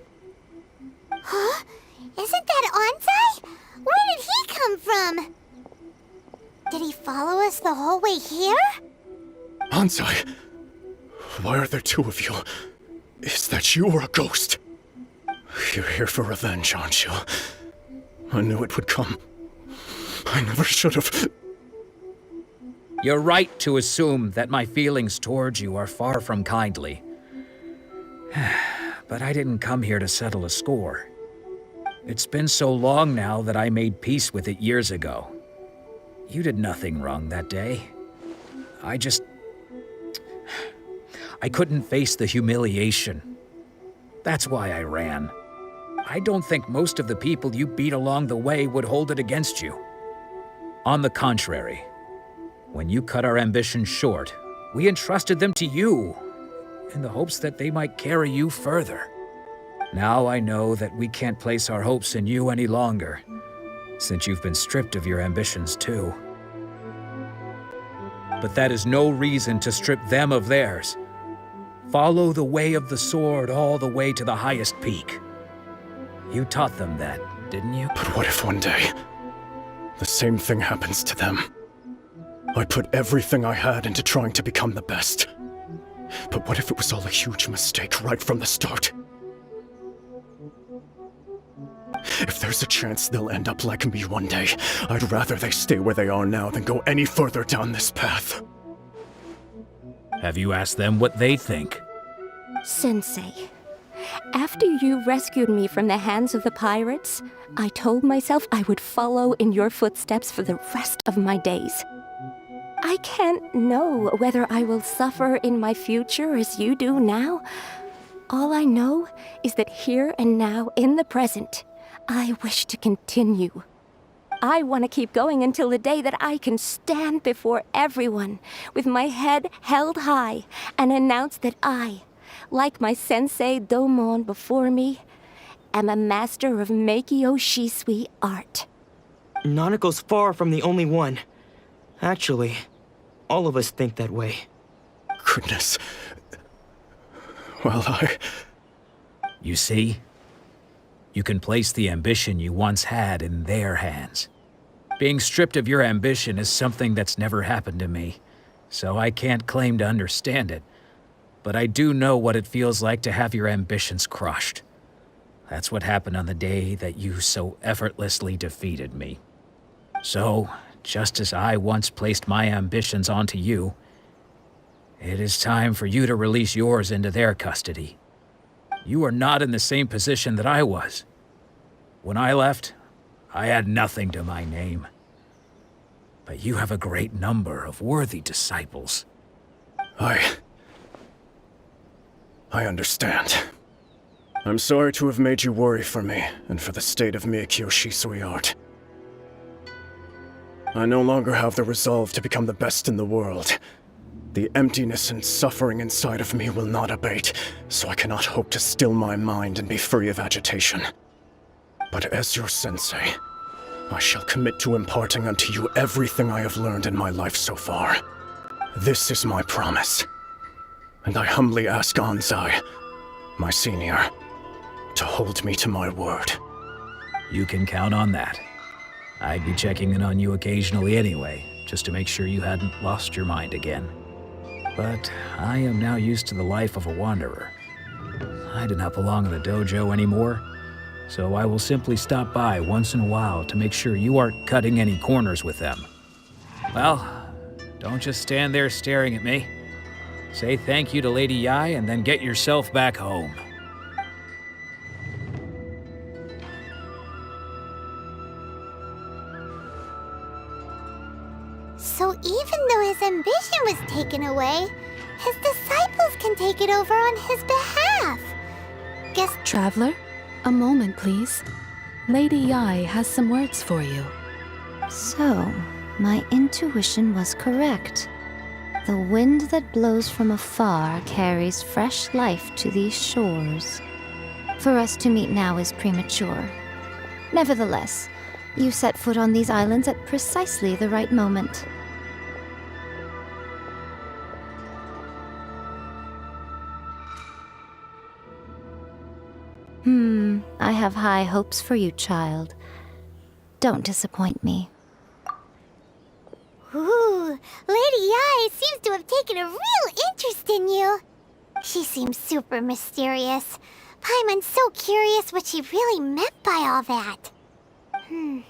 Speaker 3: Huh? Isn't that Anzai? Where did he come from? Did he follow us the whole way here?
Speaker 2: Anzai, why are there two of you? Is that you or a ghost? You're here for revenge, aren't you? I knew it would come. I never should have.
Speaker 4: You're right to assume that my feelings towards you are far from kindly. But I didn't come here to settle a score. It's been so long now that I made peace with it years ago. You did nothing wrong that day. I couldn't face the humiliation. That's why I ran. I don't think most of the people you beat along the way would hold it against you. On the contrary, when you cut our ambitions short, we entrusted them to you, in the hopes that they might carry you further. Now I know that we can't place our hopes in you any longer, since you've been stripped of your ambitions too. But that is no reason to strip them of theirs. Follow the way of the sword all the way to the highest peak. You taught them that, didn't you?
Speaker 2: But what if one day, the same thing happens to them? I put everything I had into trying to become the best. But what if it was all a huge mistake right from the start? If there's a chance they'll end up like me one day, I'd rather they stay where they are now than go any further down this path.
Speaker 4: Have you asked them what they think?
Speaker 11: Sensei, after you rescued me from the hands of the pirates, I told myself I would follow in your footsteps for the rest of my days. I can't know whether I will suffer in my future as you do now. All I know is that here and now, in the present, I wish to continue. I want to keep going until the day that I can stand before everyone with my head held high and announce that I, like my sensei Domon before me, am a master of Meikyo Shisui art.
Speaker 20: Nanako's far from the only one. Actually, all of us think that way.
Speaker 2: Goodness. Well,
Speaker 4: You see? You can place the ambition you once had in their hands. Being stripped of your ambition is something that's never happened to me, so I can't claim to understand it. But I do know what it feels like to have your ambitions crushed. That's what happened on the day that you so effortlessly defeated me. So, just as I once placed my ambitions onto you, it is time for you to release yours into their custody. You are not in the same position that I was. When I left, I had nothing to my name. But you have a great number of worthy disciples.
Speaker 2: I understand. I'm sorry to have made you worry for me, and for the state of Meikyo Shisui art. I no longer have the resolve to become the best in the world. The emptiness and suffering inside of me will not abate, so I cannot hope to still my mind and be free of agitation. But as your sensei, I shall commit to imparting unto you everything I have learned in my life so far. This is my promise. And I humbly ask Anzai, my senior, to hold me to my word.
Speaker 4: You can count on that. I'd be checking in on you occasionally anyway, just to make sure you hadn't lost your mind again. But I am now used to the life of a wanderer. I do not belong in the dojo anymore, so I will simply stop by once in a while to make sure you aren't cutting any corners with them. Well, don't just stand there staring at me. Say thank you to Lady Yae and then get yourself back home.
Speaker 3: So even though his ambition was taken away, his disciples can take it over on his behalf. Guess...
Speaker 6: Traveler, a moment, please. Lady Yae has some words for you.
Speaker 8: So, my intuition was correct. The wind that blows from afar carries fresh life to these shores. For us to meet now is premature. Nevertheless, you set foot on these islands at precisely the right moment. I have high hopes for you, child. Don't disappoint me.
Speaker 3: Ooh, Lady Yae seems to have taken a real interest in you. She seems super mysterious. Paimon's so curious what she really meant by all that. We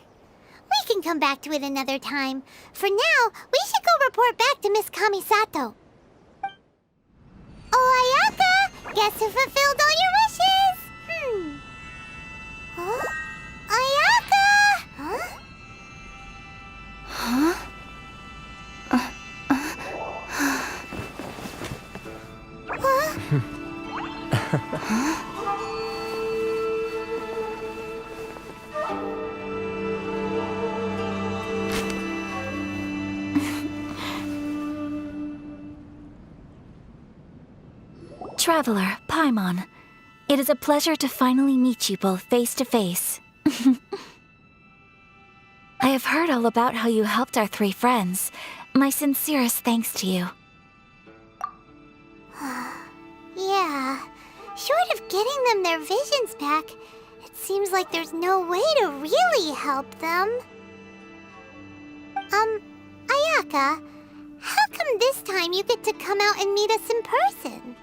Speaker 3: can come back to it another time. For now, we should go report back to Miss Kamisato. Oh, Ayaka! Guess who fulfilled all your wishes? Huh? Ayaka! Huh?
Speaker 8: Huh?
Speaker 1: Traveler, Paimon. It is a pleasure to finally meet you both face to face. I have heard all about how you helped our three friends. My sincerest thanks to you.
Speaker 3: Yeah. Short of getting them their visions back, it seems like there's no way to really help them. Ayaka, how come this time you get to come out and meet us in person?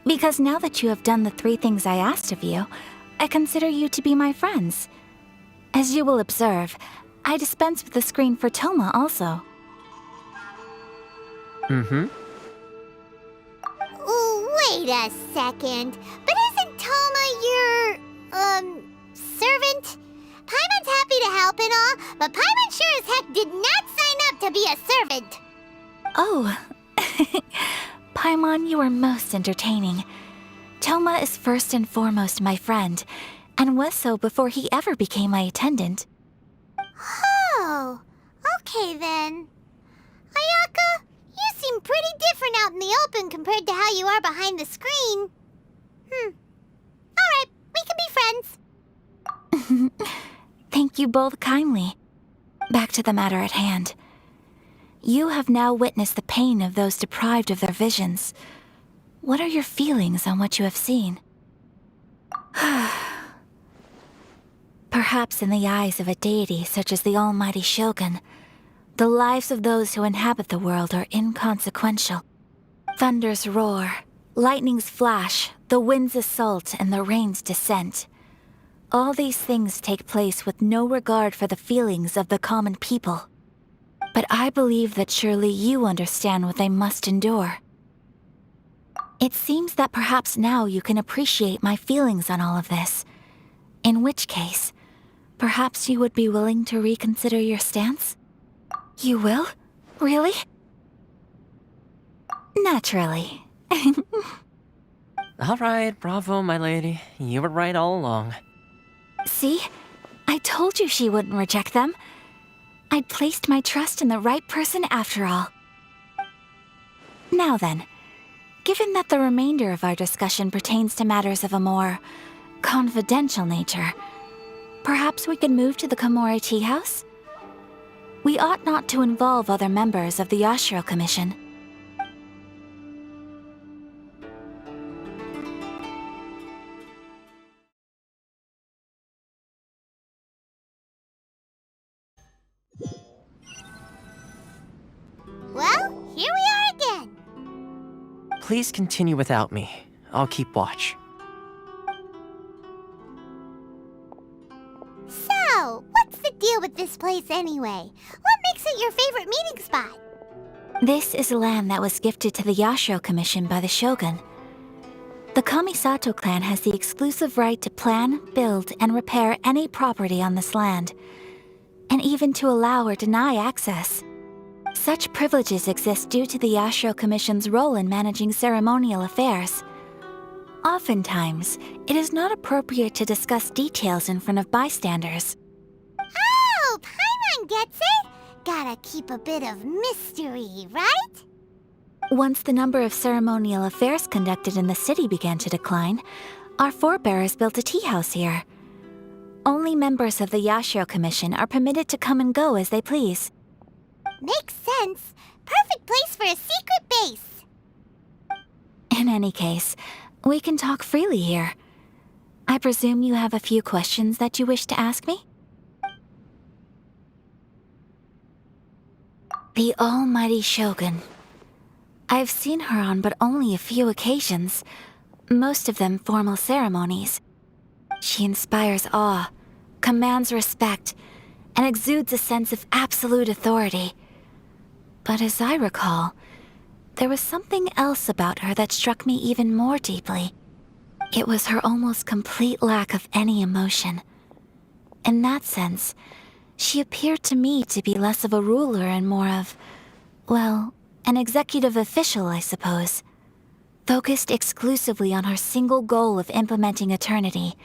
Speaker 1: Because now that you have done the 3 things I asked of you, I consider you to be my friends. As you will observe, I dispense with the screen for Toma also.
Speaker 5: Mm-hmm.
Speaker 3: Wait a second. But isn't Toma your, servant? Paimon's happy to help and all, but Paimon sure as heck did not sign up to be a servant.
Speaker 1: Oh. Paimon, you are most entertaining. Toma is first and foremost my friend, and was so before he ever became my attendant.
Speaker 3: Oh, okay then. Ayaka, you seem pretty different out in the open compared to how you are behind the screen. Alright, we can be friends.
Speaker 1: Thank you both kindly. Back to the matter at hand. You have now witnessed the pain of those deprived of their visions. What are your feelings on what you have seen? Perhaps in the eyes of a deity such as the almighty Shogun, the lives of those who inhabit the world are inconsequential. Thunders roar, lightnings flash, the winds assault, and the rains descent. All these things take place with no regard for the feelings of the common people. But I believe that surely you understand what they must endure. It seems that perhaps now you can appreciate my feelings on all of this. In which case, perhaps you would be willing to reconsider your stance? You will? Really? Naturally.
Speaker 5: All right, bravo, my lady. You were right all along.
Speaker 1: See? I told you she wouldn't reject them. I'd placed my trust in the right person after all. Now then, given that the remainder of our discussion pertains to matters of a more confidential nature, perhaps we could move to the Komore Tea House? We ought not to involve other members of the Yashiro Commission.
Speaker 3: Well, here we are again.
Speaker 5: Please continue without me. I'll keep watch.
Speaker 3: So, what's the deal with this place anyway? What makes it your favorite meeting spot?
Speaker 1: This is land that was gifted to the Yashiro Commission by the Shogun. The Kamisato clan has the exclusive right to plan, build, and repair any property on this land, and even to allow or deny access. Such privileges exist due to the Yashiro Commission's role in managing ceremonial affairs. Oftentimes, it is not appropriate to discuss details in front of bystanders.
Speaker 3: Oh, Paimon gets it! Gotta keep a bit of mystery, right?
Speaker 1: Once the number of ceremonial affairs conducted in the city began to decline, our forebears built a tea house here. Only members of the Yashiro Commission are permitted to come and go as they please.
Speaker 3: Makes sense. Perfect place for a secret base.
Speaker 1: In any case, we can talk freely here. I presume you have a few questions that you wish to ask me? The almighty Shogun. I've seen her on but only a few occasions, most of them formal ceremonies. She inspires awe, commands respect, and exudes a sense of absolute authority. But as I recall, there was something else about her that struck me even more deeply. It was her almost complete lack of any emotion. In that sense, she appeared to me to be less of a ruler and more of, well, an executive official, I suppose. Focused exclusively on her single goal of implementing eternity,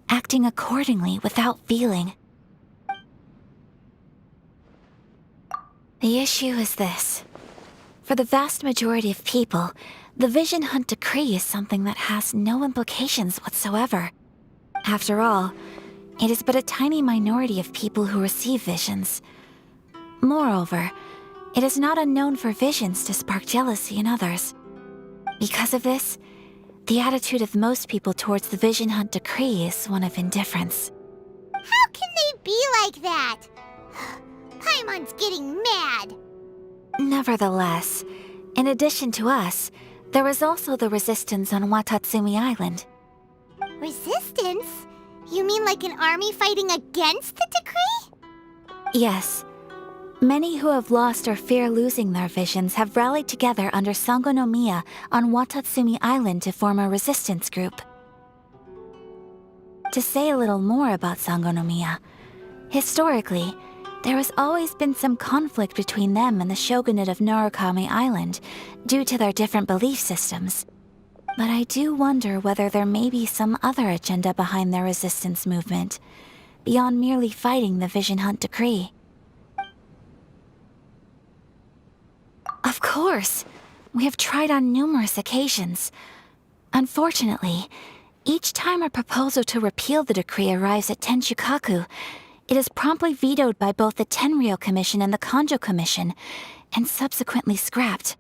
Speaker 1: acting accordingly without feeling. The issue is this. For the vast majority of people, the Vision Hunt Decree is something that has no implications whatsoever. After all, it is but a tiny minority of people who receive visions. Moreover, it is not unknown for visions to spark jealousy in others. Because of this, the attitude of most people towards the Vision Hunt Decree is one of indifference.
Speaker 3: How can they be like that? Paimon's getting mad.
Speaker 1: Nevertheless, in addition to us, there is also the resistance on Watatsumi Island.
Speaker 3: Resistance? You mean like an army fighting against the decree?
Speaker 1: Yes. Many who have lost or fear losing their visions have rallied together under Sango no Miya on Watatsumi Island to form a resistance group. To say a little more about Sango no Miya, historically, there has always been some conflict between them and the shogunate of Narukami Island due to their different belief systems. But I do wonder whether there may be some other agenda behind their resistance movement, beyond merely fighting the Vision Hunt decree. Of course! We have tried on numerous occasions. Unfortunately, each time a proposal to repeal the decree arrives at Tenshukaku, it is promptly vetoed by both the Tenryou Commission and the Kanjo Commission, and subsequently scrapped.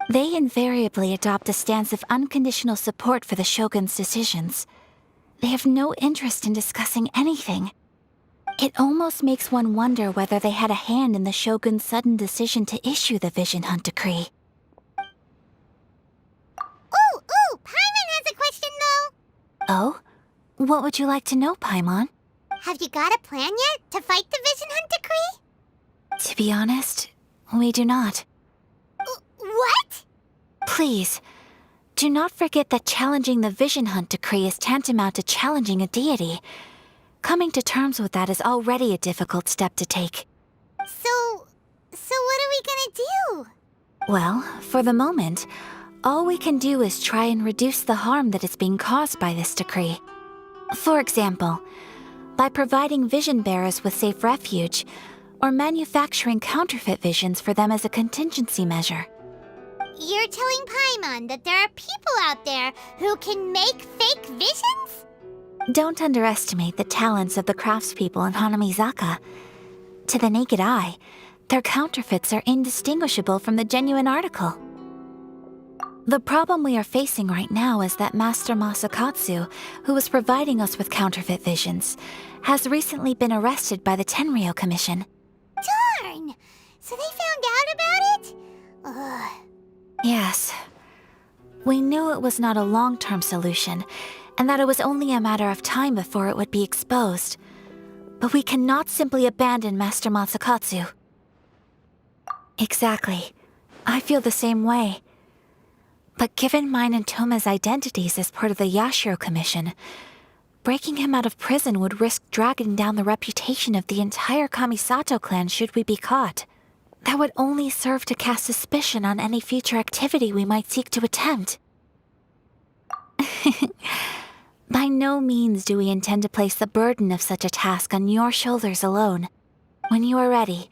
Speaker 1: They invariably adopt a stance of unconditional support for the Shogun's decisions. They have no interest in discussing anything. It almost makes one wonder whether they had a hand in the Shogun's sudden decision to issue the Vision Hunt decree.
Speaker 3: Ooh, Paimon has a question though!
Speaker 1: Oh? What would you like to know, Paimon?
Speaker 3: Have you got a plan yet to fight the Vision Hunt decree?
Speaker 1: To be honest, we do not.
Speaker 3: What?
Speaker 1: Please, do not forget that challenging the Vision Hunt decree is tantamount to challenging a deity. Coming to terms with that is already a difficult step to take.
Speaker 3: So what are we gonna do?
Speaker 1: Well, for the moment, all we can do is try and reduce the harm that is being caused by this decree. For example, by providing vision bearers with safe refuge, or manufacturing counterfeit visions for them as a contingency measure.
Speaker 3: You're telling Paimon that there are people out there who can make fake visions?
Speaker 1: Don't underestimate the talents of the craftspeople in Hanamizaka. To the naked eye, their counterfeits are indistinguishable from the genuine article. The problem we are facing right now is that Master Masakatsu, who was providing us with counterfeit visions, has recently been arrested by the Tenryou Commission.
Speaker 3: Darn! So they found out about it? Ugh.
Speaker 1: Yes. We knew it was not a long-term solution, and that it was only a matter of time before it would be exposed. But we cannot simply abandon Master Masakatsu. Exactly. I feel the same way. But given mine and Toma's identities as part of the Yashiro Commission, breaking him out of prison would risk dragging down the reputation of the entire Kamisato clan should we be caught. That would only serve to cast suspicion on any future activity we might seek to attempt. By no means do we intend to place the burden of such a task on your shoulders alone. When you are ready,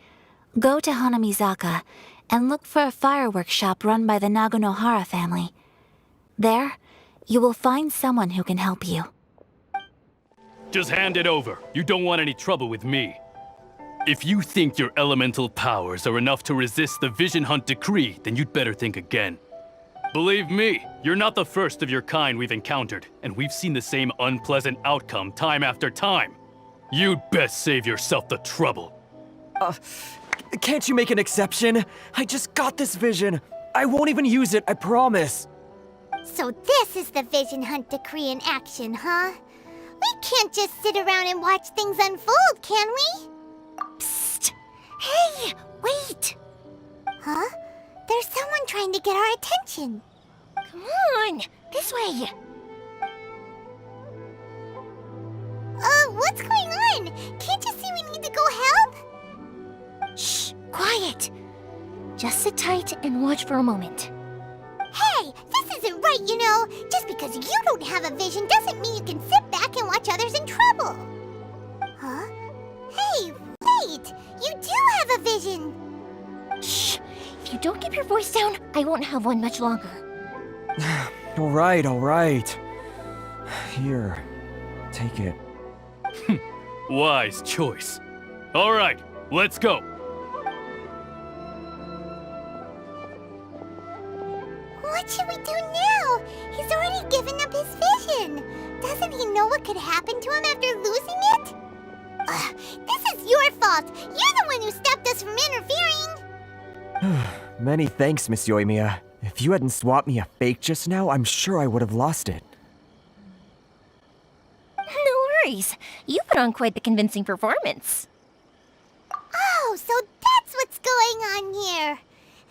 Speaker 1: go to Hanamizaka and look for a fireworks shop run by the Nagonohara family. There, you will find someone who can help you.
Speaker 10: Just hand it over. You don't want any trouble with me. If you think your elemental powers are enough to resist the Vision Hunt decree, then you'd better think again. Believe me, you're not the first of your kind we've encountered, and we've seen the same unpleasant outcome time after time. You'd best save yourself the trouble.
Speaker 20: Can't you make an exception? I just got this vision. I won't even use it, I promise.
Speaker 3: So this is the Vision Hunt decree in action, huh? We can't just sit around and watch things unfold, can we? Psst! Hey, wait! Huh? There's someone trying to get our attention. Come on, this way. What's going on? Can't you see we need to go help?
Speaker 7: Shh, quiet. Just sit tight and watch for a moment.
Speaker 3: Hey, this isn't right, you know. Just because you don't have a vision doesn't mean you can sit back and watch others in trouble. Huh? Hey, wait! You do have a vision!
Speaker 7: Shh! If you don't keep your voice down, I won't have one much longer.
Speaker 20: All right. Here, take it.
Speaker 10: Wise choice. All right, let's go.
Speaker 3: What should we do now? He's already given up his vision. Doesn't he know what could happen to him after losing it? This is your fault. You're the one who stopped us from interfering.
Speaker 20: Many thanks, Miss Yoimiya. If you hadn't swapped me a fake just now, I'm sure I would have lost it.
Speaker 7: No worries. You put on quite the convincing performance.
Speaker 3: Oh, so that's what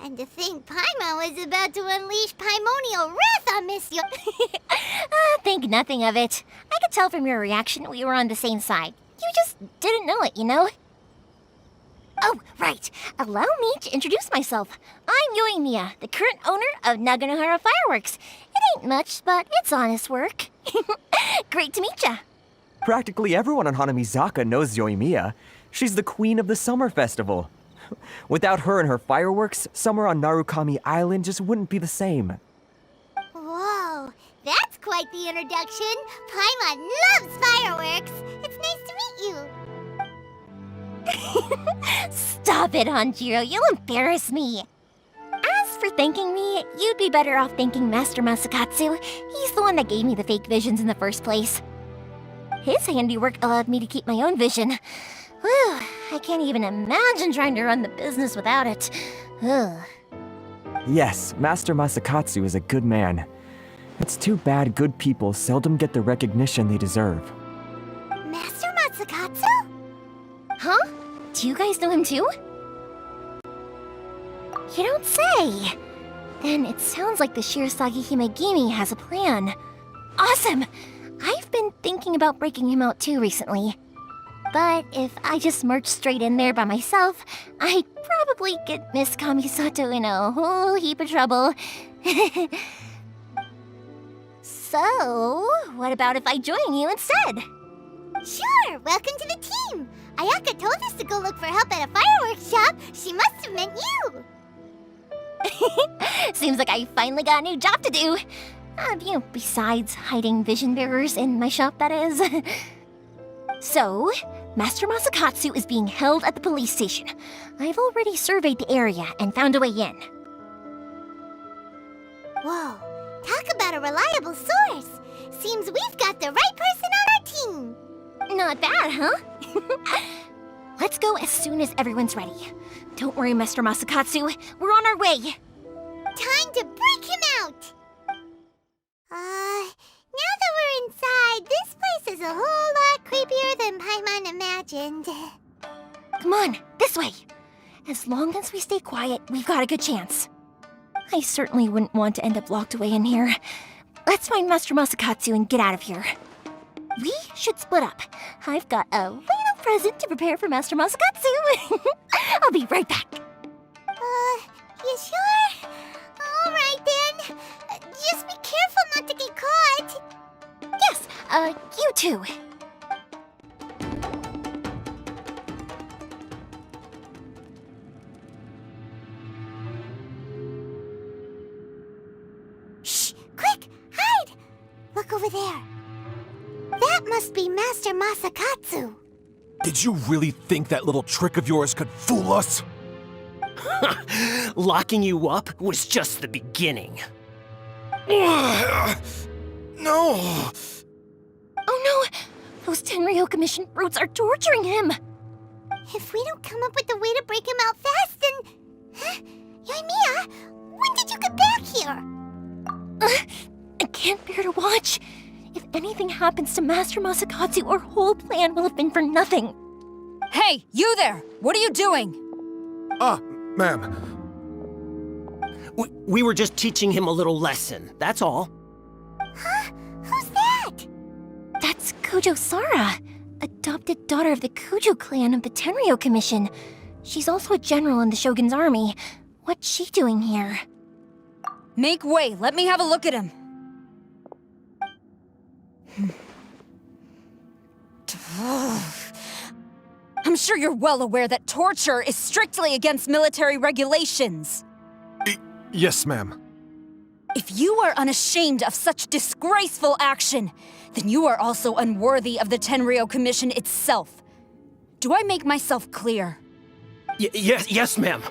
Speaker 3: And to think Paimon was about to unleash Paimonial wrath on Miss Yo-
Speaker 7: Think nothing of it. I could tell from your reaction we were on the same side. You just didn't know it, you know? Oh, right. Allow me to introduce myself. I'm Yoimiya, the current owner of Naganohara Fireworks. It ain't much, but it's honest work. Great to meet ya.
Speaker 12: Practically everyone on Hanamizaka knows Yoimiya. She's the queen of the summer festival. Without her and her fireworks, summer on Narukami Island just wouldn't be the same.
Speaker 3: Whoa, that's quite the introduction. Paimon loves fireworks. It's nice to meet you.
Speaker 7: Stop it, Hanjiro. You'll embarrass me. As for thanking me, you'd be better off thanking Master Masakatsu. He's the one that gave me the fake visions in the first place. His handiwork allowed me to keep my own vision. Whew, I can't even imagine trying to run the business without it. Ugh.
Speaker 12: Yes, Master Masakatsu is a good man. It's too bad good people seldom get the recognition they deserve.
Speaker 3: Master Masakatsu?
Speaker 7: Huh? Do you guys know him too? You don't say! Then it sounds like the Shirasagi Himegimi has a plan. Awesome! I've been thinking about breaking him out too recently. But if I just marched straight in there by myself, I'd probably get Miss Kamisato in a whole heap of trouble. So, what about if I join you instead?
Speaker 3: Sure, welcome to the team. Ayaka told us to go look for help at a fireworks shop. She must have meant you.
Speaker 7: Seems like I finally got a new job to do. Besides hiding vision bearers in my shop, that is. So, Master Masakatsu is being held at the police station. I've already surveyed the area and found a way in.
Speaker 3: Whoa, talk about a reliable source. Seems we've got the right person on our team.
Speaker 7: Not bad, huh? Let's go as soon as everyone's ready. Don't worry, Master Masakatsu. We're on our way.
Speaker 3: Time to break him out. Now that we're inside, this place is a whole lot creepier than Paimon imagined.
Speaker 7: Come on, this way. As long as we stay quiet, we've got a good chance. I certainly wouldn't want to end up locked away in here. Let's find Master Masakatsu and get out of here. We should split up. I've got a little present to prepare for Master Masakatsu. I'll be right back.
Speaker 3: You sure? All right then. Just be careful not to get caught.
Speaker 7: Yes, you too.
Speaker 3: Shh! Quick! Hide! Look over there. That must be Master Masakatsu.
Speaker 13: Did you really think that little trick of yours could fool us?
Speaker 21: Locking you up was just the beginning.
Speaker 13: No!
Speaker 7: Oh no! Those Tenryo Commission brutes are torturing him!
Speaker 3: If we don't come up with a way to break him out fast, then... Yoimiya, when did you get back here?
Speaker 7: I can't bear to watch. If anything happens to Master Masakatsu, our whole plan will have been for nothing.
Speaker 15: Hey, you there! What are you doing?
Speaker 13: Ma'am.
Speaker 21: We were just teaching him a little lesson, that's all.
Speaker 3: Huh? Who's that?
Speaker 7: That's Kujo Sara, adopted daughter of the Kujo clan of the Tenryo Commission. She's also a general in the Shogun's army. What's she doing here?
Speaker 15: Make way, let me have a look at him. I'm sure you're well aware that torture is strictly against military regulations.
Speaker 13: Yes, ma'am.
Speaker 15: If you are unashamed of such disgraceful action, then you are also unworthy of the Tenryo Commission itself. Do I make myself clear?
Speaker 21: Yes, ma'am.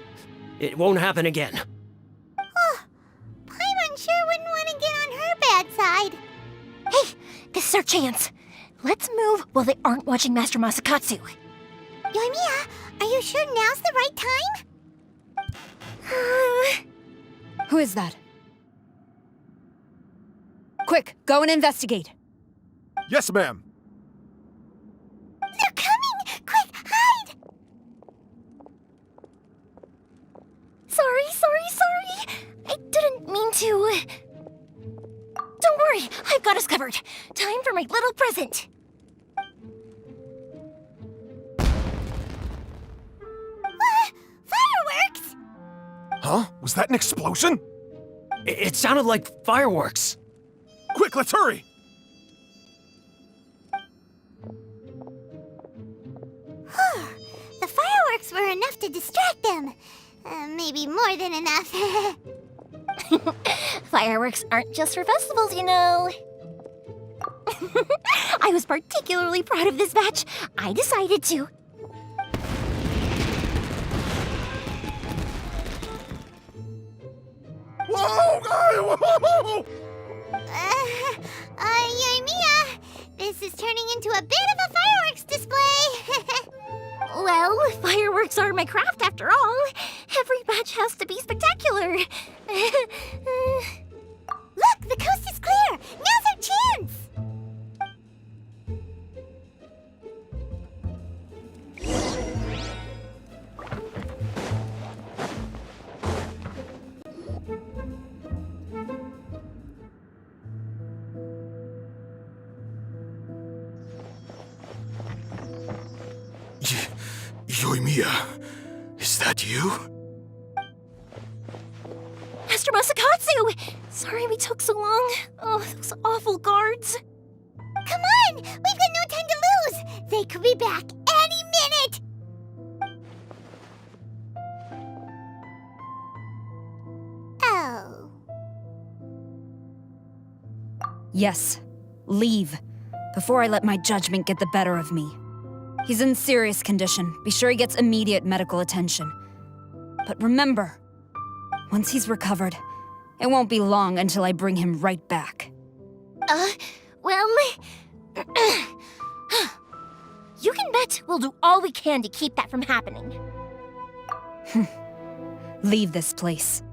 Speaker 21: It won't happen again.
Speaker 3: Oh, Paimon sure wouldn't want to get on her bad side.
Speaker 7: Hey, this is our chance. Let's move while they aren't watching Master Masakatsu.
Speaker 3: Yoimiya, are you sure now's the right time?
Speaker 15: Who is that? Quick, go and investigate.
Speaker 13: Yes, ma'am.
Speaker 3: They're coming! Quick, hide!
Speaker 7: Sorry. to... Don't worry, I've got us covered. Time for my little present. Fireworks!
Speaker 13: Huh? Was that an explosion?
Speaker 21: It sounded like fireworks.
Speaker 13: Quick, let's hurry!
Speaker 3: The fireworks were enough to distract them. Maybe more than enough.
Speaker 7: Fireworks aren't just for festivals, you know. I was particularly proud of this batch. I decided to.
Speaker 13: Whoa!
Speaker 3: Yoimiya, this is turning into a bit of a fireworks display.
Speaker 7: Well, fireworks are my craft after all. Every batch has to be spectacular.
Speaker 3: Look, the coast is clear. Now's our chance.
Speaker 13: Yoimiya, is that you?
Speaker 7: Master Masakatsu! Sorry we took so long. Oh, those awful guards.
Speaker 3: Come on! We've got no time to lose! They could be back any minute! Oh.
Speaker 15: Yes, leave. Before I let my judgment get the better of me. He's in serious condition. Be sure he gets immediate medical attention. But remember, once he's recovered, it won't be long until I bring him right back.
Speaker 7: Well... You can bet we'll do all we can to keep that from happening.
Speaker 15: Leave this place.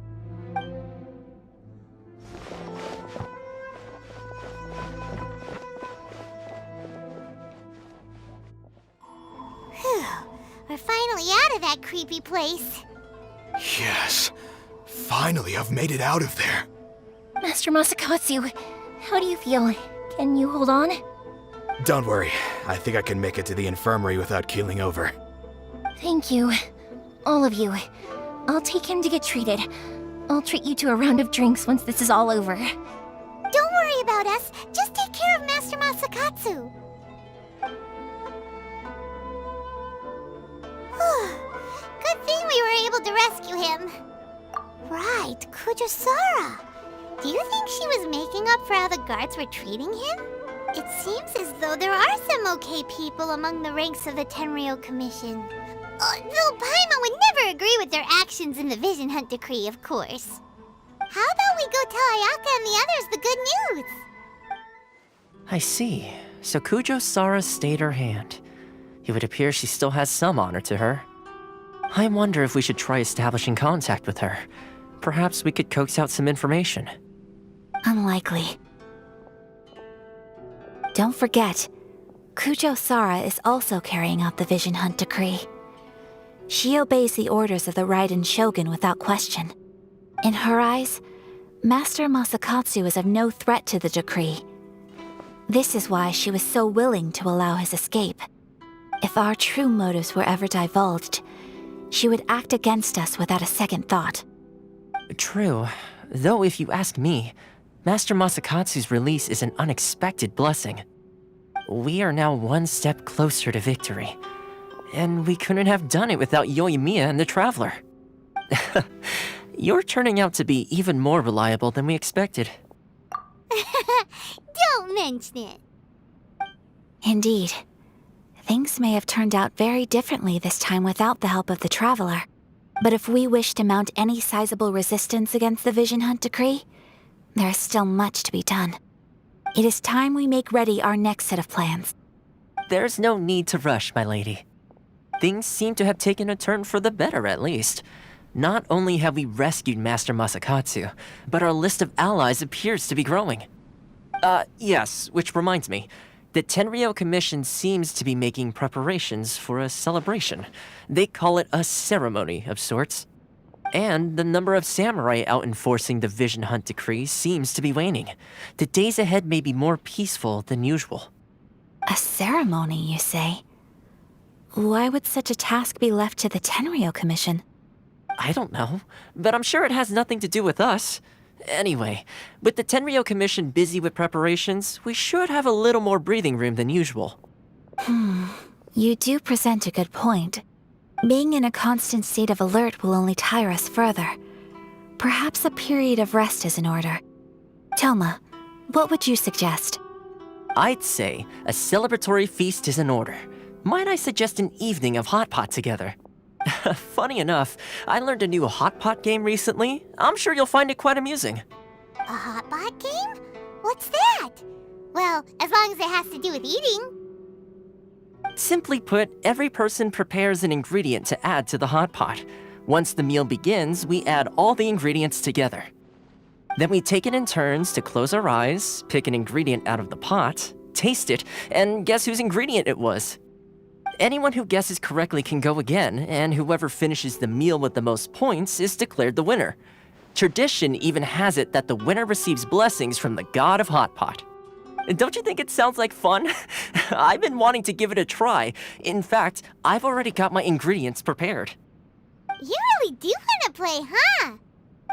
Speaker 3: We're finally out of that creepy place.
Speaker 13: Yes. Finally, I've made it out of there.
Speaker 7: Master Masakatsu, how do you feel? Can you hold on?
Speaker 2: Don't worry. I think I can make it to the infirmary without keeling over.
Speaker 7: Thank you. All of you. I'll take him to get treated. I'll treat you to a round of drinks once this is all over.
Speaker 3: Don't worry about us. Just take care of Master Masakatsu. Good thing we were able to rescue him. Right, Kujosara. Do you think she was making up for how the guards were treating him? It seems as though there are some okay people among the ranks of the Tenryou Commission. Though Paimon would never agree with their actions in the Vision Hunt Decree, of course. How about we go tell Ayaka and the others the good news?
Speaker 5: I see. So Kujo-Sara stayed her hand. It would appear she still has some honor to her. I wonder if we should try establishing contact with her. Perhaps we could coax out some information.
Speaker 1: Unlikely. Don't forget, Kujo-Sara is also carrying out the Vision Hunt Decree. She obeys the orders of the Raiden Shogun without question. In her eyes, Master Masakatsu is of no threat to the decree. This is why she was so willing to allow his escape. If our true motives were ever divulged, she would act against us without a second thought.
Speaker 5: True. Though if you ask me, Master Masakatsu's release is an unexpected blessing. We are now one step closer to victory. And we couldn't have done it without Yoimiya and the Traveler. You're turning out to be even more reliable than we expected.
Speaker 3: Don't mention it.
Speaker 1: Indeed. Things may have turned out very differently this time without the help of the Traveler. But if we wish to mount any sizable resistance against the Vision Hunt Decree, there is still much to be done. It is time we make ready our next set of plans.
Speaker 5: There's no need to rush, my lady. Things seem to have taken a turn for the better, at least. Not only have we rescued Master Masakatsu, but our list of allies appears to be growing. Yes, which reminds me. The Tenryou Commission seems to be making preparations for a celebration. They call it a ceremony of sorts. And the number of samurai out enforcing the Vision Hunt decree seems to be waning. The days ahead may be more peaceful than usual.
Speaker 1: A ceremony, you say? Why would such a task be left to the Tenryou Commission?
Speaker 5: I don't know, but I'm sure it has nothing to do with us. Anyway, with the Tenryou Commission busy with preparations, we should have a little more breathing room than usual.
Speaker 1: You do present a good point. Being in a constant state of alert will only tire us further. Perhaps a period of rest is in order. Toma, what would you suggest?
Speaker 5: I'd say a celebratory feast is in order. Might I suggest an evening of hot pot together? Funny enough, I learned a new hot pot game recently. I'm sure you'll find it quite amusing.
Speaker 3: A hot pot game? What's that? Well, as long as it has to do with eating.
Speaker 5: Simply put, every person prepares an ingredient to add to the hot pot. Once the meal begins, we add all the ingredients together. Then we take it in turns to close our eyes, pick an ingredient out of the pot, taste it, and guess whose ingredient it was. Anyone who guesses correctly can go again, and whoever finishes the meal with the most points is declared the winner. Tradition even has it that the winner receives blessings from the god of hot pot. Don't you think it sounds like fun? I've been wanting to give it a try. In fact, I've already got my ingredients prepared.
Speaker 3: You really do want to play, huh?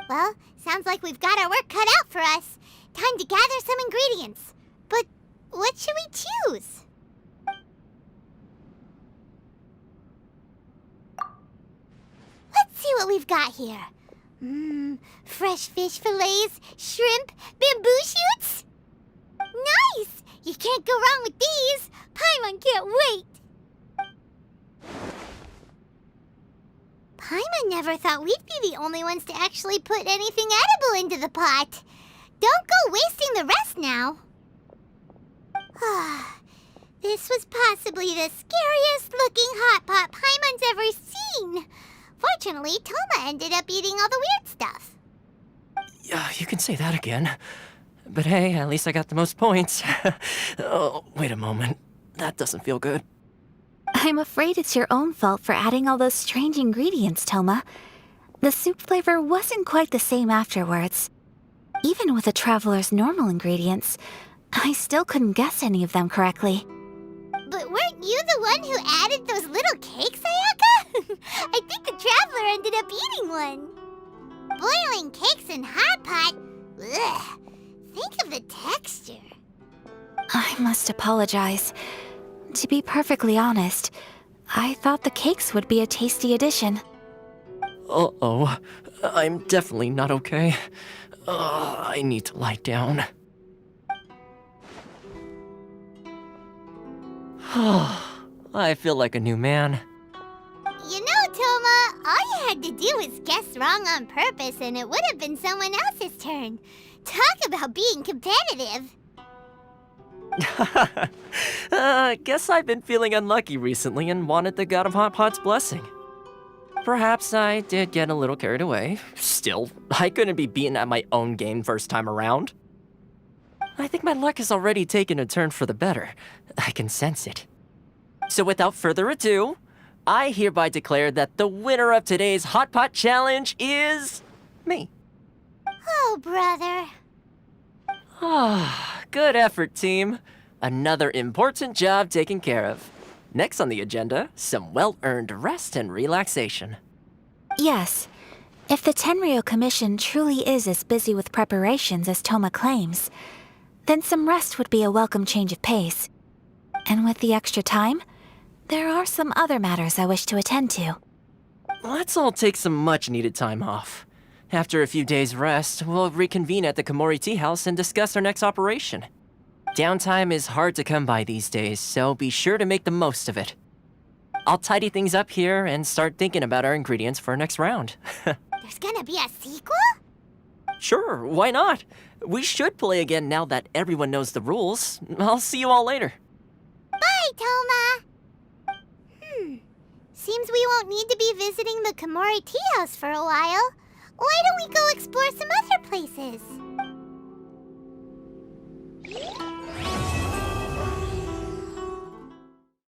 Speaker 3: Well, sounds like we've got our work cut out for us. Time to gather some ingredients. But what should we choose? Let's see what we've got here. Fresh fish fillets, shrimp, bamboo shoots. Nice! You can't go wrong with these. Paimon can't wait. Paimon never thought we'd be the only ones to actually put anything edible into the pot. Don't go wasting the rest now. This was possibly the scariest looking hot pot Paimon's ever seen. Fortunately, Toma ended up eating all the weird stuff.
Speaker 5: Yeah, you can say that again. But hey, at least I got the most points. Oh, wait a moment. That doesn't feel good.
Speaker 1: I'm afraid it's your own fault for adding all those strange ingredients, Toma. The soup flavor wasn't quite the same afterwards. Even with the traveler's normal ingredients, I still couldn't guess any of them correctly.
Speaker 3: But weren't you the one who added those little cakes, Ayaka? I think the traveler ended up eating one. Boiling cakes in hot pot? Ugh. Think of the texture.
Speaker 1: I must apologize. To be perfectly honest, I thought the cakes would be a tasty addition.
Speaker 5: Uh-oh. I'm definitely not okay. I need to lie down. I feel like a new man.
Speaker 3: You know, Toma, all you had to do was guess wrong on purpose and it would have been someone else's turn. Talk about being competitive.
Speaker 5: Guess I've been feeling unlucky recently and wanted the god of hot pot's blessing. Perhaps I did get a little carried away. Still, I couldn't be beaten at my own game first time around. I think my luck has already taken a turn for the better. I can sense it. So without further ado, I hereby declare that the winner of today's Hot Pot Challenge is me.
Speaker 3: Oh, brother.
Speaker 5: Good effort, team. Another important job taken care of. Next on the agenda, some well-earned rest and relaxation.
Speaker 1: Yes. If the Tenryou Commission truly is as busy with preparations as Toma claims, then some rest would be a welcome change of pace. And with the extra time, there are some other matters I wish to attend to.
Speaker 5: Let's all take some much-needed time off. After a few days' rest, we'll reconvene at the Komori Tea House and discuss our next operation. Downtime is hard to come by these days, so be sure to make the most of it. I'll tidy things up here and start thinking about our ingredients for our next round.
Speaker 3: There's gonna be a sequel?
Speaker 5: Sure, why not? We should play again now that everyone knows the rules. I'll see you all later.
Speaker 3: Bye, Toma! Seems we won't need to be visiting the Komori Tea House for a while. Why don't we go explore some other places?